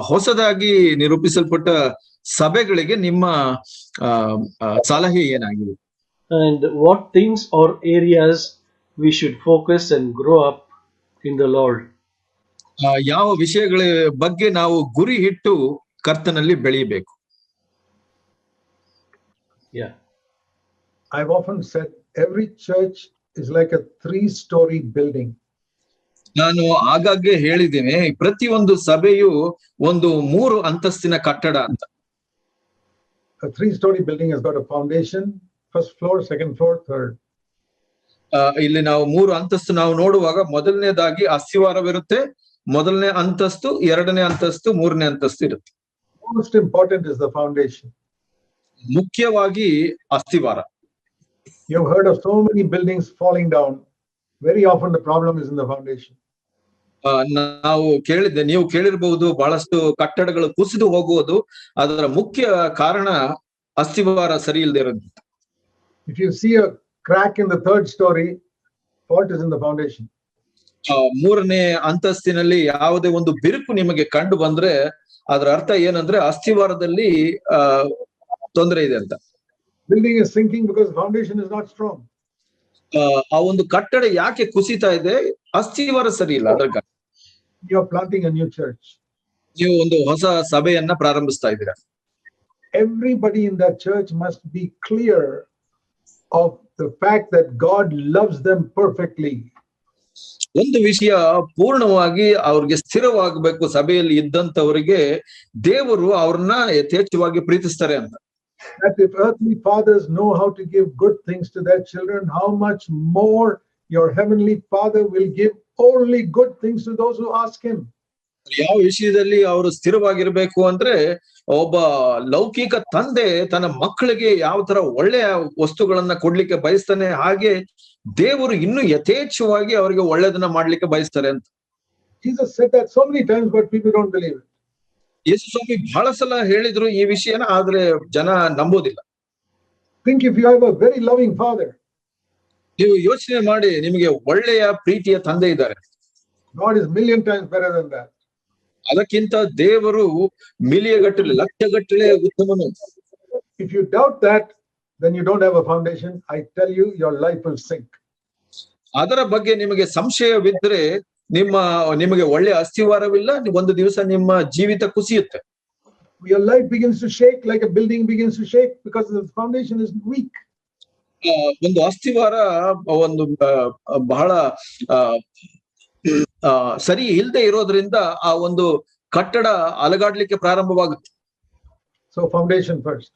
Speaker 2: ಹೊಸದಾಗಿ ನಿರೂಪಿಸಲ್ಪಟ್ಟ ಸಭೆಗಳಿಗೆ ನಿಮ್ಮ ಸಲಹೆ ಏನಾಗಿದೆ?
Speaker 3: And what things or areas we should focus and grow up in the Lord?
Speaker 2: ಯಾವ ವಿಷಯಗಳ ಬಗ್ಗೆ ನಾವು ಗುರಿ ಇಟ್ಟು ಕರ್ತನಲ್ಲಿ ಬೆಳೆಯಬೇಕು?
Speaker 3: Yeah.
Speaker 1: I've often said every church is like a 3-story building.
Speaker 2: ನಾನು ಆಗಾಗ್ಗೆ ಹೇಳಿದ್ದೇನೆ, ಪ್ರತಿಯೊಂದು ಸಭೆಯು ಒಂದು 3 ಅಂತಸ್ತಿನ ಕಟ್ಟಡ ಅಂತ.
Speaker 1: A 3-story building has got a foundation, first floor, second floor, third.
Speaker 2: ಇಲ್ಲಿ ನಾವು 3 ಅಂತಸ್ತು ನಾವು ನೋಡುವಾಗ ಮೊದಲನೇದಾಗಿ ಅಸ್ತಿವಾರವಿರುತ್ತೆ, ಮೊದಲನೇ ಅಂತಸ್ತು, ಎರಡನೇ ಅಂತಸ್ತು, ಮೂರನೇ ಅಂತಸ್ತು ಇರುತ್ತೆ.
Speaker 1: Most important is the foundation.
Speaker 2: ಮುಖ್ಯವಾಗಿ ಅಸ್ತಿವಾರ.
Speaker 1: You've heard of so many buildings falling down. Very often the problem is in the foundation.
Speaker 2: ನಾವು ನೀವು ಕೇಳಿರಬಹುದು, ಬಹಳಷ್ಟು ಕಟ್ಟಡಗಳು ಕುಸಿದು ಹೋಗುವುದು ಅದರ ಮುಖ್ಯ ಕಾರಣ ಅಸ್ತಿವಾರ ಸರಿ ಇಲ್ಲದೆ ಇರೋದು.
Speaker 1: If you see a crack in the 3rd story, fault is in the foundation.
Speaker 2: ಮೂರನೇ ಅಂತಸ್ತಿನಲ್ಲಿ ಯಾವುದೇ ಒಂದು ಬಿರುಕು ನಿಮಗೆ ಕಂಡು ಬಂದ್ರೆ ಅದರ ಅರ್ಥ ಏನಂದ್ರೆ ಅಸ್ತಿವಾರದಲ್ಲಿ ತೊಂದರೆ ಇದೆ ಅಂತ.
Speaker 1: Building is sinking because foundation is not strong.
Speaker 2: ಆ ಒಂದು ಕಟ್ಟಡ ಯಾಕೆ ಕುಸಿತಾ ಇದೆ? ಅಸ್ತಿವಾರ ಸರಿ ಇಲ್ಲ. ಅದ್ರ
Speaker 1: You are planting a new church.
Speaker 2: ನೀವು ಒಂದು ಹೊಸ ಸಭೆಯನ್ನ ಪ್ರಾರಂಭಿಸ್ತಾ ಇದ್ದೀರಾ.
Speaker 1: Everybody in that church must be clear of the fact that God loves them perfectly.
Speaker 2: ಒಂದು ವಿಷಯ ಪೂರ್ಣವಾಗಿ ಅವ್ರಿಗೆ ಸ್ಥಿರವಾಗಬೇಕು, ಸಭೆಯಲ್ಲಿ ಇದ್ದಂತವರಿಗೆ ದೇವರು ಅವ್ರನ್ನ ಯಥೇಚ್ಛವಾಗಿ ಪ್ರೀತಿಸ್ತಾರೆ ಅಂತ.
Speaker 1: That if earthly fathers know how to give good things to their children, how much more your heavenly Father will give only good things to those who ask him.
Speaker 2: ಯಾವ ವಿಷಯದಲ್ಲಿ ಅವರು ಸ್ಥಿರವಾಗಿರ್ಬೇಕು ಅಂದ್ರೆ, ಒಬ್ಬ ಲೌಕಿಕ ತಂದೆ ತನ್ನ ಮಕ್ಕಳಿಗೆ ಯಾವ ತರ ಒಳ್ಳೆಯ ವಸ್ತುಗಳನ್ನ ಕೊಡ್ಲಿಕ್ಕೆ ಬಯಸ್ತಾನೆ, ಹಾಗೆ ದೇವರು ಇನ್ನು ಯಥೇಚ್ಛವಾಗಿ ಅವರಿಗೆ ಒಳ್ಳೆದನ್ನ ಮಾಡ್ಲಿಕ್ಕೆ ಬಯಸ್ತಾರೆ ಅಂತ.
Speaker 1: Jesus said that so many times, but people don't believe it.
Speaker 2: ಯೇಸು ಸ್ವಾಮಿ ಬಹಳ ಸಲ ಹೇಳಿದ್ರು ಈ ವಿಷಯನ, ಆದ್ರೆ ಜನ ನಂಬೋದಿಲ್ಲ.
Speaker 1: Think if you have a very loving father.
Speaker 2: ನೀವು ಯೋಚನೆ ಮಾಡಿ, ನಿಮಗೆ ಒಳ್ಳೆಯ ಪ್ರೀತಿಯ ತಂದೆ ಇದ್ದಾರೆ.
Speaker 1: God is million times better than that.
Speaker 2: ಅದಕ್ಕಿಂತ ದೇವರು ಮಿಲಿಯಗಟ್ಟಲೆ, ಲಕ್ಷಗಟ್ಟಲೆ ಉತ್ತಮನು.
Speaker 1: If you doubt that, then you don't have a foundation. I tell you, your life will sink.
Speaker 2: ಅದರ ಬಗ್ಗೆ ನಿಮಗೆ ಸಂಶಯವಿದ್ರೆ ನಿಮಗೆ ಒಳ್ಳೆ ಅಸ್ತಿವಾರವಿಲ್ಲ, ಒಂದು ದಿವಸ ನಿಮ್ಮ ಜೀವಿತ ಕುಸಿಯುತ್ತೆ.
Speaker 1: Your life begins to shake like a building begins to shake because the foundation is weak.
Speaker 2: ಒಂದು ಅಸ್ತಿವಾರ ಒಂದು ಬಹಳ ಸರಿ ಇಲ್ಲದೆ ಇರೋದ್ರಿಂದ ಆ ಒಂದು ಕಟ್ಟಡ ಅಲಗಾಡ್ಲಿಕ್ಕೆ ಪ್ರಾರಂಭವಾಗುತ್ತೆ.
Speaker 1: So foundation first.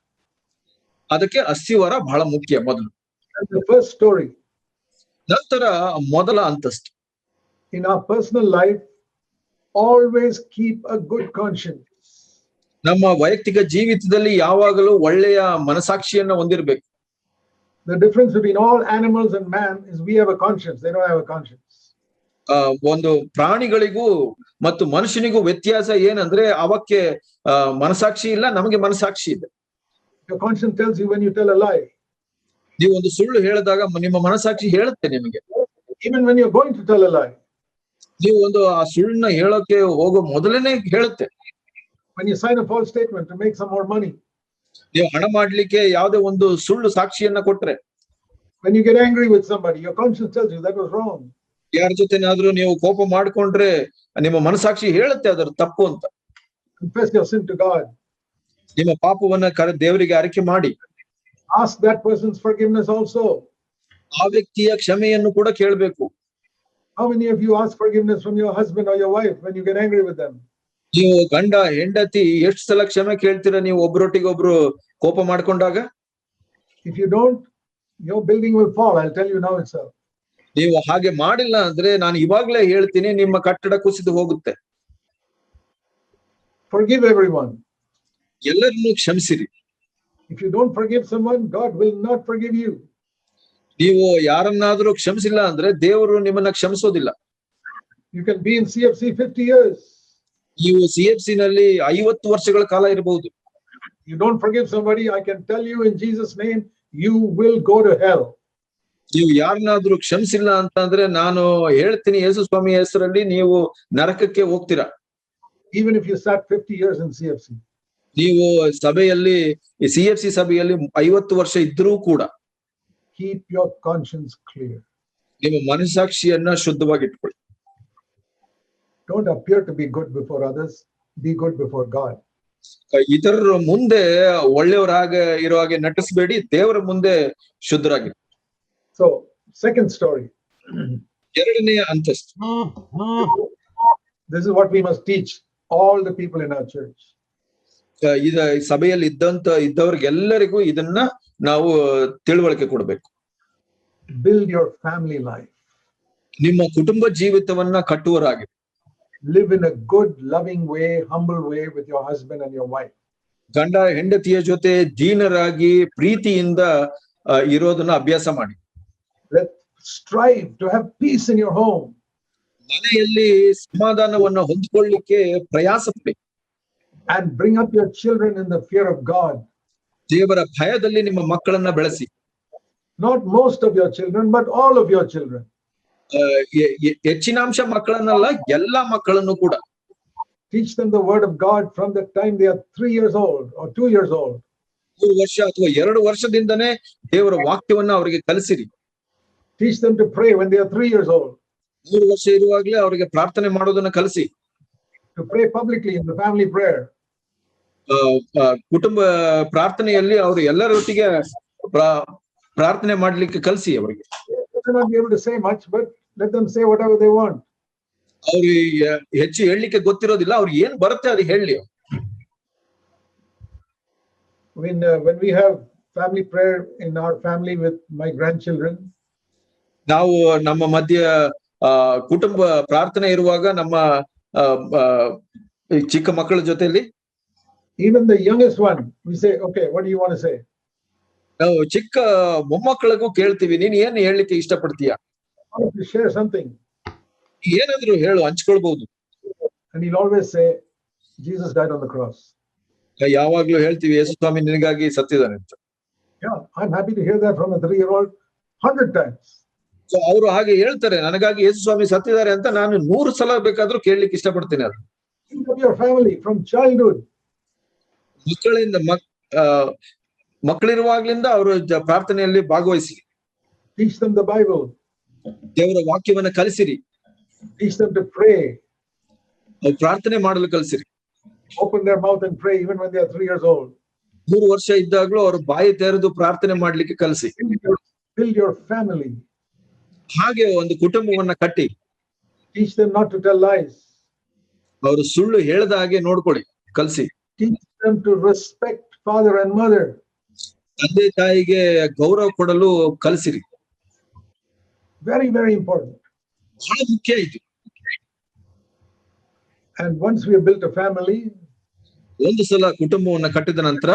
Speaker 2: ಅದಕ್ಕೆ ಅಸ್ತಿವಾರ ಬಹಳ ಮುಖ್ಯ ಮೊದಲು.
Speaker 1: The first story.
Speaker 2: ನಂತರ ಮೊದಲ ಅಂತಸ್ತು.
Speaker 1: In our personal life, always keep a good conscience.
Speaker 2: ನಮ್ಮ ವೈಯಕ್ತಿಕ ಜೀವಿತದಲ್ಲಿ ಯಾವಾಗಲೂ ಒಳ್ಳೆಯ ಮನಸಾಕ್ಷಿಯನ್ನ ಹೊಂದಿರಬೇಕು.
Speaker 1: The difference between all animals and man is we have a conscience. They don't have a conscience.
Speaker 2: ಒಂದು ಪ್ರಾಣಿಗಳಿಗೂ ಮತ್ತು ಮನುಷ್ಯನಿಗೂ ವ್ಯತ್ಯಾಸ ಏನಂದ್ರೆ, ಅವಕ್ಕೆ ಮನಸಾಕ್ಷಿ ಇಲ್ಲ, ನಮಗೆ ಮನಸಾಕ್ಷಿ ಇದೆ.
Speaker 1: Your conscience tells you when you tell a lie.
Speaker 2: ನೀವು ಒಂದು ಸುಳ್ಳು ಹೇಳಿದಾಗ ನಿಮ್ಮ ಮನಸಾಕ್ಷಿ ಹೇಳುತ್ತೆ ನಿಮಗೆ.
Speaker 1: Even when you're going to tell a lie.
Speaker 2: ನೀವು ಒಂದು ಆ ಸುಳ್ಳನ್ನ ಹೇಳೋಕೆ ಹೋಗೋ ಮೊದಲನೇ ಹೇಳುತ್ತೆ.
Speaker 1: When you sign a false statement to make some more money.
Speaker 2: ನೀವು ಹಣ ಮಾಡ್ಲಿಕ್ಕೆ ಯಾವುದೇ ಒಂದು ಸುಳ್ಳು ಸಾಕ್ಷಿಯನ್ನ ಕೊಟ್ರೆ.
Speaker 1: When you get angry with somebody, your conscience tells you that was wrong.
Speaker 2: ಯಾರ ಜೊತೆನಾದ್ರೂ ನೀವು ಕೋಪ ಮಾಡ್ಕೊಂಡ್ರೆ ನಿಮ್ಮ ಮನಸಾಕ್ಷಿ ಹೇಳುತ್ತೆ ಅದರ ತಪ್ಪು ಅಂತ.
Speaker 1: Confess your sin to God.
Speaker 2: ನಿಮ್ಮ ಪಾಪವನ್ನ ದೇವರಿಗೆ ಅರಿಕೆ ಮಾಡಿ.
Speaker 1: Ask that person's forgiveness also.
Speaker 2: ಆ ವ್ಯಕ್ತಿಯ ಕ್ಷಮೆಯನ್ನು ಕೂಡ ಕೇಳಬೇಕು.
Speaker 1: How many of you ask forgiveness from your husband or your wife when you get angry with them?
Speaker 2: ನೀವು ಗಂಡ ಹೆಂಡತಿ ಎಷ್ಟು ಸಲ ಕ್ಷಮೆ ಕೇಳ್ತೀರಾ ನೀವು ಒಬ್ರೊಟ್ಟಿಗೆ ಒಬ್ರು ಕೋಪ ಮಾಡ್ಕೊಂಡಾಗ?
Speaker 1: If you don't, your building will fall. I'll tell you now itself.
Speaker 2: ನೀವು ಹಾಗೆ ಮಾಡಿಲ್ಲ ಅಂದ್ರೆ ನಾನು ಇವಾಗ್ಲೇ ಹೇಳ್ತೀನಿ, ನಿಮ್ಮ ಕಟ್ಟಡ ಕುಸಿದು ಹೋಗುತ್ತೆ.
Speaker 1: Forgive everyone.
Speaker 2: ಎಲ್ಲರನ್ನೂ ಕ್ಷಮಿಸಿರಿ.
Speaker 1: If you don't forgive someone, God will not forgive you.
Speaker 2: ನೀವು ಯಾರನ್ನಾದ್ರೂ ಕ್ಷಮಿಸಿಲ್ಲ ಅಂದ್ರೆ ದೇವರು ನಿಮ್ಮನ್ನ ಕ್ಷಮಿಸೋದಿಲ್ಲ.
Speaker 1: You can be in CFC 50 years.
Speaker 2: ನೀವು CFC ನಲ್ಲಿ 50 ವರ್ಷಗಳ ಕಾಲ ಇರಬಹುದು.
Speaker 1: You don't forgive somebody, I can tell you in Jesus' name, you will go to hell.
Speaker 2: ನೀವು ಯಾರನ್ನಾದ್ರೂ ಕ್ಷಮಿಸಿಲ್ಲ ಅಂತಂದ್ರೆ ನಾನು ಹೇಳ್ತೀನಿ, ಯೇಸು ಸ್ವಾಮಿ ಹೆಸರಲ್ಲಿ ನೀವು ನರಕಕ್ಕೆ ಹೋಗ್ತೀರಾ.
Speaker 1: Even if you sat 50 years in CFC.
Speaker 2: ನೀವು ಸಭೆಯಲ್ಲಿ CFC ಸಭೆಯಲ್ಲಿ 50 ವರ್ಷ ಇದ್ರೂ ಕೂಡ
Speaker 1: keep your conscience clear.
Speaker 2: ನಿಮ್ಮ ಮನಸ್ಸಾಕ್ಷಿಯನ್ನ ಶುದ್ಧವಾಗಿಟ್ಕೊಳ್ಳಿ.
Speaker 1: Don't appear to be good before others. Be good before God.
Speaker 2: ಇತರರ ಮುಂದೆ ಒಳ್ಳೆಯವರಾಗ ಇರೋ ಹಾಗೆ ನಟಿಸಬೇಡಿ, ದೇವರ ಮುಂದೆ ಶುದ್ಧರಾಗಿ.
Speaker 1: So, second story.
Speaker 2: ಎರಡನೆಯ ಅಂತಸ್ತು.
Speaker 1: This is what we must teach all the people in our church.
Speaker 2: ಇದ ಸಭೆಯಲ್ಲಿ ಇದ್ದವ್ರಿಗೆಲ್ಲರಿಗೂ ಇದನ್ನ ನಾವು ತಿಳುವಳಿಕೆ ಕೊಡಬೇಕು.
Speaker 1: Build your family life.
Speaker 2: ನಿಮ್ಮ ಕುಟುಂಬ ಜೀವಿತವನ್ನ ಕಟ್ಟುವರಾಗಿ.
Speaker 1: Live in a good, loving way, humble way with your husband and your wife.
Speaker 2: ಗಂಡ ಹೆಂಡತಿಯ ಜೊತೆ ದೀನರಾಗಿ ಪ್ರೀತಿಯಿಂದ ಇರೋದನ್ನ ಅಭ್ಯಾಸ ಮಾಡಿ.
Speaker 1: Let's strive to have peace in your home.
Speaker 2: ಮನೆಯಲ್ಲಿ ಸಮಾಧಾನವನ್ನು ಹೊಂದಿಕೊಳ್ಳಿಕ್ಕೆ ಪ್ರಯಾಸ ಪಡಿ.
Speaker 1: And bring up your children in the fear of God.
Speaker 2: ದೇವರ ಭಯದಲ್ಲಿ ನಿಮ್ಮ ಮಕ್ಕಳನ್ನ ಬೆಳೆಸಿ.
Speaker 1: Not most of your children, but all of your children.
Speaker 2: ಹೆಚ್ಚಿನಾಂಶ ಮಕ್ಕಳನ್ನಲ್ಲ, ಎಲ್ಲಾ ಮಕ್ಕಳನ್ನು ಕೂಡ.
Speaker 1: Teach them the word of God from the time they are 3 years old or 2 years old.
Speaker 2: 3 ವರ್ಷ ಅಥವಾ 2 ವರ್ಷದಿಂದನೇ ದೇವರ ವಾಕ್ಯವನ್ನ ಅವರಿಗೆ ಕಲಿಸಿರಿ.
Speaker 1: Teach them to pray when they are 3 years old.
Speaker 2: 3 ವರ್ಷ ಇರುವಾಗಲೇ ಅವರಿಗೆ ಪ್ರಾರ್ಥನೆ ಮಾಡೋದನ್ನ ಕಲಿಸಿ.
Speaker 1: To pray publicly in the family prayer.
Speaker 2: ಕುಟುಂಬ ಪ್ರಾರ್ಥನೆಯಲ್ಲಿ ಅವರು ಎಲ್ಲರೊಟ್ಟಿಗೆ ಪ್ರಾರ್ಥನೆ ಮಾಡ್ಲಿಕ್ಕೆ ಕಲಿಸಿ ಅವರಿಗೆ.
Speaker 1: They may not be able to say much, but let them say whatever they want.
Speaker 2: ಅವ್ರಿಗೆ ಹೆಚ್ಚು ಹೇಳಲಿಕ್ಕೆ ಗೊತ್ತಿರೋದಿಲ್ಲ, ಅವ್ರಿಗೆ ಏನ್ ಬರುತ್ತೆ ಅದು ಹೇಳಿ.
Speaker 1: When we have family prayer in our family with my grandchildren,
Speaker 2: ನಾವು ನಮ್ಮ ಮಧ್ಯ ಕುಟುಂಬ ಪ್ರಾರ್ಥನೆ ಇರುವಾಗ ನಮ್ಮ ಚಿಕ್ಕ ಮಕ್ಕಳ ಜೊತೆಯಲ್ಲಿ,
Speaker 1: even the youngest one, we say, okay, what do you want to say?
Speaker 2: ನಾವು ಚಿಕ್ಕ ಮೊಮ್ಮಕ್ಕಳಿಗೂ ಕೇಳ್ತೀವಿ, ನೀನ್ ಏನ್ ಹೇಳಲಿಕ್ಕೆ ಇಷ್ಟಪಡ್ತೀಯ?
Speaker 1: I want to share something.
Speaker 2: ಏನಾದ್ರು ಹೇಳು, ಹಂಚ್ಕೊಳ್ಬಹುದು.
Speaker 1: And he'll always say, Jesus died on the cross.
Speaker 2: ಯಾವಾಗ್ಲೂ ಹೇಳ್ತೀವಿ, ಯೇಸು ಸ್ವಾಮಿ ನಿನಗಾಗಿ ಸತ್ತಿದ್ದಾನೆ ಅಂತ.
Speaker 1: Yeah, I'm happy to hear that from a 3-year-old 100 times.
Speaker 2: So ಅವರು ಹಾಗೆ ಹೇಳ್ತಾರೆ, ನನಗಾಗಿ ಯೇಸು ಸ್ವಾಮಿ ಸತ್ತಿದ್ದಾರೆ ಅಂತ ನಾನು 100 ಸಲ ಬೇಕಾದ್ರೂ ಕೇಳಲಿಕ್ಕೆ ಇಷ್ಟಪಡ್ತೀನಿ. ಅದು
Speaker 1: Think of your family from childhood.
Speaker 2: ಮಕ್ಕಳಿಂದ ಮಕ್ಕಳಿರುವಾಗ್ಲಿಂದ ಅವರು ಪ್ರಾರ್ಥನೆಯಲ್ಲಿ ಭಾಗವಹಿಸಿ.
Speaker 1: Teach them the Bible.
Speaker 2: ದೇವರ ವಾಕ್ಯವನ್ನ ಕಲಿಸಿರಿ.
Speaker 1: Teach them to pray.
Speaker 2: ಪ್ರಾರ್ಥನೆ ಮಾಡಲು ಕಲಿಸಿರಿ.
Speaker 1: Open their mouth and pray even when they are 3 years old.
Speaker 2: 3 ವರ್ಷ ಇದ್ದಾಗ್ಲೂ ಅವರು ಬಾಯಿ ತೆರೆದು ಪ್ರಾರ್ಥನೆ ಮಾಡ್ಲಿಕ್ಕೆ ಕಲಿಸಿ.
Speaker 1: Build your family.
Speaker 2: ಹಾಗೆ ಒಂದು ಕುಟುಂಬವನ್ನ ಕಟ್ಟಿ.
Speaker 1: Teach them not to tell lies.
Speaker 2: ಅವರು ಸುಳ್ಳು ಹೇಳದ ಹಾಗೆ ನೋಡ್ಕೊಳ್ಳಿ, ಕಲಿಸಿ.
Speaker 1: Teach them to respect father and mother.
Speaker 2: ತಂದೆ ತಾಯಿಗೆ ಗೌರವ ಕೊಡಲು ಕಲಿಸಿರಿ.
Speaker 1: Very, very important.
Speaker 2: ಬಹಳ ಮುಖ್ಯ ಇದು.
Speaker 1: And once we have built a family,
Speaker 2: ಒಂದು ಸಲ ಕುಟುಂಬವನ್ನ ಕಟ್ಟಿದ ನಂತರ,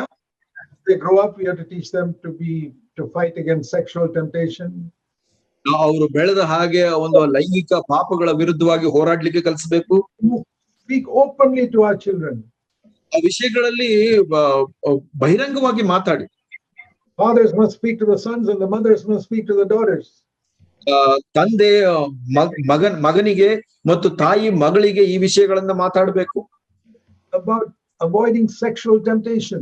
Speaker 1: they grow up, we have to teach them to fight against sexual temptation.
Speaker 2: ಅವರು ಬೆಳೆದ ಹಾಗೆ ಒಂದು ಲೈಂಗಿಕ ಪಾಪಗಳ ವಿರುದ್ಧವಾಗಿ ಹೋರಾಡ್ಲಿಕ್ಕೆ ಕಲಿಸಬೇಕು.
Speaker 1: Speak openly to our children.
Speaker 2: ಆ ವಿಷಯಗಳಲ್ಲಿ ಬಹಿರಂಗವಾಗಿ ಮಾತಾಡಿ.
Speaker 1: Fathers must speak to the sons and the mothers must speak to the daughters.
Speaker 2: ತಂದೆ ಮಗನಿಗೆ ಮತ್ತು ತಾಯಿ ಮಗಳಿಗೆ ಈ ವಿಷಯಗಳನ್ನ ಮಾತಾಡಬೇಕು.
Speaker 1: About avoiding sexual temptation.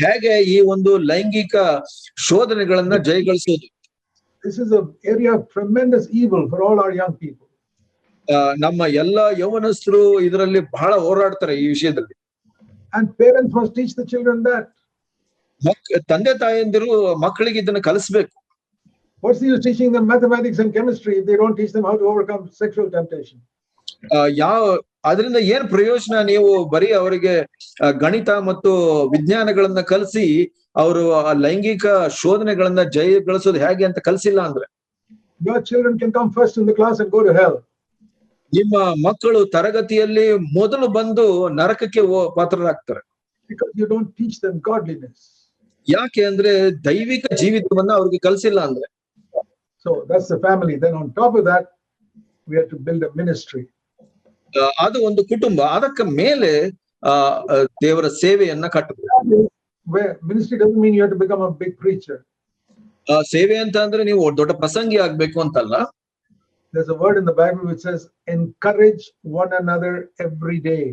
Speaker 2: ಹೇಗೆ ಈ ಒಂದು ಲೈಂಗಿಕ ಶೋಧನೆಗಳನ್ನ ಜಯಗಳಿಸೋದು.
Speaker 1: This is an area of tremendous evil for all our young people.
Speaker 2: ನಮ್ಮ ಎಲ್ಲ ಯೌವನಸ್ಥರು ಇದರಲ್ಲಿ ಬಹಳ ಹೋರಾಡ್ತಾರೆ ಈ ವಿಷಯದಲ್ಲಿ.
Speaker 1: And parents must teach the children that.
Speaker 2: ತಂದೆ ತಾಯಂದಿರು ಮಕ್ಕಳಿಗೆ ಇದನ್ನ ಕಲಿಸ್ಬೇಕು.
Speaker 1: What's the use teaching them mathematics and chemistry if they don't teach them how to overcome sexual temptation?
Speaker 2: ಅದರಿಂದ ಏನ್ ಪ್ರಯೋಜನ? ನೀವು ಬರೀ ಅವರಿಗೆ ಗಣಿತ ಮತ್ತು ವಿಜ್ಞಾನಗಳನ್ನ ಕಲಿಸಿ ಅವರು ಲೈಂಗಿಕ ಶೋಧನೆಗಳನ್ನ ಜಯಗಳಿಸೋದು ಹೇಗೆ ಅಂತ ಕಲಿಸಿಲ್ಲ ಅಂದ್ರೆ.
Speaker 1: Your children can come first in the class and go to hell.
Speaker 2: ನಿಮ್ಮ ಮಕ್ಕಳು ತರಗತಿಯಲ್ಲಿ ಮೊದಲು ಬಂದು ನರಕಕ್ಕೆ ಪಾತ್ರರಾಗ್ತಾರೆ.
Speaker 1: Because you don't teach them godliness.
Speaker 2: ಯಾಕೆ ಅಂದ್ರೆ ದೈವಿಕ ಜೀವಿತವನ್ನ ಅವ್ರಿಗೆ ಕಲಿಸಿಲ್ಲ ಅಂದ್ರೆ.
Speaker 1: So that's the family. Then on top of that, we have to build a ministry.
Speaker 2: ಅದು ಒಂದು ಕುಟುಂಬ. ಅದಕ್ಕೆ ಮೇಲೆ ದೇವರ ಸೇವೆಯನ್ನ ಕಟ್ಟಬೇಕು.
Speaker 1: Where ministry doesn't mean you have to become a big preacher.
Speaker 2: ಸೇವೆ ಅಂತ ಅಂದ್ರೆ ನೀವು ದೊಡ್ಡ ಪ್ರಸಂಗಿ ಆಗ್ಬೇಕು ಅಂತಲ್ಲ.
Speaker 1: There's a word in the Bible which says encourage one another every day.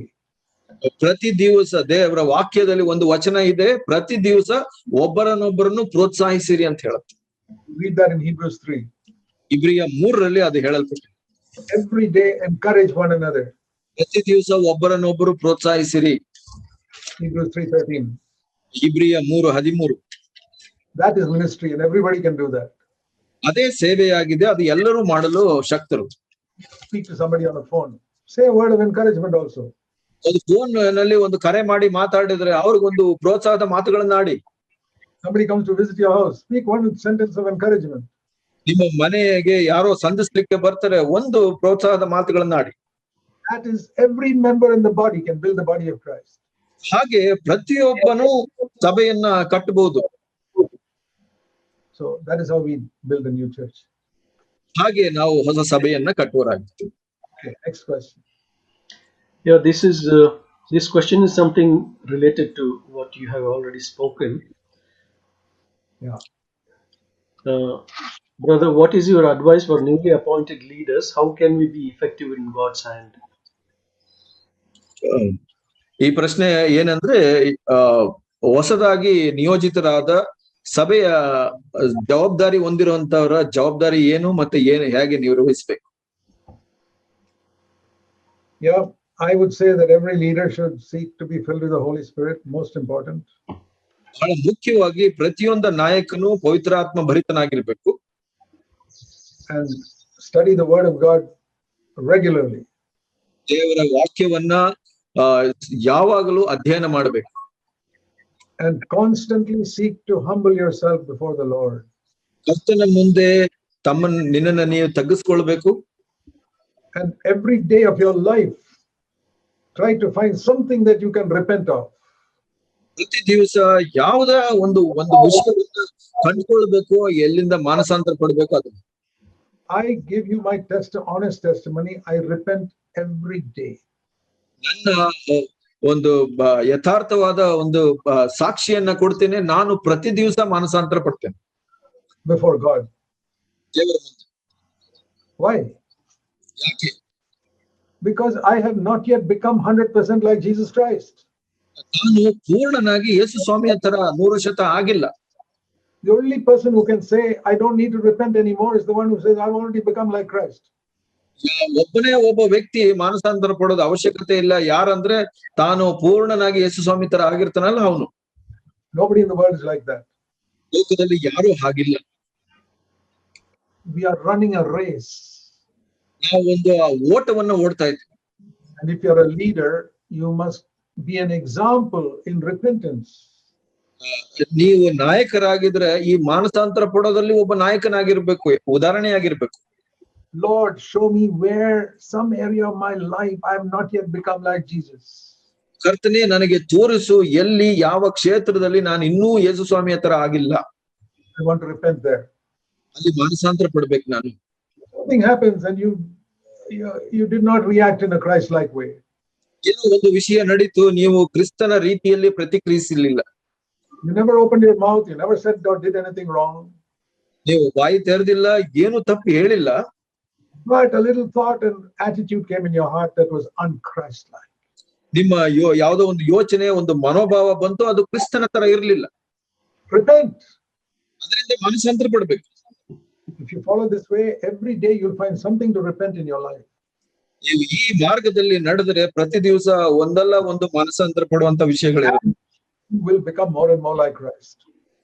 Speaker 2: ಪ್ರತಿ ದಿವಸ ದೇವರ ವಾಕ್ಯದಲ್ಲಿ ಒಂದು ವಚನ ಇದೆ, ಪ್ರತಿ ದಿವಸ ಒಬ್ಬರನ್ನೊಬ್ಬರನ್ನು ಪ್ರೋತ್ಸಾಹಿಸಿರಿ ಅಂತ ಹೇಳುತ್ತೆ.
Speaker 1: Read that in Hebrews 3.
Speaker 2: ಇಬ್ರಿಯ 3ರಲ್ಲಿ ಅದು ಹೇಳಲ್ಪಟ್ಟಿದೆ.
Speaker 1: Every day encourage one another.
Speaker 2: ಪ್ರತಿ ದಿವಸ ಒಬ್ಬರನ್ನೊಬ್ಬರು ಪ್ರೋತ್ಸಾಹಿಸಿರಿ.
Speaker 1: Hebrews 3:13.
Speaker 2: ಇಬ್ರಿಯ 3:13.
Speaker 1: That is ministry and everybody can do that.
Speaker 2: ಅದೇ ಸೇವೆಯಾಗಿದೆ, ಅದು ಎಲ್ಲರೂ ಮಾಡಲು ಶಕ್ತರು.
Speaker 1: Speak to somebody on the phone. Say a word of encouragement also.
Speaker 2: ಒಂದು ಫೋನ್ ನಲ್ಲಿ ಒಂದು ಕರೆ ಮಾಡಿ ಮಾತಾಡಿದ್ರೆ ಅವ್ರಿಗೊಂದು ಪ್ರೋತ್ಸಾಹದ ಮಾತುಗಳನ್ನ ಆಡಿ.
Speaker 1: Somebody comes to visit your house. Speak one sentence of encouragement.
Speaker 2: ನಿಮ್ಮ ಮನೆಗೆ ಯಾರೋ ಸಂಧಿಸ್ಲಿಕ್ಕೆ ಬರ್ತಾರೆ, ಒಂದು ಪ್ರೋತ್ಸಾಹದ ಮಾತುಗಳನ್ನ ಆಡಿ.
Speaker 1: That is, every member in the body can build the body of Christ.
Speaker 2: ಹಾಗೆ ಪ್ರತಿಯೊಬ್ಬನು ಸಭೆಯನ್ನ ಕಟ್ಟಬಹುದು.
Speaker 1: So that is how we build a new church.
Speaker 2: ಹಾಗೆ ನಾವು ಹೊಸ ಸಭೆಯನ್ನ ಕಟ್ಟುವರಾಗ್ತೀವಿ.
Speaker 1: Okay, next question.
Speaker 3: Yeah, this question is something related to what you have already spoken.
Speaker 1: Yeah.
Speaker 3: Brother, what is your advice for newly appointed leaders? How can we be effective in God's hand?
Speaker 2: ಈ ಪ್ರಶ್ನೆ ಏನಂದ್ರೆ, ಹೊಸದಾಗಿ ನಿಯೋಜಿತರಾದ ಸಭೆಯ ಜವಾಬ್ದಾರಿ ಹೊಂದಿರುವಂತವರ ಜವಾಬ್ದಾರಿ ಏನು ಮತ್ತೆ ಹೇಗೆ ನಿರ್ವಹಿಸಬೇಕು?
Speaker 1: Yeah, I would say that every leader should seek to be filled with the Holy Spirit, most important.
Speaker 2: ಬಹಳ ಮುಖ್ಯವಾಗಿ ಪ್ರತಿಯೊಂದು ನಾಯಕನು ಪವಿತ್ರಾತ್ಮ ಭರಿತನಾಗಿರ್ಬೇಕು.
Speaker 1: And study the word of God regularly.
Speaker 2: ದೇವರ ವಾಕ್ಯವನ್ನ ಯಾವಾಗಲೂ ಅಧ್ಯಯನ ಮಾಡಬೇಕು.
Speaker 1: And constantly seek to humble yourself before the Lord.
Speaker 2: ಕರ್ತನ ಮುಂದೆ ನಿನ್ನನ್ನು ನೀವು ತಗ್ಗಿಸಿಕೊಳ್ಳಬೇಕು.
Speaker 1: And every day of your life, try to find something that you can repent of.
Speaker 2: ಪ್ರತಿ ದಿವಸ ಯಾವುದ ಒಂದು ವಿಷಯವನ್ನ ಕಂಡುಕೊಳ್ಬೇಕು, ಎಲ್ಲಿಂದ ಮಾನಸಾಂತರ ಪಡಬೇಕು. ಅದು
Speaker 1: I give you my honest testimony. I repent every day.
Speaker 2: ನನ್ನ ಒಂದು ಯಥಾರ್ಥವಾದ ಒಂದು ಸಾಕ್ಷಿಯನ್ನ ಕೊಡ್ತೇನೆ, ನಾನು ಪ್ರತಿ ದಿವಸ ಮಾನಸಾಂತರ ಪಡ್ತೇನೆ
Speaker 1: before God.
Speaker 2: ದೇವರ ಮುಂದೆ.
Speaker 1: Why?
Speaker 2: ಯಾಕೆ?
Speaker 1: Because I have not yet become 100% like Jesus Christ.
Speaker 2: ನಾನು ಪೂರ್ಣನಾಗಿ ಯೇಸು ಸ್ವಾಮಿಯ ತರ 100% ಆಗಿಲ್ಲ.
Speaker 1: The only person who can say I don't need to repent anymore is the one who says I've already become like Christ.
Speaker 2: ಒಬ್ಬ ವ್ಯಕ್ತಿ ಮಾನಸಾಂತರ ಪಡೋದು ಅವಶ್ಯಕತೆ ಇಲ್ಲ. ಯಾರಂದ್ರೆ ತಾನು ಪೂರ್ಣನಾಗಿ ಯೇಸು ಸ್ವಾಮಿ ತರ ಆಗಿರ್ತಾನಲ್ಲ ಅವನು.
Speaker 1: Nobody in the world is like that.
Speaker 2: ಲೋಕದಲ್ಲಿ ಯಾರು ಹಾಗಿಲ್ಲ.
Speaker 1: We are running a race.
Speaker 2: ನಾವು ಒಂದು ಓಟವನ್ನ ಓಡ್ತಾ ಇದ್ದೀವಿ.
Speaker 1: And if you're a leader, you must be an example in repentance.
Speaker 2: ನೀವು ನಾಯಕರಾಗಿದ್ರೆ ಈ ಮಾನಸಾಂತರ ಪಡೋದಲ್ಲಿ ಒಬ್ಬ ನಾಯಕನಾಗಿರ್ಬೇಕು, ಉದಾಹರಣೆಯಾಗಿರ್ಬೇಕು.
Speaker 1: Lord, show me where some area of my life I have not yet become like Jesus.
Speaker 2: ಕರ್ತನೇ, ನನಗೆ ತೋರಿಸು ಎಲ್ಲಿ ಯಾವ ಕ್ಷೇತ್ರದಲ್ಲಿ ನಾನು ಇನ್ನೂ ಯೇಸು ಸ್ವಾಮಿಯ ತರ ಆಗಿಲ್ಲ.
Speaker 1: I want to repent there.
Speaker 2: ಅಲ್ಲಿ ಮಾನಸಾಂತರ ಪಡ್ಬೇಕು ನಾನು.
Speaker 1: Something happens and you did not react in a Christ-like way.
Speaker 2: ಏನೋ ಒಂದು ವಿಷಯ ನಡೀತು, ನೀವು ಕ್ರಿಸ್ತನ ರೀತಿಯಲ್ಲಿ ಪ್ರತಿಕ್ರಿಯಿಸಲಿಲ್ಲ.
Speaker 1: You never opened your mouth. You never said God did anything wrong.
Speaker 2: ನೀವು ಬಾಯಿ ತೆರೆದಿಲ್ಲ, ಏನು ತಪ್ಪು ಹೇಳಿಲ್ಲ.
Speaker 1: But a little thought and attitude came in your heart that was un-Christ-like.
Speaker 2: ನಿಮ್ಮ ಯಾವುದೋ ಒಂದು ಯೋಚನೆ, ಒಂದು ಮನೋಭಾವ ಬಂತು, ಅದು ಕ್ರಿಸ್ತನ ತರ ಇರಲಿಲ್ಲ.
Speaker 1: Repent.
Speaker 2: ಅದರಿಂದ ಮಾನಸಾಂತರ ಪಡ್ಬೇಕು.
Speaker 1: If you follow this way, every day you'll find something to repent in your life.
Speaker 2: ನೀವು ಈ ಮಾರ್ಗದಲ್ಲಿ ನಡೆದರೆ ಪ್ರತಿ ದಿವಸ ಒಂದಲ್ಲ ಒಂದು ಮಾನಸಾಂತರ ಪಡುವಂತ ವಿಷಯಗಳಿರುತ್ತೆ.
Speaker 1: You will become more and more like Christ.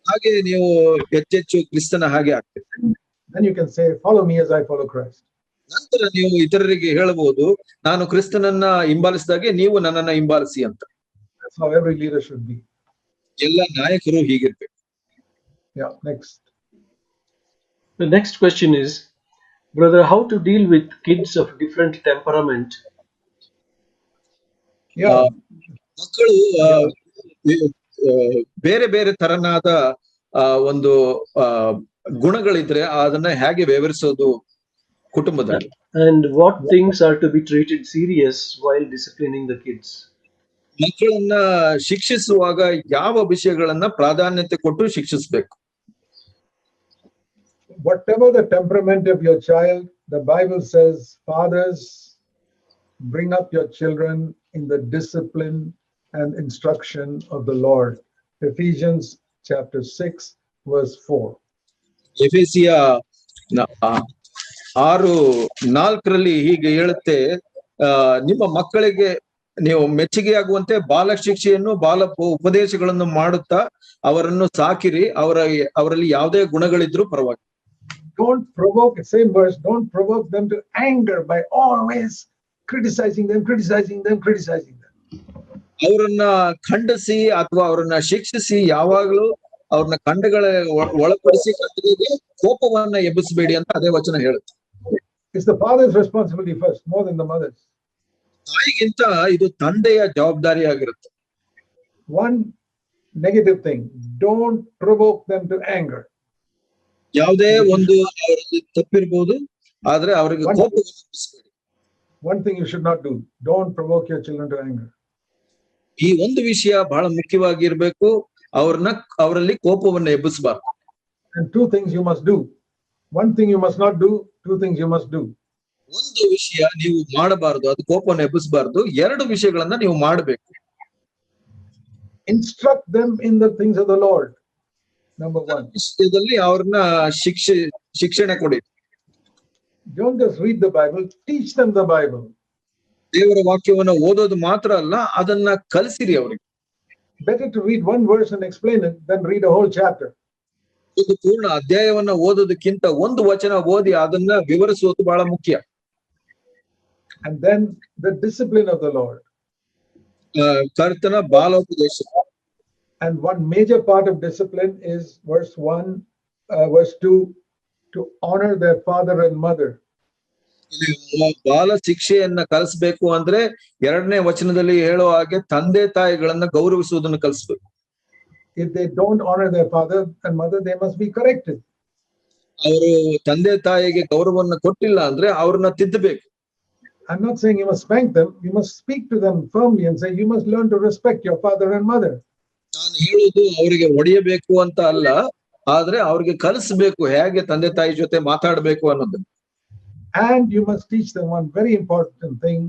Speaker 2: ಹಾಗೆ ನೀವು ಹೆಚ್ಚೆಚ್ಚು ಕ್ರಿಸ್ತನ ಹಾಗೆ ಆಗ್ತೀರಿ.
Speaker 1: Then you can say, follow me as I follow Christ.
Speaker 2: ನಂತರ ನೀವು ಇತರರಿಗೆ ಹೇಳಬಹುದು, ನಾನು ಕ್ರಿಸ್ತನನ್ನ ಹಿಂಬಾಲಿಸಿದಾಗೆ ನೀವು ನನ್ನನ್ನ ಹಿಂಬಾಲಿಸಿ ಅಂತ.
Speaker 1: That's how every leader should be.
Speaker 2: ಎಲ್ಲ ನಾಯಕರು ಹೀಗಿರ್ಬೇಕು.
Speaker 1: Yeah, next.
Speaker 3: The next question is, brother, how to deal with kids of different temperament?
Speaker 1: Yeah.
Speaker 2: ಮಕ್ಕಳು ಬೇರೆ ಬೇರೆ ತರನಾದ ಒಂದು ಗುಣಗಳಿದ್ರೆ ಅದನ್ನ ಹೇಗೆ ವಿವರಿಸೋದು ಕುಟುಂಬದಲ್ಲಿ?
Speaker 3: And what things are to be treated serious while disciplining the kids?
Speaker 2: ಮಕ್ಕಳನ್ನ ಶಿಕ್ಷಿಸುವಾಗ ಯಾವ ವಿಷಯಗಳನ್ನ ಪ್ರಾಧಾನ್ಯತೆ ಕೊಟ್ಟು ಶಿಕ್ಷಿಸಬೇಕು?
Speaker 1: Whatever the temperament of your child, the Bible says, fathers, bring up your children in the discipline and instruction of the Lord. Ephesians chapter 6 verse 4.
Speaker 2: ಎಫೆಸಿಯ 6:4 ಹೀಗೆ ಹೇಳುತ್ತೆ, ನಿಮ್ಮ ಮಕ್ಕಳಿಗೆ ನೀವು ಮೆಚ್ಚುಗೆಯಾಗುವಂತೆ ಬಾಲ ಶಿಕ್ಷೆಯನ್ನು ಬಾಲ ಉಪದೇಶಗಳನ್ನು ಮಾಡುತ್ತಾ ಅವರನ್ನು ಸಾಕಿರಿ, ಅವರಲ್ಲಿ ಯಾವುದೇ ಗುಣಗಳಿದ್ರೂ ಪರವಾಗಿಲ್ಲ.
Speaker 1: Don't provoke, same verse, don't provoke them to anger by always criticizing them.
Speaker 2: ಅವರನ್ನ ಖಂಡಿಸಿ ಅಥವಾ ಅವರನ್ನ ಶಿಕ್ಷಿಸಿ ಯಾವಾಗಲೂ ಅವ್ರನ್ನ ಖಂಡಗಳ ಒಳಪಡಿಸಿ ಕಟ್ಟಲಿಗೆ ಕೋಪವನ್ನ ಎಬ್ಬಿಸಬೇಡಿ ಅಂತ ಅದೇ ವಚನ ಹೇಳುತ್ತೆ.
Speaker 1: It's the father's responsibility first, more than the mother's.
Speaker 2: ತಾಯಿಗಿಂತ ಇದು ತಂದೆಯ ಜವಾಬ್ದಾರಿ ಆಗಿರುತ್ತೆ.
Speaker 1: One negative thing, don't provoke them to anger.
Speaker 2: ಯಾವುದೇ ಒಂದು ಅವರಲ್ಲಿ ತಪ್ಪಿರ್ಬೋದು, ಆದ್ರೆ ಅವರಿಗೆ ಕೋಪವನ್ನು ಎಬ್ಬಿಸಬೇಡಿ.
Speaker 1: One thing you should not do, don't provoke your children to anger.
Speaker 2: ಈ ಒಂದು ವಿಷಯ ಬಹಳ ಮುಖ್ಯವಾಗಿರ್ಬೇಕು, ಅವರಲ್ಲಿ ಕೋಪವನ್ನು ಎಬ್ಬಿಸಬಾರದು.
Speaker 1: And two things you must do. One thing you must not do, two things you must do.
Speaker 2: ಒಂದು ವಿಷಯ ನೀವು ಮಾಡಬಾರದು, ಅದು ಕೋಪವನ್ನು ಎಬ್ಬಿಸಬಾರದು. 2 ವಿಷಯಗಳನ್ನ ನೀವು ಮಾಡಬೇಕು.
Speaker 1: Instruct them in the things of the Lord. Number 1.
Speaker 2: ವಿಷಯದಲ್ಲಿ ಅವ್ರನ್ನ ಶಿಕ್ಷಣ ಕೊಡಿ.
Speaker 1: Don't just read the Bible, teach them the Bible.
Speaker 2: ದೇವರ ವಾಕ್ಯವನ್ನ ಓದೋದು ಮಾತ್ರ ಅಲ್ಲ, ಅದನ್ನ ಕಲಿಸಿರಿ ಅವರಿಗೆ.
Speaker 1: Better to read one verse and explain it than read a whole chapter.
Speaker 2: ಒಂದು ಪೂರ್ಣ ಅಧ್ಯಾಯವನ್ನ ಓದೋದಕ್ಕಿಂತ ಒಂದು ವಚನ ಓದಿ ಅದನ್ನ ವಿವರಿಸುವುದು ಬಹಳ ಮುಖ್ಯ.
Speaker 1: And then the discipline of the Lord.
Speaker 2: ಕರ್ತನ ಬಾಲೋಪದೇಶ.
Speaker 1: And one major part of discipline is verse 1, verse 2, to honor their father and mother.
Speaker 2: ಬಾಲ ಶಿಕ್ಷೆಯನ್ನ ಕಲಿಸಬೇಕು ಅಂದ್ರೆ 2ನೇ ವಚನದಲ್ಲಿ ಹೇಳೋ ಹಾಗೆ ತಂದೆ ತಾಯಿಗಳನ್ನ ಗೌರವಿಸುವುದನ್ನು ಕಲಿಸಬೇಕು.
Speaker 1: If they don't honor their father and mother, they must be corrected.
Speaker 2: ಅವರು ತಂದೆ ತಾಯಿಗೆ ಗೌರವವನ್ನು ಕೊಟ್ಟಿಲ್ಲ ಅಂದ್ರೆ ಅವ್ರನ್ನ ತಿದ್ದಬೇಕು.
Speaker 1: I'm not saying you must spank them. You must speak to them firmly and say, you must learn to respect your father and mother.
Speaker 2: ನಾನು ಹೇಳುವುದು ಅವರಿಗೆ ಹೊಡೆಯಬೇಕು ಅಂತ ಅಲ್ಲ, ಆದ್ರೆ ಅವ್ರಿಗೆ ಕಲಿಸಬೇಕು ಹೇಗೆ ತಂದೆ ತಾಯಿ ಜೊತೆ ಮಾತಾಡಬೇಕು ಅನ್ನೋದು.
Speaker 1: And you must teach them one very important thing,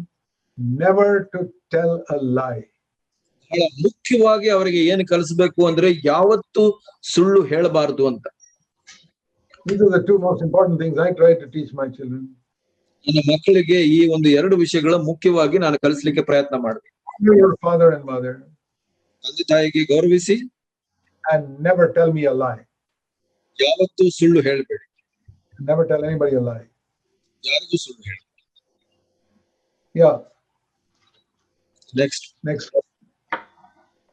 Speaker 1: never to tell a lie.
Speaker 2: ಬಹಳ ಮುಖ್ಯವಾಗಿ ಅವರಿಗೆ ಏನು ಕಲಿಸಬೇಕು ಅಂದ್ರೆ ಯಾವತ್ತೂ ಸುಳ್ಳು ಹೇಳಬಾರದು ಅಂತ.
Speaker 1: These are the 2 most important things I try to teach my children.
Speaker 2: ನನ್ನ ಮಕ್ಕಳಿಗೆ ಈ ಒಂದು 2 ವಿಷಯಗಳ ಮುಖ್ಯವಾಗಿ ನಾನು ಕಲಿಸಲಿಕ್ಕೆ ಪ್ರಯತ್ನ ಮಾಡ್ತೀನಿ.
Speaker 1: Honor your father and mother.
Speaker 2: ತಂದೆ ತಾಯಿಗೆ ಗೌರವಿಸಿ.
Speaker 1: And never tell me a lie.
Speaker 2: ಯಾವತ್ತೂ ಸುಳ್ಳು ಹೇಳಬೇಡಿ.
Speaker 1: Never tell anybody a lie.
Speaker 2: ಯಾರಿಗೂ ಸುಳ್ಳು ಹೇಳಿ.
Speaker 1: Yeah.
Speaker 2: Next.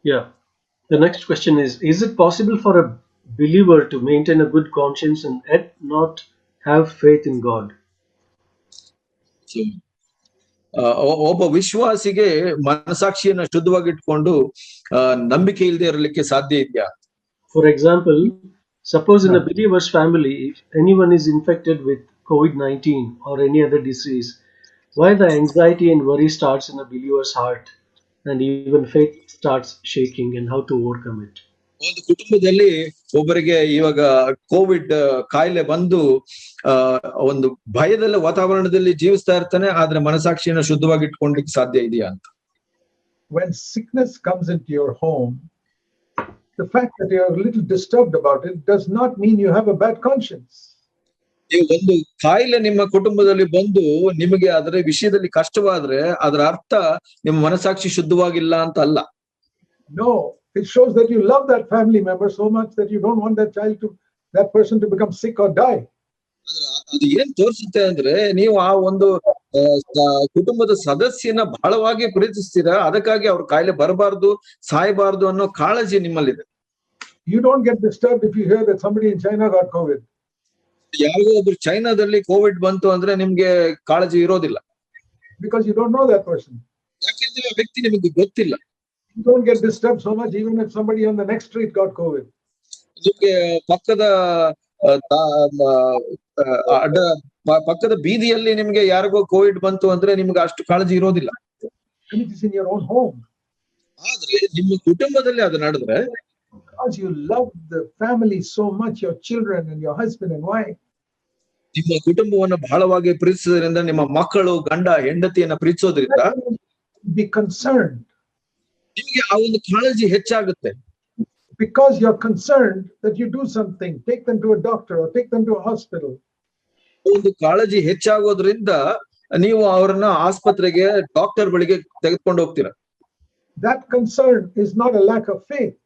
Speaker 3: Yeah. The next question is it possible for a believer to maintain a good conscience and yet not have faith in God?
Speaker 2: ಒಬ್ಬ ವಿಶ್ವಾಸಿಗೆ ಮನಸಾಕ್ಷಿಯನ್ನ ಶುದ್ಧವಾಗಿಟ್ಕೊಂಡು ನಂಬಿಕೆ ಇಲ್ಲದೆ ಇರಲಿಕ್ಕೆ ಸಾಧ್ಯ ಇದೆಯಾ?
Speaker 3: For example, suppose in a believer's family, if anyone is infected with COVID-19 or any other disease, why the anxiety and worry starts in a believer's heart and even faith starts shaking, and how to overcome it?
Speaker 2: ಒಂದು ಕುಟುಂಬದಲ್ಲಿ ಒಬ್ಬರಿಗೆ ಇವಾಗ Covid ಕಾಯಿಲೆ ಬಂದು ಒಂದು ಭಯದ ವಾತಾವರಣದಲ್ಲಿ ಜೀವಿಸ್ತಾ ಇರ್ತಾನೆ, ಆದ್ರೆ ಮನಸಾಕ್ಷಿಯನ್ನು ಶುದ್ಧವಾಗಿ ಇಟ್ಕೊಳ್ಳಿಕ್ಕೆ ಸಾಧ್ಯ ಇದೆಯಾ ಅಂತ.
Speaker 1: When sickness comes into your home, the fact that you are a little disturbed about it does not mean you have a bad conscience.
Speaker 2: ಒಂದು ಕಾಯಿಲೆ ನಿಮ್ಮ ಕುಟುಂಬದಲ್ಲಿ ಬಂದು ನಿಮಗೆ ಅದರ ವಿಷಯದಲ್ಲಿ ಕಷ್ಟವಾದ್ರೆ ಅದರ ಅರ್ಥ ನಿಮ್ಮ ಮನಸಾಕ್ಷಿ ಶುದ್ಧವಾಗಿಲ್ಲ ಅಂತ ಅಲ್ಲ.
Speaker 1: No, it shows that you love that family member so much that you don't want that person to become sick or die.
Speaker 2: ಅದು ಏನ್ ತೋರಿಸುತ್ತೆ ಅಂದ್ರೆ ನೀವು ಆ ಒಂದು ಕುಟುಂಬದ ಸದಸ್ಯನ ಬಹಳವಾಗಿ ಪ್ರೀತಿಸ್ತೀರಾ, ಅದಕ್ಕಾಗಿ ಅವ್ರ ಕಾಯಿಲೆ ಬರಬಾರ್ದು, ಸಾಯಬಾರ್ದು ಅನ್ನೋ ಕಾಳಜಿ ನಿಮ್ಮಲ್ಲಿದೆ.
Speaker 1: You don't get disturbed if you hear that somebody in China got COVID.
Speaker 2: ಯಾರಿಗೋ ಒಬ್ರು ಚೈನಾದಲ್ಲಿ ಕೋವಿಡ್ ಬಂತು ಅಂದ್ರೆ ನಿಮ್ಗೆ ಕಾಳಜಿ ಇರೋದಿಲ್ಲ.
Speaker 1: Because you don't know that person.
Speaker 2: ಯಾಕೆಂದ್ರೆ ಆ ವ್ಯಕ್ತಿ ನಿಮಗೆ ಗೊತ್ತಿಲ್ಲ.
Speaker 1: You don't get disturbed so much even if somebody on the next street got COVID.
Speaker 2: ನಿಮ್ಗೆ ಪಕ್ಕದ ಬೀದಿಯಲ್ಲಿ ನಿಮ್ಗೆ ಯಾರಿಗೋ ಕೋವಿಡ್ ಬಂತು ಅಂದ್ರೆ ನಿಮ್ಗೆ ಅಷ್ಟು ಕಾಳಜಿ ಇರೋದಿಲ್ಲ.
Speaker 1: And it is in your own home.
Speaker 2: ಆದ್ರೆ ನಿಮ್ಮ ಕುಟುಂಬದಲ್ಲಿ ಅದು ನಡೆದ್ರೆ,
Speaker 1: because you love the family so much, your children and your husband and wife,
Speaker 2: ನಿಮ್ಮ ಕುಟುಂಬವನ್ನು ಬಹಳವಾಗಿ ಪ್ರೀತಿಸೋದ್ರಿಂದ, ನಿಮ್ಮ ಮಕ್ಕಳು ಗಂಡ ಹೆಂಡತಿಯನ್ನ ಪ್ರೀತಿಸೋದ್ರಿಂದ
Speaker 1: be concerned.
Speaker 2: ನಿಮಗೆ ಆ ಒಂದು ಕಾಳಜಿ ಹೆಚ್ಚಾಗುತ್ತೆ.
Speaker 1: Because you're concerned that you do something, take them to a doctor or take them to a hospital.
Speaker 2: ಒಂದು ಕಾಳಜಿ ಹೆಚ್ಚಾಗೋದ್ರಿಂದ ನೀವು ಅವರನ್ನ ಆಸ್ಪತ್ರೆಗೆ ಡಾಕ್ಟರ್ ಬಳಿಗೆ ತೆಗೆದುಕೊಂಡು ಹೋಗ್ತೀರಾ.
Speaker 1: That concern is not a lack of faith.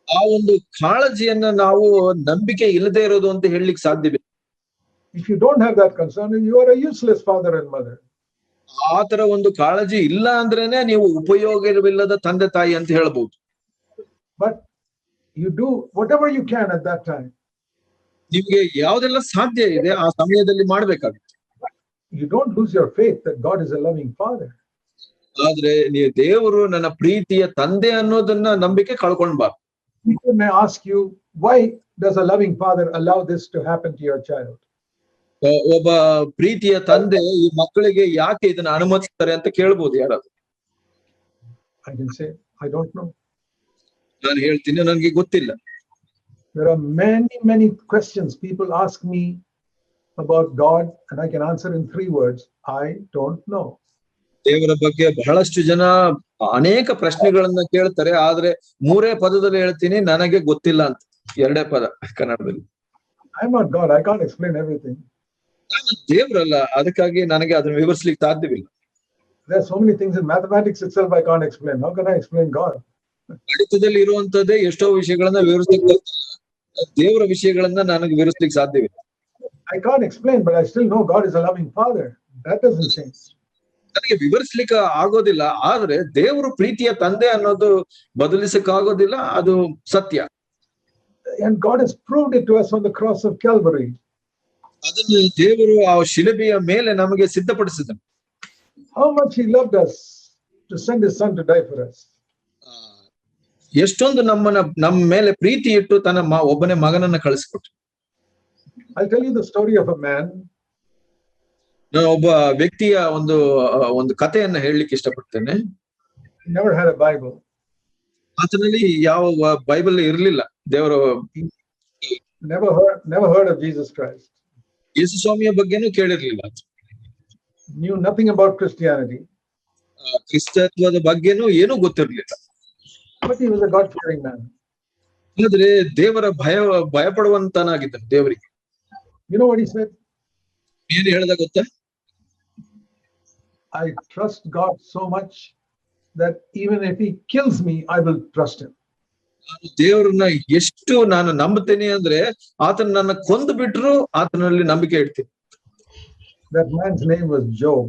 Speaker 2: ಆ ಒಂದು ಕಾಳಜಿಯನ್ನ ನಾವು ನಂಬಿಕೆ ಇಲ್ಲದೆ ಇರೋದು ಅಂತ ಹೇಳಲಿಕ್ಕೆ ಸಾಧ್ಯವಿಲ್ಲ.
Speaker 1: If you don't have that concern, you are a useless father and mother.
Speaker 2: ಆ ತರ ಒಂದು ಕಾಳಜಿ ಇಲ್ಲ ಅಂದ್ರೇನೆ ನೀವು ಉಪಯೋಗವಿಲ್ಲದ ತಂದೆ ತಾಯಿ ಅಂತ ಹೇಳ್ಬಹುದು.
Speaker 1: But you do whatever you can at that time.
Speaker 2: ನಿಮ್ಗೆ ಯಾವ್ದೆಲ್ಲ ಸಾಧ್ಯ ಇದೆ ಆ ಸಮಯದಲ್ಲಿ ಮಾಡ್ಬೇಕಾಗುತ್ತೆ.
Speaker 1: You don't lose your faith that God is a loving father.
Speaker 2: ಆದ್ರೆ ನೀವು ದೇವರು ನನ್ನ ಪ್ರೀತಿಯ ತಂದೆ ಅನ್ನೋದನ್ನ ನಂಬಿಕೆ ಕಳ್ಕೊಂಡ್ಬಾರ್ದು.
Speaker 1: People may ask you, why does a loving father allow this to happen to your child?
Speaker 2: ಒಬ್ಬ ಪ್ರೀತಿಯ ತಂದೆ ಈ ಮಕ್ಕಳಿಗೆ ಯಾಕೆ ಇದನ್ನ ಅನುಮತಿಸ್ತಾರೆ ಅಂತ ಕೇಳ್ಬೋದು ಯಾರಾದ್ರೂ.
Speaker 1: I can say, I don't know.
Speaker 2: ನಾನು ಹೇಳ್ತೀನಿ, ನನ್ಗೆ ಗೊತ್ತಿಲ್ಲ.
Speaker 1: There are many questions people ask me about God, and I can answer in 3 words. I don't know.
Speaker 2: ದೇವರ ಬಗ್ಗೆ ಬಹಳಷ್ಟು ಜನ ಅನೇಕ ಪ್ರಶ್ನೆಗಳನ್ನ ಕೇಳ್ತಾರೆ, ಆದ್ರೆ 3 ಪದದಲ್ಲಿ ಹೇಳ್ತೀನಿ, ನನಗೆ ಗೊತ್ತಿಲ್ಲ ಅಂತ. 2 ಪದ ಕನ್ನಡದಲ್ಲಿ.
Speaker 1: I'm not God. I can't explain everything.
Speaker 2: ನಾನು ದೇವರಲ್ಲ, ಅದಕ್ಕಾಗಿ ನನಗೆ ಅದನ್ನ ವಿವರಿಸ್ಲಿಕ್ಕೆ ಸಾಧ್ಯವಿಲ್ಲ.
Speaker 1: There are so many things in mathematics itself I can't explain. How can I explain God?
Speaker 2: ಗಣಿತದಲ್ಲಿ ಇರುವಂತದ್ದೇ ಎಷ್ಟೋ ವಿಷಯಗಳನ್ನ ವಿವರಿಸ್ಲಿಕ್ಕೆ ದೇವರ ವಿಷಯಗಳನ್ನ ನನಗೆ ವಿವರಿಸ್ಲಿಕ್ಕೆ ಸಾಧ್ಯವಿಲ್ಲ.
Speaker 1: I can't explain, but I still know God is a loving father. That doesn't change.
Speaker 2: ನನಗೆ ವಿವರಿಸ್ಲಿಕ್ಕೆ ಆಗೋದಿಲ್ಲ, ಆದ್ರೆ ದೇವರು ಪ್ರೀತಿಯ ತಂದೆ ಅನ್ನೋದು ಬದಲಿಸಕ್ಕಾಗೋದಿಲ್ಲ, ಅದು ಸತ್ಯ.
Speaker 1: And God has proved it to us on the cross of Calvary.
Speaker 2: ಅದನ್ನು ದೇವರು ಆ ಶಿಲುಬೆಯ ಮೇಲೆ ನಮಗೆ ಸಿದ್ಧಪಡಿಸಿದನು.
Speaker 1: How much He loved us to send His Son to die for us.
Speaker 2: ಎಷ್ಟೊಂದು ನಮ್ಮ ಮೇಲೆ ಪ್ರೀತಿ ಇಟ್ಟು ತನ್ನ ಒಬ್ಬನೇ ಮಗನನ್ನ ಕಳಿಸಿಕೊಟ್ರು.
Speaker 1: I'll tell you the story of a man.
Speaker 2: ನಾನು ಒಬ್ಬ ವ್ಯಕ್ತಿಯ ಒಂದು ಕಥೆಯನ್ನ ಹೇಳಲಿಕ್ಕೆ ಇಷ್ಟಪಡ್ತೇನೆ.
Speaker 1: He never had a Bible.
Speaker 2: ಆತನಲ್ಲಿ ಯಾವ ಬೈಬಲ್ ಇರಲಿಲ್ಲ. ದೇವರು
Speaker 1: never heard of Jesus Christ.
Speaker 2: ಯೇಸು ಸ್ವಾಮಿಯ ಬಗ್ಗೆನೂ ಕೇಳಿರ್ಲಿಲ್ಲ.
Speaker 1: Knew nothing about Christianity.
Speaker 2: ಕ್ರಿಸ್ತತ್ವದ ಬಗ್ಗೆನೂ ಏನೂ ಗೊತ್ತಿರ್ಲಿಲ್ಲ.
Speaker 1: But he was a God-fearing man.
Speaker 2: ಆದ್ರೆ ದೇವರ ಭಯಪಡುವಂತನಾಗಿದ್ದನು ದೇವರಿಗೆ.
Speaker 1: You know what he said?
Speaker 2: ಏನು ಹೇಳ್ದ ಗೊತ್ತಾ?
Speaker 1: I trust God so much that even if He kills me, I will trust Him.
Speaker 2: ದೇವರನ್ನ ಎಷ್ಟು ನಾನು ನಂಬುತ್ತೇನೆ ಅಂದ್ರೆ ಆತನ ನನ್ನ ಕೊಂದು ಬಿಟ್ರು ಆತನಲ್ಲಿ ನಂಬಿಕೆ ಇಡ್ತೀನಿ.
Speaker 1: That man's name was Job.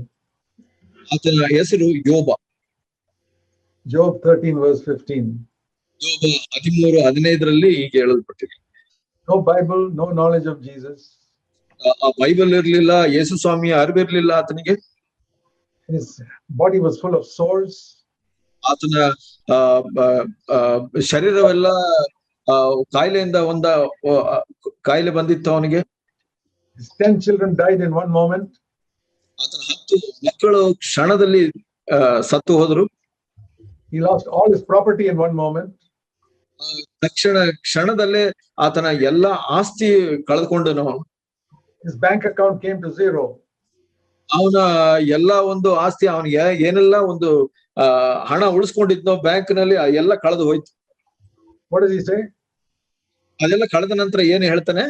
Speaker 2: ಆತನ ಹೆಸರು ಯೋಬ.
Speaker 1: Job 13 verse 15.
Speaker 2: ಯೋಬ 13:15 ಹೀಗೆ ಹೇಳಲ್ಪಟ್ಟಿದೆ.
Speaker 1: No Bible, no knowledge of Jesus.
Speaker 2: ಆ ಬೈಬಲ್ ಇರ್ಲಿಲ್ಲ, ಯೇಸು ಸ್ವಾಮಿಯ ಅರಿವಿರ್ಲಿಲ್ಲ ಆತನಿಗೆ.
Speaker 1: His body was full of sores.
Speaker 2: ಆತನ ಶರೀರವೆಲ್ಲ ಕಾಯಿಲೆಯಿಂದ ಕಾಯಿಲೆ ಬಂದಿತ್ತು ಅವನಿಗೆ.
Speaker 1: His 10 children died in one moment.
Speaker 2: ಆತನ 10 ಮಕ್ಕಳು ಕ್ಷಣದಲ್ಲಿ ಸತ್ತು ಹೋದ್ರು.
Speaker 1: He lost all his property in one moment.
Speaker 2: ಕ್ಷಣದಲ್ಲೇ ಆತನ ಎಲ್ಲಾ ಆಸ್ತಿ ಕಳೆದುಕೊಂಡನು.
Speaker 1: His bank account came to zero.
Speaker 2: ಅವನ ಎಲ್ಲಾ ಒಂದು ಆಸ್ತಿ, ಅವನಿಗೆ ಏನೆಲ್ಲ ಒಂದು ಹಣ ಉಳಿಸ್ಕೊಂಡಿದ್ನೋ ಬ್ಯಾಂಕ್ ನಲ್ಲಿ ಎಲ್ಲ ಕಳೆದು ಹೋಯ್ತು.
Speaker 1: What does he say?
Speaker 2: ಅದೆಲ್ಲ ಕಳೆದ ನಂತರ ಏನು ಹೇಳ್ತಾನೆ?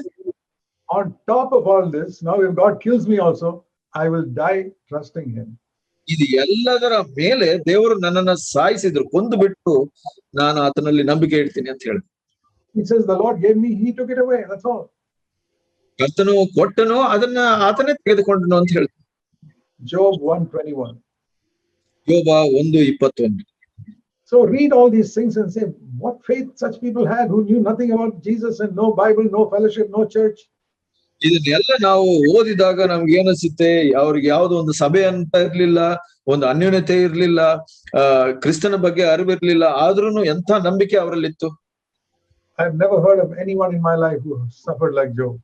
Speaker 1: On top of all this, now if God kills me also, I will die trusting Him.
Speaker 2: ಇದು ಎಲ್ಲದರ ಮೇಲೆ ದೇವರು ನನ್ನನ್ನ ಸಾಯಿಸಿದ್ರು, ಕೊಂದು ಬಿಟ್ಟು ನಾನು ಆತನಲ್ಲಿ ನಂಬಿಕೆ ಇಡ್ತೀನಿ ಅಂತ ಹೇಳಿ.
Speaker 1: He says the Lord gave me, He took it away. That's all.
Speaker 2: ಕರ್ತನು ಕೊಟ್ಟನು, ಅದನ್ನ ಆತನೇ ತೆಗೆದುಕೊಂಡನು ಅಂತ ಹೇಳಿ.
Speaker 1: Job 1:21.
Speaker 2: ಯೋಬ 1:21.
Speaker 1: So read all these things and say, what faith such people had who knew nothing about Jesus and no Bible, no fellowship, no church.
Speaker 2: ಇದನ್ನೆಲ್ಲ ನಾವು ಓದಿದಾಗ ನಮ್ಗೆ ಏನಿಸುತ್ತೆ, ಅವ್ರಿಗೆ ಯಾವ್ದೋ ಒಂದು ಸಭೆ ಅಂತ ಇರ್ಲಿಲ್ಲ, ಒಂದು ಅನ್ಯೋನ್ಯತೆ ಇರ್ಲಿಲ್ಲ, ಕ್ರಿಸ್ತನ ಬಗ್ಗೆ ಅರಿವಿರ್ಲಿಲ್ಲ, ಆದ್ರೂನು ಎಂಥ ನಂಬಿಕೆ ಅವರಲ್ಲಿತ್ತು.
Speaker 1: I've never heard of anyone in my life who suffered like Job.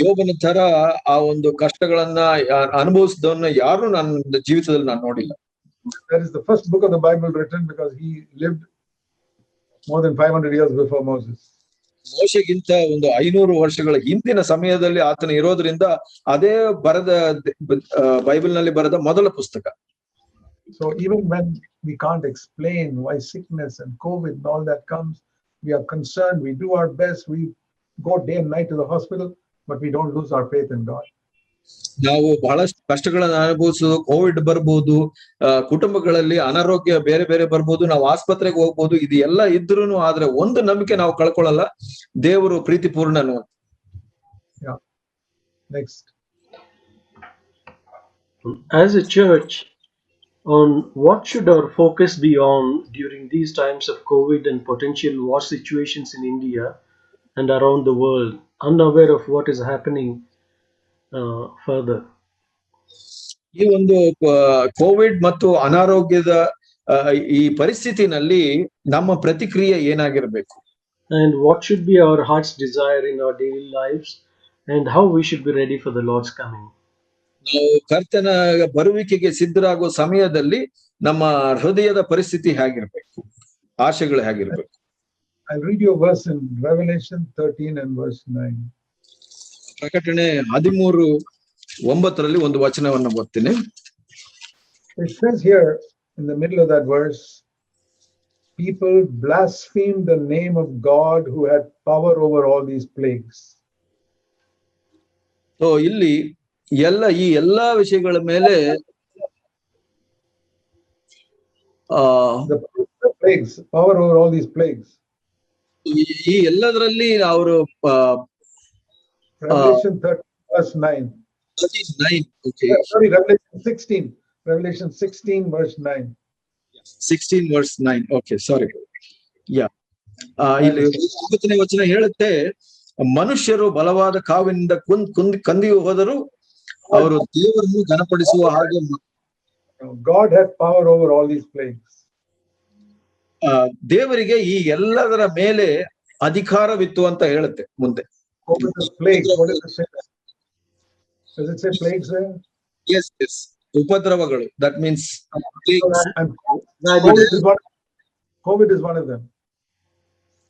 Speaker 2: ಯೋಬನ ತರ ಆ ಒಂದು ಕಷ್ಟಗಳನ್ನ ಅನುಭವಿಸಿದವನ್ನ ಯಾರು ನನ್ನ ಜೀವಿತದಲ್ಲಿ ನಾನು ನೋಡಿಲ್ಲ.
Speaker 1: That is the first book of the Bible written because he lived more than 500 years before Moses.
Speaker 2: ಮೋಶೆಗಿಂತ ಒಂದು 500 ವರ್ಷಗಳ ಹಿಂದಿನ ಸಮಯದಲ್ಲಿ ಆತನ ಇರೋದ್ರಿಂದ ಅದೇ ಬೈಬಲ್ ನಲ್ಲಿ ಬರೆದ ಮೊದಲ ಪುಸ್ತಕ.
Speaker 1: So even when we can't explain why sickness and COVID and all that comes, we are concerned, we do our best, we go day and night to the hospital, but we don't lose our faith in God.
Speaker 2: ನಾವು ಬಹಳಷ್ಟು ಕಷ್ಟಗಳನ್ನ ಅನುಭವಿಸೋದು, Covid ಬರ್ಬೋದು, ಕುಟುಂಬಗಳಲ್ಲಿ ಅನಾರೋಗ್ಯ ಬೇರೆ ಬೇರೆ ಬರ್ಬೋದು, ನಾವು ಆಸ್ಪತ್ರೆಗೆ ಹೋಗ್ಬೋದು, ಇದು ಎಲ್ಲ ಇದ್ರೂನು ಆದ್ರೆ ಒಂದು ನಂಬಿಕೆ ನಾವು ಕಳ್ಕೊಳ್ಳಲ್ಲ, ದೇವರು ಪ್ರೀತಿಪೂರ್ಣನು.
Speaker 1: Yeah. Next.
Speaker 3: As a church, on what should our focus be on during these times of COVID and potential war situations in India and around the world, unaware of what is happening further?
Speaker 2: ಈ ಒಂದು Covid ಮತ್ತು ಅನಾರೋಗ್ಯದ ಈ ಪರಿಸ್ಥಿತಿನಲ್ಲಿ ನಮ್ಮ ಪ್ರತಿಕ್ರಿಯೆ ಏನಾಗಿರ್ಬೇಕು?
Speaker 3: And what should be our heart's desire in our daily lives, and how we should be ready for the Lord's coming?
Speaker 2: ನಾವು ಕರ್ತನ ಬರುವಿಕೆಗೆ ಸಿದ್ಧರಾಗುವ ಸಮಯದಲ್ಲಿ ನಮ್ಮ ಹೃದಯದ ಪರಿಸ್ಥಿತಿ ಹೇಗಿರ್ಬೇಕು, ಆಶೆಗಳು ಹೇಗಿರ್ಬೇಕು?
Speaker 1: I'll read you a verse in Revelation 13 and verse 9.
Speaker 2: ಪ್ರಕಟಣೆ 13:9 ಒಂದು ವಚನವನ್ನು ಓದ್ತೀನಿ.
Speaker 1: It says here in the middle of that verse, people blasphemed the name of God who had power over all these plagues.
Speaker 2: So ಇಲ್ಲಿ ಈ ಎಲ್ಲಾ ವಿಷಯಗಳ ಮೇಲೆ
Speaker 1: The plagues, power over all these plagues.
Speaker 2: ಈ ಎಲ್ಲದರಲ್ಲಿ ಅವರು
Speaker 1: Revelation 13 verse 9.
Speaker 2: 39, okay.
Speaker 1: Sorry, Revelation 16. Revelation 16 verse 9.
Speaker 2: 16 verse 9. Okay, sorry. Yeah. ಇಲ್ಲಿ 9ನೇ ವಚನ ಹೇಳುತ್ತೆ, ಮನುಷ್ಯರು ಬಲವಾದ ಕಾವಿನಿಂದ ಕಂದಿ ಹೋದರು, ಅವರು ದೇವರನ್ನು ಘನಪಡಿಸುವ ಹಾಗೆ.
Speaker 1: God had power over all these plagues.
Speaker 2: ದೇವರಿಗೆ ಈ ಎಲ್ಲದರ ಮೇಲೆ ಅಧಿಕಾರವಿತ್ತು ಅಂತ ಹೇಳುತ್ತೆ ಮುಂದೆ.
Speaker 1: Over the plagues, what does it say? Does it say plagues there?
Speaker 2: Yes, yes. ಉಪದ್ರವಗಳು. That means
Speaker 1: COVID is one of them.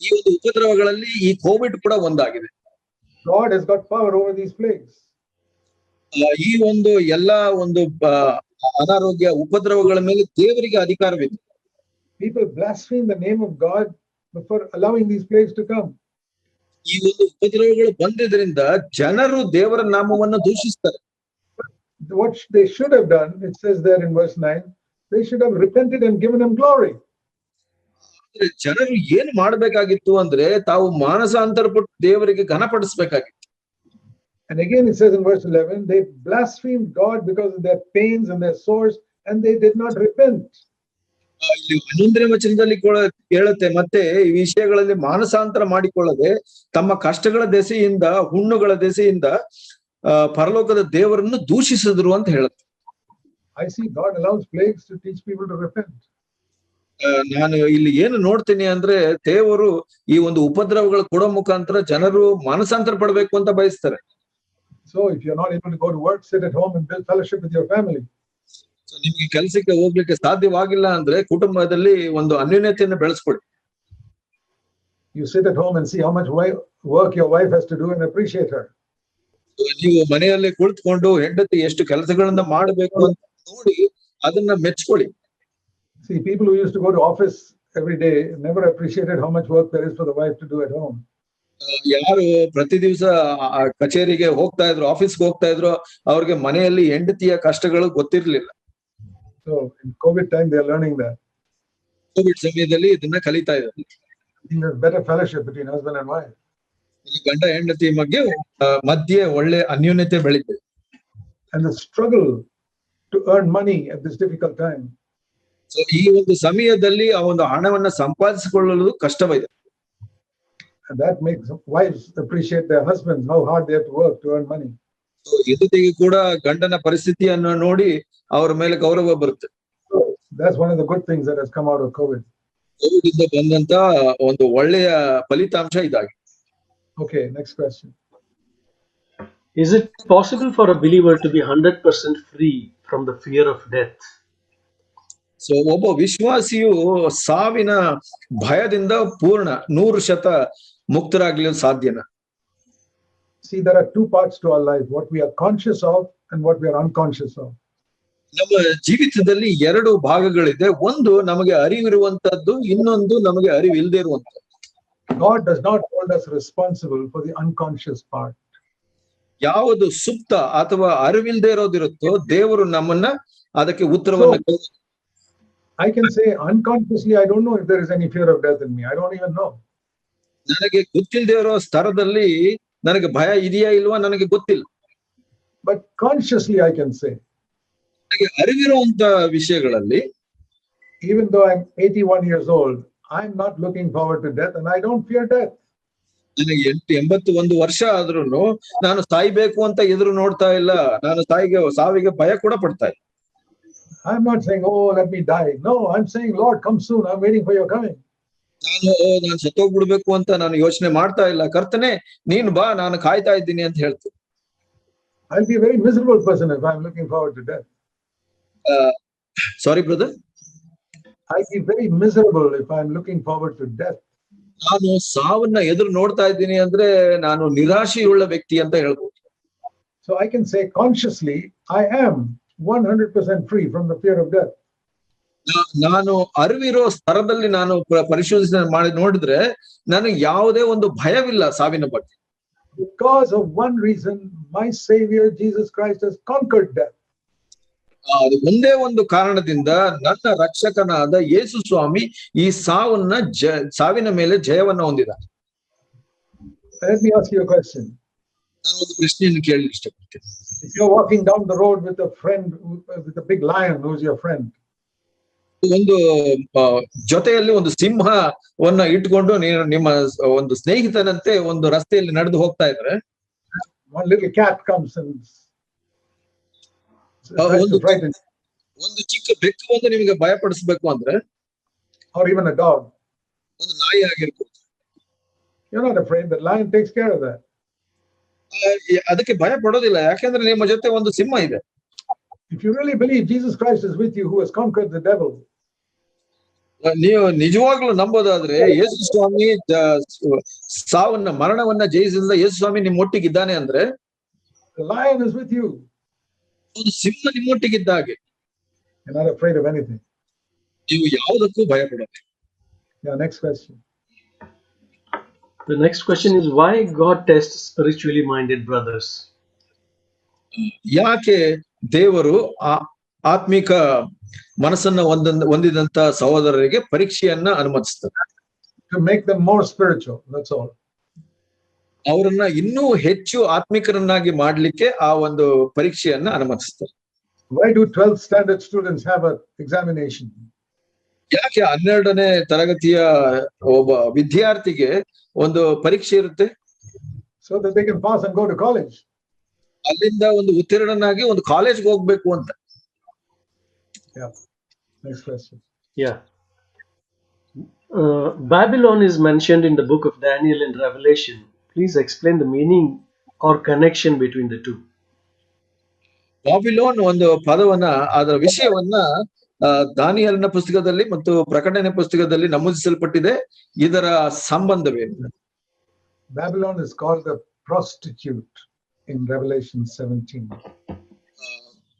Speaker 2: ಈ ಒಂದು ಉಪದ್ರವಗಳಲ್ಲಿ ಈ ಕೋವಿಡ್ ಕೂಡ ಒಂದಾಗಿದೆ.
Speaker 1: God has got power over these plagues.
Speaker 2: ಈ ಒಂದು ಎಲ್ಲಾ ಒಂದು ಅನಾರೋಗ್ಯ ಉಪದ್ರವಗಳ ಮೇಲೆ ದೇವರಿಗೆ ಅಧಿಕಾರವಿದೆ.
Speaker 1: People blaspheme the name of God before allowing these plagues to come.
Speaker 2: ಈ ಒಂದು ಉಪದ್ರವಗಳು ಬಂದಿದ್ರಿಂದ ಜನರು ದೇವರ ನಾಮವನ್ನು ದೂಷಿಸ್ತಾರೆ.
Speaker 1: What they should have done, it says there in verse 9, they should have repented and given him glory.
Speaker 2: ಜನರು ಏನ್ ಮಾಡ್ಬೇಕಾಗಿತ್ತು ಅಂದ್ರೆ ತಾವು ಮಾನಸಾಂತರಪಟ್ಟು ದೇವರಿಗೆ ಘನಪಡಿಸಬೇಕಾಗಿತ್ತು.
Speaker 1: And again it says in verse 11, they blasphemed God because of their pains and their sores, and they did not repent.
Speaker 2: ಇಲ್ಲಿ 11ನೇ ವಚನದಲ್ಲಿ ಹೇಳುತ್ತೆ, ಮತ್ತೆ ಈ ವಿಷಯಗಳಲ್ಲಿ ಮಾನಸಾಂತರ ಮಾಡಿಕೊಳ್ಳದೆ ತಮ್ಮ ಕಷ್ಟಗಳ ದೆಸೆಯಿಂದ, ಹುಣ್ಣುಗಳ ದೆಸೆಯಿಂದ ಪರಲೋಕದ ದೇವರನ್ನು ದೂಷಿಸಿದ್ರು ಅಂತ ಹೇಳುತ್ತೆ.
Speaker 1: I see God allows plagues to teach people to repent.
Speaker 2: ನಾನು ಇಲ್ಲಿ ಏನು ನೋಡ್ತೀನಿ ಅಂದ್ರೆ, ದೇವರು ಈ ಒಂದು ಉಪದ್ರವಗಳು ಕೊಡೋ ಮುಖಾಂತರ ಜನರು ಮಾನಸಾಂತರ ಪಡಬೇಕು ಅಂತ ಬಯಸ್ತಾರೆ.
Speaker 1: So if you're not able to go to work, sit at home and build fellowship with your family.
Speaker 2: ನಿಮ್ಗೆ ಕೆಲಸಕ್ಕೆ ಹೋಗ್ಲಿಕ್ಕೆ ಸಾಧ್ಯವಾಗಿಲ್ಲ ಅಂದ್ರೆ ಕುಟುಂಬದಲ್ಲಿ ಒಂದು ಅನ್ಯೋನ್ಯತೆಯನ್ನು ಬೆಳೆಸ್ಕೊಳ್ಳಿ.
Speaker 1: You sit at home and see how much work your wife has to do and appreciate her.
Speaker 2: ನೀವು ಮನೆಯಲ್ಲಿ ಕುಳಿತುಕೊಂಡು ಹೆಂಡತಿ ಎಷ್ಟು ಕೆಲಸಗಳನ್ನ ಮಾಡಬೇಕು ಅಂತ ನೋಡಿ ಅದನ್ನ ಮೆಚ್ಕೊಳ್ಳಿ.
Speaker 1: See, people who used to go to office every day never appreciated how much work there is for the wife to do at home.
Speaker 2: ಯಾರು ಪ್ರತಿ ದಿವಸ ಕಚೇರಿಗೆ ಹೋಗ್ತಾ ಇದ್ರು, ಆಫೀಸ್ಗೆ ಹೋಗ್ತಾ ಇದ್ರು, ಅವ್ರಿಗೆ ಮನೆಯಲ್ಲಿ ಹೆಂಡತಿಯ ಕಷ್ಟಗಳು ಗೊತ್ತಿರ್ಲಿಲ್ಲ.
Speaker 1: So in COVID time they are learning that.
Speaker 2: Covid ಸಮಯದಲ್ಲಿ ಇದನ್ನ ಕಲಿತಾ ಇದ್ದಾರೆ.
Speaker 1: There's better fellowship between husband and wife.
Speaker 2: ಇಲ್ಲಿ ಗಂಡ ಹೆಂಡತಿ ಮಧ್ಯೆ ಒಳ್ಳೆ ಅನ್ಯೋನ್ಯತೆ ಬೆಳೀತದೆ.
Speaker 1: And the struggle to earn money at this difficult time.
Speaker 2: So ಈ ಒಂದು ಸಮಯದಲ್ಲಿ ಆ ಒಂದು ಹಣವನ್ನ ಸಂಪಾದಿಸಿಕೊಳ್ಳಲು ಕಷ್ಟವಿದೆ.
Speaker 1: And that makes wives appreciate their husbands, how hard they have to work to earn money.
Speaker 2: So ಹೆಂಡತಿಗೆ ಕೂಡ ಗಂಡನ ಪರಿಸ್ಥಿತಿಯನ್ನು ನೋಡಿ ಅವರ ಮೇಲೆ ಗೌರವ ಬರುತ್ತೆ.
Speaker 1: So that's one of the good things that has come out of COVID.
Speaker 2: Covid ಇಂದ ಬಂದಂತ ಒಂದು ಒಳ್ಳೆಯ ಫಲಿತಾಂಶ ಇದಾಗಿದೆ.
Speaker 1: Okay, next question.
Speaker 3: Is it possible for a believer to be 100% free from the fear of death?
Speaker 2: So ಒಬ್ಬ ವಿಶ್ವಾಸಿಯು ಸಾವಿನ ಭಯದಿಂದ ಪೂರ್ಣ 100% ಮುಕ್ತರಾಗಲು ಸಾಧ್ಯನಾ?
Speaker 1: See, there are two parts to our life, what we are conscious of and what we are unconscious of.
Speaker 2: ನಮ್ಮ ಜೀವಿತದಲ್ಲಿ ಎರಡು ಭಾಗಗಳಿದೆ. ಒಂದು ನಮಗೆ ಅರಿವಿರುವಂತದ್ದು, ಇನ್ನೊಂದು ನಮಗೆ ಅರಿವಿಲ್ಲದೆ ಇರುವಂತದ್ದು.
Speaker 1: God does not hold us responsible for the unconscious part.
Speaker 2: ಯಾವುದು ಸುಪ್ತ ಅಥವಾ ಅರಿವಿಲ್ದೇ ಇರೋದಿರುತ್ತೋ ದೇವರು ನಮ್ಮನ್ನ ಅದಕ್ಕೆ ಉತ್ತರವನ್ನ
Speaker 1: I can say unconsciously, I don't know if there is any fear of death in me. I don't even know.
Speaker 2: ನನಗೆ ಗೊತ್ತಿಲ್ಲದೆ ಇರೋ ಸ್ತರದಲ್ಲಿ ನನಗೆ ಭಯ ಇದೆಯಾ ಇಲ್ವಾ ನನಗೆ ಗೊತ್ತಿಲ್ಲ.
Speaker 1: But consciously I can say,
Speaker 2: ನನಗೆ ಅರಿವಿರುವಂತ ವಿಷಯಗಳಲ್ಲಿ,
Speaker 1: even though I'm 81 years old, I'm not looking forward to death and I don't fear death.
Speaker 2: ನನಗೆ 81 ವರ್ಷ ಆದ್ರೂ ನಾನು ಸಾಯ್ಬೇಕು ಅಂತ ಎದುರು ನೋಡ್ತಾ ಇಲ್ಲ, ನಾನು ಸಾವಿಗೆ ಭಯ ಕೂಡ ಪಡ್ತಾ ಇಲ್ಲ.
Speaker 1: I'm not saying, oh, let me die. No, I'm saying, Lord, come soon. I'm waiting for your coming.
Speaker 2: ನಾನು ಸತ್ತೋಗ್ಬಿಡ್ಬೇಕು ಅಂತ ನಾನು ಯೋಚನೆ ಮಾಡ್ತಾ ಇಲ್ಲ, ಕರ್ತನೆ ನೀನು ಬಾ, ನಾನು ಕಾಯ್ತಾ ಇದ್ದೀನಿ ಅಂತ ಹೇಳ್ತೀನಿ.
Speaker 1: I'll be a very miserable person if I'm looking forward to death.
Speaker 2: Sorry, brother.
Speaker 1: I'll be very miserable if I'm looking forward to death.
Speaker 2: ನಾನು ಸಾವನ್ನ ಎದುರು ನೋಡ್ತಾ ಇದ್ದೀನಿ ಅಂದ್ರೆ ನಾನು ನಿರಾಶೆಯುಳ್ಳ ವ್ಯಕ್ತಿ ಅಂತ ಹೇಳ್ಬೋದು.
Speaker 1: So I can say consciously, I am 100% free from the fear of death.
Speaker 2: ನಾನು ಅರಿವಿರೋ ಸ್ತರದಲ್ಲಿ ನಾನು ಪರಿಶೋಧನೆ ಮಾಡಿ ನೋಡಿದ್ರೆ ನನಗೆ ಯಾವುದೇ ಒಂದು ಭಯವಿಲ್ಲ ಸಾವಿನ ಬಗ್ಗೆ.
Speaker 1: Because of one reason, my Savior Jesus Christ has conquered death.
Speaker 2: ಅದು ಒಂದೇ ಒಂದು ಕಾರಣದಿಂದ ನನ್ನ ರಕ್ಷಕನಾದ ಯೇಸು ಸ್ವಾಮಿ ಈ ಸಾವಿನ ಮೇಲೆ ಜಯವನ್ನ ಹೊಂದಿದ.
Speaker 1: Let me ask you a question.
Speaker 2: ನಾನು ಒಂದು ಪ್ರಶ್ನೆಯನ್ನು ಕೇಳಲಿಕ್ಕೆ ಇಷ್ಟಪಡ್ತೀನಿ.
Speaker 1: If you're walking down the road with a friend, with a big lion, who's your friend?
Speaker 2: ಒಂದು ಜೊತೆಯಲ್ಲಿ ಒಂದು ಸಿಂಹವನ್ನ ಇಟ್ಕೊಂಡು ನೀನು ನಿಮ್ಮ ಒಂದು ಸ್ನೇಹಿತನಂತೆ ಒಂದು ರಸ್ತೆಯಲ್ಲಿ ನಡೆದು ಹೋಗ್ತಾ ಇದ್ರೆ,
Speaker 1: one little cat comes and
Speaker 2: ಒಂದು ಚಿಕ್ಕ ಬೆಕ್ಕು ಬಂದು ನಿಮಗೆ ಭಯಪಡಿಸ್ಬೇಕು ಅಂದ್ರೆ,
Speaker 1: or even a dog,
Speaker 2: ಒಂದು ನಾಯಿ ಆಗಿರ್ಬೋದು,
Speaker 1: you're not afraid. The lion takes care of that.
Speaker 2: ಅದಕ್ಕೆ ಭಯ ಪಡೋದಿಲ್ಲ, ಯಾಕೆಂದ್ರೆ ನಿಮ್ಮ ಜೊತೆ ಒಂದು ಸಿಂಹ ಇದೆ.
Speaker 1: If you really believe Jesus Christ is with you, who has conquered the devil,
Speaker 2: ನೀವು ನಿಜವಾಗ್ಲೂ ನಂಬೋದಾದ್ರೆ ಯೇಸು ಸ್ವಾಮಿ ಸಾವನ್ನ ಮರಣವನ್ನ ಜಯಿಸಿದ ಯೇಸು ಸ್ವಾಮಿ ನಿಮ್ಮೊಟ್ಟಿಗಿದ್ದಾನೆ ಅಂದ್ರೆ,
Speaker 1: the lion is with you.
Speaker 2: ಒಂದು ಸಿಂಹ ನಿಮ್ಮೊಟ್ಟಿಗಿದ್ದ ಹಾಗೆ.
Speaker 1: You're not afraid of anything.
Speaker 2: ನೀವು ಯಾವುದಕ್ಕೂ ಭಯ ಪಡೋದಿಲ್ಲ.
Speaker 1: Yeah, next question.
Speaker 3: The next question is, why God tests spiritually minded brothers?
Speaker 2: ಯಾಕೆ ದೇವರು ಆತ್ಮಿಕ ಮನಸ್ಸನ್ನ ಹೊಂದಿದಂತ ಸಹೋದರರಿಗೆ ಪರೀಕ್ಷೆಯನ್ನ ಅನುಮತಿಸ್ತಾರೆ?
Speaker 1: To make them more spiritual, that's all.
Speaker 2: ಅವರನ್ನ ಇನ್ನೂ ಹೆಚ್ಚು ಆತ್ಮಿಕರನ್ನಾಗಿ ಮಾಡ್ಲಿಕ್ಕೆ ಆ ಒಂದು ಪರೀಕ್ಷೆಯನ್ನ ಅನುಮತಿಸ್ತಾರೆ.
Speaker 1: Why do 12th standard students have an examination?
Speaker 2: ಯಾಕೆ 12ನೇ ತರಗತಿಯ ಒಬ್ಬ ವಿದ್ಯಾರ್ಥಿಗೆ ಒಂದು ಪರೀಕ್ಷೆ ಇರುತ್ತೆ?
Speaker 1: So that they can pass and go to college.
Speaker 2: ಅಲ್ಲಿಂದ ಒಂದು ಉತ್ತೀರ್ಣನಾಗಿ ಒಂದು ಕಾಲೇಜ್ಗೆ ಹೋಗ್ಬೇಕು ಅಂತ.
Speaker 1: Yeah. Next question.
Speaker 3: Yeah. Babylon is mentioned in the book of Daniel and Revelation. Please explain the meaning or connection between the two.
Speaker 2: Babylon ಒಂದು ಪದವನ್ನ, ಅದರ ವಿಷಯವನ್ನ ದಾನಿಯೇಲನ ಪುಸ್ತಕದಲ್ಲಿ ಮತ್ತು ಪ್ರಕಟಣೆ ಪುಸ್ತಕದಲ್ಲಿ ನಮೂದಿಸಲ್ಪಟ್ಟಿದೆ. ಇದರ ಸಂಬಂಧವೇನು?
Speaker 1: Babylon is called the prostitute in Revelation 17.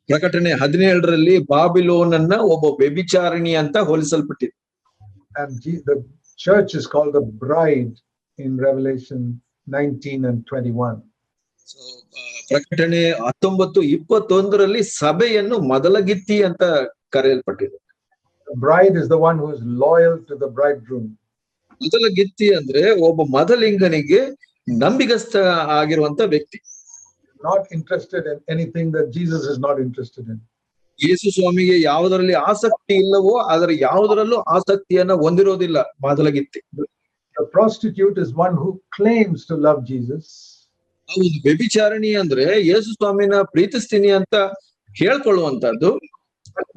Speaker 2: ಪ್ರಕಟಣೆ 17ರಲ್ಲಿ ಬಾಬಿಲೋನನ್ನ ಒಬ್ಬ ವ್ಯಭಿಚಾರಿಣಿ ಅಂತ ಹೋಲಿಸಲ್ಪಟ್ಟಿದೆ.
Speaker 1: And the church is called the bride in Revelation 19 and 21.
Speaker 2: ಪ್ರಕಟಣೆ 19-21ರಲ್ಲಿ ಸಭೆಯನ್ನು ಮದಲಗಿತ್ತಿ ಅಂತ ಕರೆಯಲ್ಪಟ್ಟಿದೆ.
Speaker 1: The bride is the one who is loyal to the bridegroom.
Speaker 2: ಮದಲಗಿತ್ತಿ ಅಂದ್ರೆ ಒಬ್ಬ ಮದಲಿಂಗನಿಗೆ ನಂಬಿಗಸ್ತ ಆಗಿರುವಂತ ವ್ಯಕ್ತಿ.
Speaker 1: Not interested in anything that Jesus is not interested in.
Speaker 2: ಯೇಸು ಸ್ವಾಮಿಗೆ ಯಾವುದರಲ್ಲಿ ಆಸಕ್ತಿ ಇಲ್ಲವೋ ಅದರ ಯಾವುದರಲ್ಲೂ ಆಸಕ್ತಿಯನ್ನ ಹೊಂದಿರೋದಿಲ್ಲ ಮದಲಗಿತ್ತಿ.
Speaker 1: The prostitute is one who claims to love Jesus.
Speaker 2: ಒಂದು ವ್ಯಭಿಚಾರಿಣಿ ಅಂದ್ರೆ ಯೇಸು ಸ್ವಾಮಿನ ಪ್ರೀತಿಸ್ತೀನಿ ಅಂತ ಹೇಳ್ಕೊಳ್ಳುವಂತದ್ದು.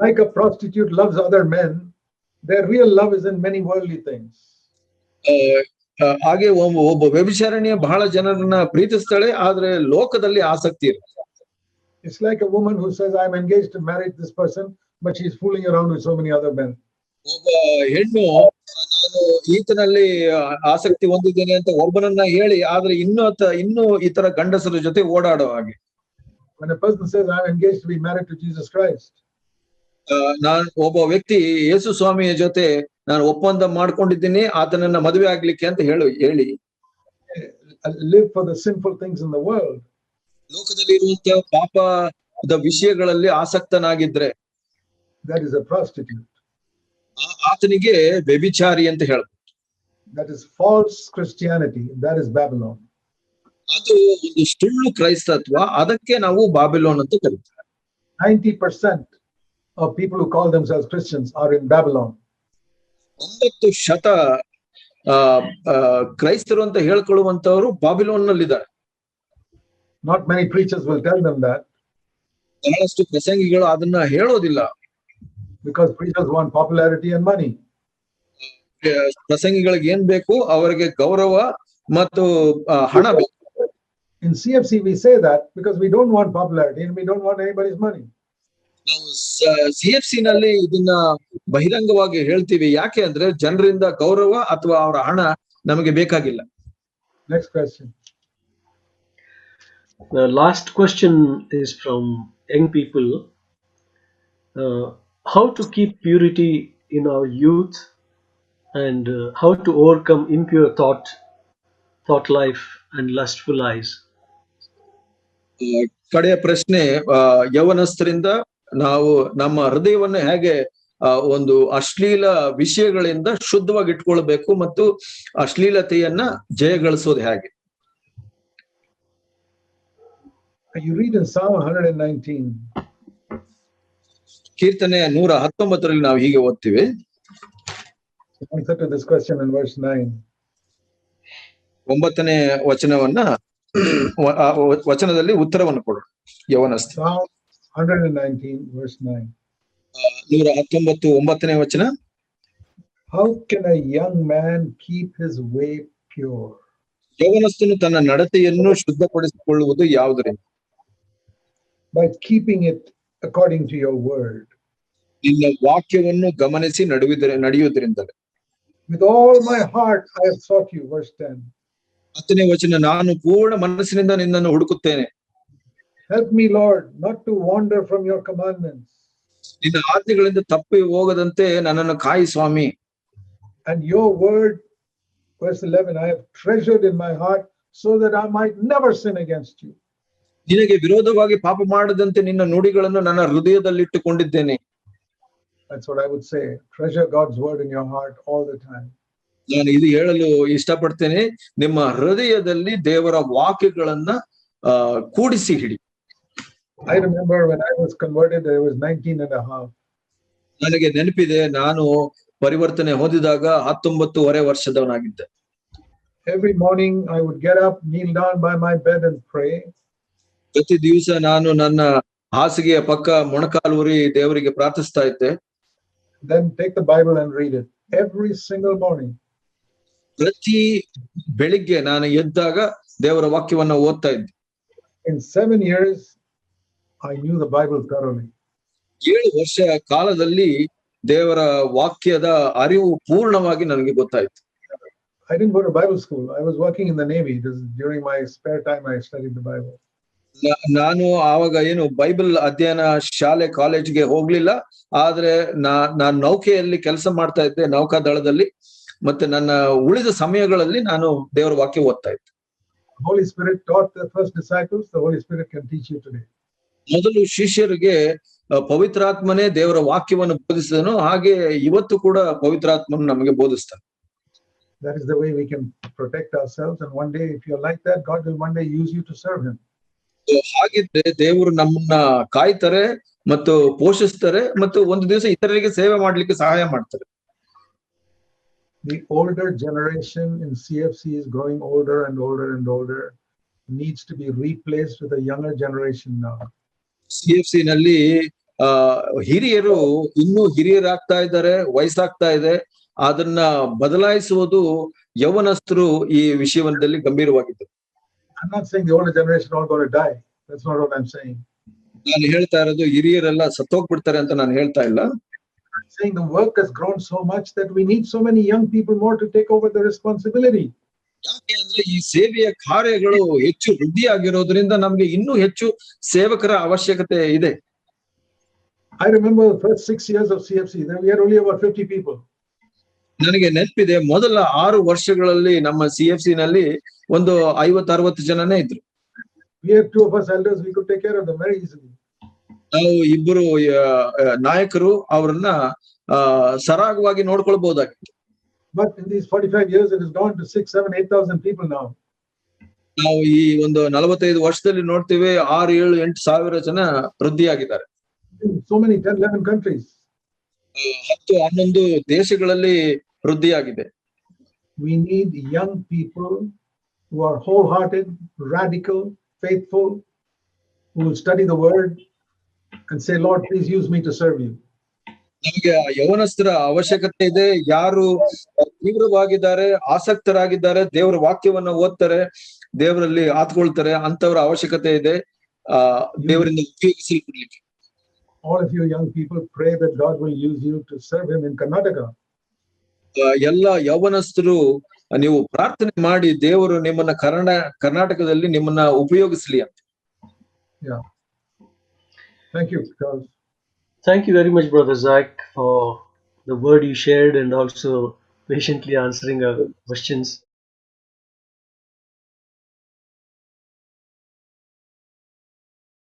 Speaker 1: Like a prostitute loves other men, their real love is in many worldly things.
Speaker 2: ಹಾಗೆ ಒಬ್ಬ ವ್ಯಭಿಚಾರಿಣಿಯ ಬಹಳ ಜನರನ್ನ ಪ್ರೀತಿಸ್ತಾಳೆ, ಆದ್ರೆ ಲೋಕದಲ್ಲಿ ಆಸಕ್ತಿ ಇರುತ್ತೆ.
Speaker 1: It's like a woman who says, I'm engaged to marry this person, but she's fooling around with so many other men.
Speaker 2: ಒಬ್ಬ ಹೆಣ್ಣು ನಾನು ಈತನಲ್ಲಿ ಆಸಕ್ತಿ ಹೊಂದಿದ್ದೇನೆ ಅಂತ ಒಬ್ಬನನ್ನ ಹೇಳಿ, ಆದ್ರೆ ಇನ್ನೂ ಇತರ ಗಂಡಸರ ಜೊತೆ ಓಡಾಡೋ ಹಾಗೆ.
Speaker 1: When a person says, I'm engaged to be married to Jesus Christ,
Speaker 2: ನಾನು ಒಬ್ಬ ವ್ಯಕ್ತಿ ಯೇಸು ಸ್ವಾಮಿಯ ಜೊತೆ ನಾನು ಒಪ್ಪಂದ ಮಾಡ್ಕೊಂಡಿದ್ದೀನಿ ಆತನನ್ನ ಮದುವೆ ಆಗ್ಲಿಕ್ಕೆ ಅಂತ ಹೇಳಿ
Speaker 1: live for the sinful things in the world.
Speaker 2: ಲೋಕದಲ್ಲಿ ಇರುವಂತಹ ಪಾಪದ ವಿಷಯಗಳಲ್ಲಿ ಆಸಕ್ತನಾಗಿದ್ರೆ
Speaker 1: that is a prostitute.
Speaker 2: ಆತನಿಗೆ ವ್ಯಭಿಚಾರಿ ಅಂತ ಹೇಳ್ಬೋದು.
Speaker 1: That is false Christianity. That is Babylon.
Speaker 2: ಅದು ಒಂದು ಸುಳ್ಳು ಕ್ರೈಸ್ತತ್ವ, ಅದಕ್ಕೆ ನಾವು ಬಾಬಿಲೋನ್ ಅಂತ ಕರೀತೀವಿ.
Speaker 1: 90% of people who call themselves Christians are in Babylon.
Speaker 2: 90% ಕ್ರೈಸ್ತರು ಅಂತ ಹೇಳ್ಕೊಳ್ಳುವಂತವರು Babylon ನಲ್ಲಿದ್ದಾರೆ.
Speaker 1: Not many preachers will tell them that.
Speaker 2: ಬಹಳಷ್ಟು ಪ್ರಸಂಗಿಗಳು ಅದನ್ನ ಹೇಳೋದಿಲ್ಲ.
Speaker 1: Because preachers want popularity and money.
Speaker 2: ಪ್ರಸಂಗಿಗಳಿಗೆ ಏನ್ ಬೇಕು? ಅವರಿಗೆ ಗೌರವ ಮತ್ತು ಹಣ ಬೇಕು.
Speaker 1: In CFC we say that because we don't want popularity and we don't want anybody's money.
Speaker 2: ನಾವು CFC ನಲ್ಲಿ ಇದನ್ನ ಬಹಿರಂಗವಾಗಿ ಹೇಳ್ತೀವಿ. ಯಾಕೆ ಅಂದ್ರೆ ಜನರಿಂದ ಗೌರವ ಅಥವಾ ಅವರ ಹಣ ನಮಗೆ ಬೇಕಾಗಿಲ್ಲ.
Speaker 1: Next question.
Speaker 3: The last question is from young people. How to keep purity in our youth and how to overcome impure thought life and lustful eyes.
Speaker 2: ಕಡೆಯ ಪ್ರಶ್ನೆ, ಯೌವನಸ್ಥರಿಂದ ನಾವು ನಮ್ಮ ಹೃದಯವನ್ನು ಹೇಗೆ ಒಂದು ಅಶ್ಲೀಲ ವಿಷಯಗಳಿಂದ ಶುದ್ಧವಾಗಿ ಇಟ್ಕೊಳ್ಬೇಕು ಮತ್ತು ಅಶ್ಲೀಲತೆಯನ್ನ ಜಯಗಳಿಸೋದು ಹೇಗೆ?
Speaker 1: You read in Psalm 119.
Speaker 2: ಕೀರ್ತನೆ 119ರಲ್ಲಿ ನಾವು ಹೀಗೆ ಓದ್ತೀವಿ.
Speaker 1: Answer to this question in verse 9.
Speaker 2: 9ನೇ ವಚನದಲ್ಲಿ ಉತ್ತರವನ್ನು ಕೊಡು. ಯೌವನಸ್ಥ.
Speaker 1: Psalm 119 verse 9.
Speaker 2: 119 9ನೇ ವಚನ.
Speaker 1: How can a young man keep his way pure?
Speaker 2: ಯೌವನಸ್ಥನು ತನ್ನ ನಡತೆಯನ್ನು ಶುದ್ಧಪಡಿಸಿಕೊಳ್ಳುವುದು ಯಾವುದರಿಂದ?
Speaker 1: By keeping it according to your word.
Speaker 2: ನಿನ್ನ ವಾಕ್ಯವನ್ನು ಗಮನಿಸಿ ನಡೆಯುವುದರಿಂದಲೇ.
Speaker 1: With all my heart I have sought you, verse 10.
Speaker 2: 10ನೇ ವಚನ, ನಾನು ಪೂರ್ಣ ಮನಸ್ಸಿನಿಂದ ನಿನ್ನನ್ನು ಹುಡುಕುತ್ತೇನೆ.
Speaker 1: Help me, Lord, not to wander from your commandments.
Speaker 2: ನಿನ್ನ ಆಜ್ಞೆಗಳಿಂದ ತಪ್ಪಿ ಹೋಗದಂತೆ ನನ್ನನ್ನು ಕಾಯಿ ಸ್ವಾಮಿ.
Speaker 1: And your word, verse 11, I have treasured in my heart so that I might never sin against you.
Speaker 2: ನಿನಗೆ ವಿರೋಧವಾಗಿ ಪಾಪ ಮಾಡದಂತೆ ನಿನ್ನ ನುಡಿಗಳನ್ನು ನನ್ನ ಹೃದಯದಲ್ಲಿಟ್ಟುಕೊಂಡಿದ್ದೇನೆ.
Speaker 1: That's what I would say. Treasure God's word in your heart all the time.
Speaker 2: ನಾನು ಇದು ಹೇಳಲು ಇಷ್ಟಪಡ್ತೇನೆ. ನಿಮ್ಮ ಹೃದಯದಲ್ಲಿ ದೇವರ ವಾಕ್ಯಗಳನ್ನ ಕೂಡಿಸಿ ಹಿಡಿ.
Speaker 1: I remember when I was converted, I was 19 and a half.
Speaker 2: ನನಗೆ ನೆನಪಿದೆ, ನಾನು ಪರಿವರ್ತನೆ ಹೊಂದಿದಾಗ 19.5 ವರ್ಷದವನಾಗಿದ್ದೆ.
Speaker 1: Every morning I would get up, kneel down by my bed and pray.
Speaker 2: ಪ್ರತಿ ದಿವಸ ನಾನು ನನ್ನ ಹಾಸಿಗೆಯ ಪಕ್ಕ ಮೊಣಕಾಲೂರಿ ದೇವರಿಗೆ ಪ್ರಾರ್ಥಿಸ್ತಾ ಇದ್ದೆ.
Speaker 1: Then take the Bible and read it every single morning.
Speaker 2: ಪ್ರತಿ ಬೆಳಿಗ್ಗೆ ನಾನು ಎದ್ದಾಗ ದೇವರ ವಾಕ್ಯವನ್ನ ಓದ್ತಾ ಇದ್ದೆ.
Speaker 1: In 7 years, I knew the Bible thoroughly.
Speaker 2: 7 ವರ್ಷ ಕಾಲದಲ್ಲಿ ದೇವರ ವಾಕ್ಯದ ಅರಿವು ಪೂರ್ಣವಾಗಿ ನನಗೆ ಗೊತ್ತಾಯ್ತು.
Speaker 1: I didn't go to Bible school. I was working in the Navy. During my spare time, I studied the Bible.
Speaker 2: ನಾನು ಆವಾಗ ಏನು ಬೈಬಲ್ ಅಧ್ಯಯನ ಶಾಲೆ ಕಾಲೇಜ್ಗೆ ಹೋಗ್ಲಿಲ್ಲ. ಆದ್ರೆ ನಾನು ನೌಕೆಯಲ್ಲಿ ಕೆಲಸ ಮಾಡ್ತಾ ಇದ್ದೆ, ನೌಕಾದಳದಲ್ಲಿ. ಮತ್ತೆ ನನ್ನ ಉಳಿದ ಸಮಯಗಳಲ್ಲಿ ನಾನು ದೇವರ ವಾಕ್ಯ ಓದ್ತಾ ಇದ್ದೆ.
Speaker 1: Holy Spirit taught the first disciples. The Holy Spirit can teach you today.
Speaker 2: ಮೊದಲು ಶಿಷ್ಯರಿಗೆ ಪವಿತ್ರಾತ್ಮನೇ ದೇವರ ವಾಕ್ಯವನ್ನು ಬೋಧಿಸಿದನು. ಹಾಗೆ ಇವತ್ತು ಕೂಡ ಪವಿತ್ರಾತ್ಮನು ನಮಗೆ ಬೋಧಿಸ್ತಾನೆ.
Speaker 1: That is the way we can protect ourselves. And one day, if you're like that, God will one day use you to serve Him.
Speaker 2: ಹಾಗಿದ್ರೆ ದೇವರು ನಮ್ಮನ್ನ ಕಾಯ್ತಾರೆ ಮತ್ತು ಪೋಷಿಸ್ತಾರೆ ಮತ್ತು ಒಂದು ದಿವಸ ಇತರರಿಗೆ ಸೇವೆ ಮಾಡ್ಲಿಕ್ಕೆ ಸಹಾಯ ಮಾಡ್ತಾರೆ.
Speaker 1: The older generation in CFC is growing older and older and older. Needs to be replaced with a younger generation now.
Speaker 2: CFC ನಲ್ಲಿ ಹಿರಿಯರು ಇನ್ನೂ ಹಿರಿಯರಾಗ್ತಾ ಇದ್ದಾರೆ, ವಯಸ್ಸಾಗ್ತಾ ಇದೆ. ಅದನ್ನ ಬದಲಾಯಿಸುವುದು ಯೌವನಸ್ಥರು ಈ ವಿಷಯದಲ್ಲಿ ಗಂಭೀರವಾಗಿದ್ದಾರೆ.
Speaker 1: I'm not saying the older generation all going to die. That's not what I'm saying.
Speaker 2: ನಾನು ಹೇಳ್ತಾ ಇರೋದು ಹಿರಿಯರೆಲ್ಲ ಸತ್ತೋಗ್ಬಿಡ್ತಾರೆ ಅಂತ ನಾನು ಹೇಳ್ತಾ ಇಲ್ಲ.
Speaker 1: I'm saying the work has grown so much that we need so many young people more to take over the responsibility.
Speaker 2: ಯಾಕೆ ಅಂದ್ರೆ ಈ ಸೇವೆಯ ಕಾರ್ಯಗಳು ಹೆಚ್ಚು ವೃದ್ಧಿಯಾಗಿರೋದ್ರಿಂದ ನಮ್ಗೆ ಇನ್ನೂ ಹೆಚ್ಚು ಸೇವಕರ ಅವಶ್ಯಕತೆ ಇದೆ.
Speaker 1: I remember the first 6 years of CFC. Then we had only about 50 people.
Speaker 2: ನನಗೆ ನೆನಪಿದೆ, ಮೊದಲ 6 ವರ್ಷಗಳಲ್ಲಿ ನಮ್ಮ CFC ನಲ್ಲಿ ಒಂದು 50-60 ಜನನೇ ಇದ್ರು.
Speaker 1: We have two of us elders, we could take care of them very easily.
Speaker 2: ನಾವು ಇಬ್ಬರು ನಾಯಕರು ಅವರನ್ನ ಸರಾಗವಾಗಿ ನೋಡ್ಕೊಳ್ಬಹುದಾಗಿತ್ತು.
Speaker 1: But in these 45 years, it has gone to 6, 7, 8,000 people now.
Speaker 2: ನಾವು ಈ ಒಂದು 45 ವರ್ಷದಲ್ಲಿ ನೋಡ್ತೀವಿ 6, 7, 8 ಸಾವಿರ ಜನ ವೃದ್ಧಿಯಾಗಿದ್ದಾರೆ.
Speaker 1: In so many 10, 11 countries.
Speaker 2: 10, 11 ದೇಶಗಳಲ್ಲಿ ವೃದ್ಧಿಯಾಗಿದೆ.
Speaker 1: We need young people who are wholehearted, radical, faithful, who will study the word and say, Lord, please use me to serve you.
Speaker 2: ನಮಗೆ ಯವನಸ್ಥರ ಅವಶ್ಯಕತೆ ಇದೆ. ಯಾರು ತೀವ್ರವಾಗಿದ್ದಾರೆ, ಆಸಕ್ತರಾಗಿದ್ದಾರೆ, ದೇವರ ವಾಕ್ಯವನ್ನ ಓದ್ತಾರೆ, ದೇವರಲ್ಲಿ ಆತ್ಕೊಳ್ತಾರೆ, ಅಂತವರ ಅವಶ್ಯಕತೆ ಇದೆ ದೇವರಿಂದ ಉಪಯೋಗಿಸಲ್ಪಡ್ಲಿಕ್ಕೆ.
Speaker 1: All of you young people, pray that God will use you to serve him in Karnataka.
Speaker 2: ಎಲ್ಲ ಯವನಸ್ಥರು ನೀವು ಪ್ರಾರ್ಥನೆ ಮಾಡಿ ದೇವರು ನಿಮ್ಮನ್ನ ಕರ್ನಾಟಕದಲ್ಲಿ ನಿಮ್ಮನ್ನ ಉಪಯೋಗಿಸ್ಲಿ ಅಂತ.
Speaker 1: Yeah. Thank you, Charles.
Speaker 3: Thank you very much, Brother Zach, for the word you shared and also patiently answering our questions.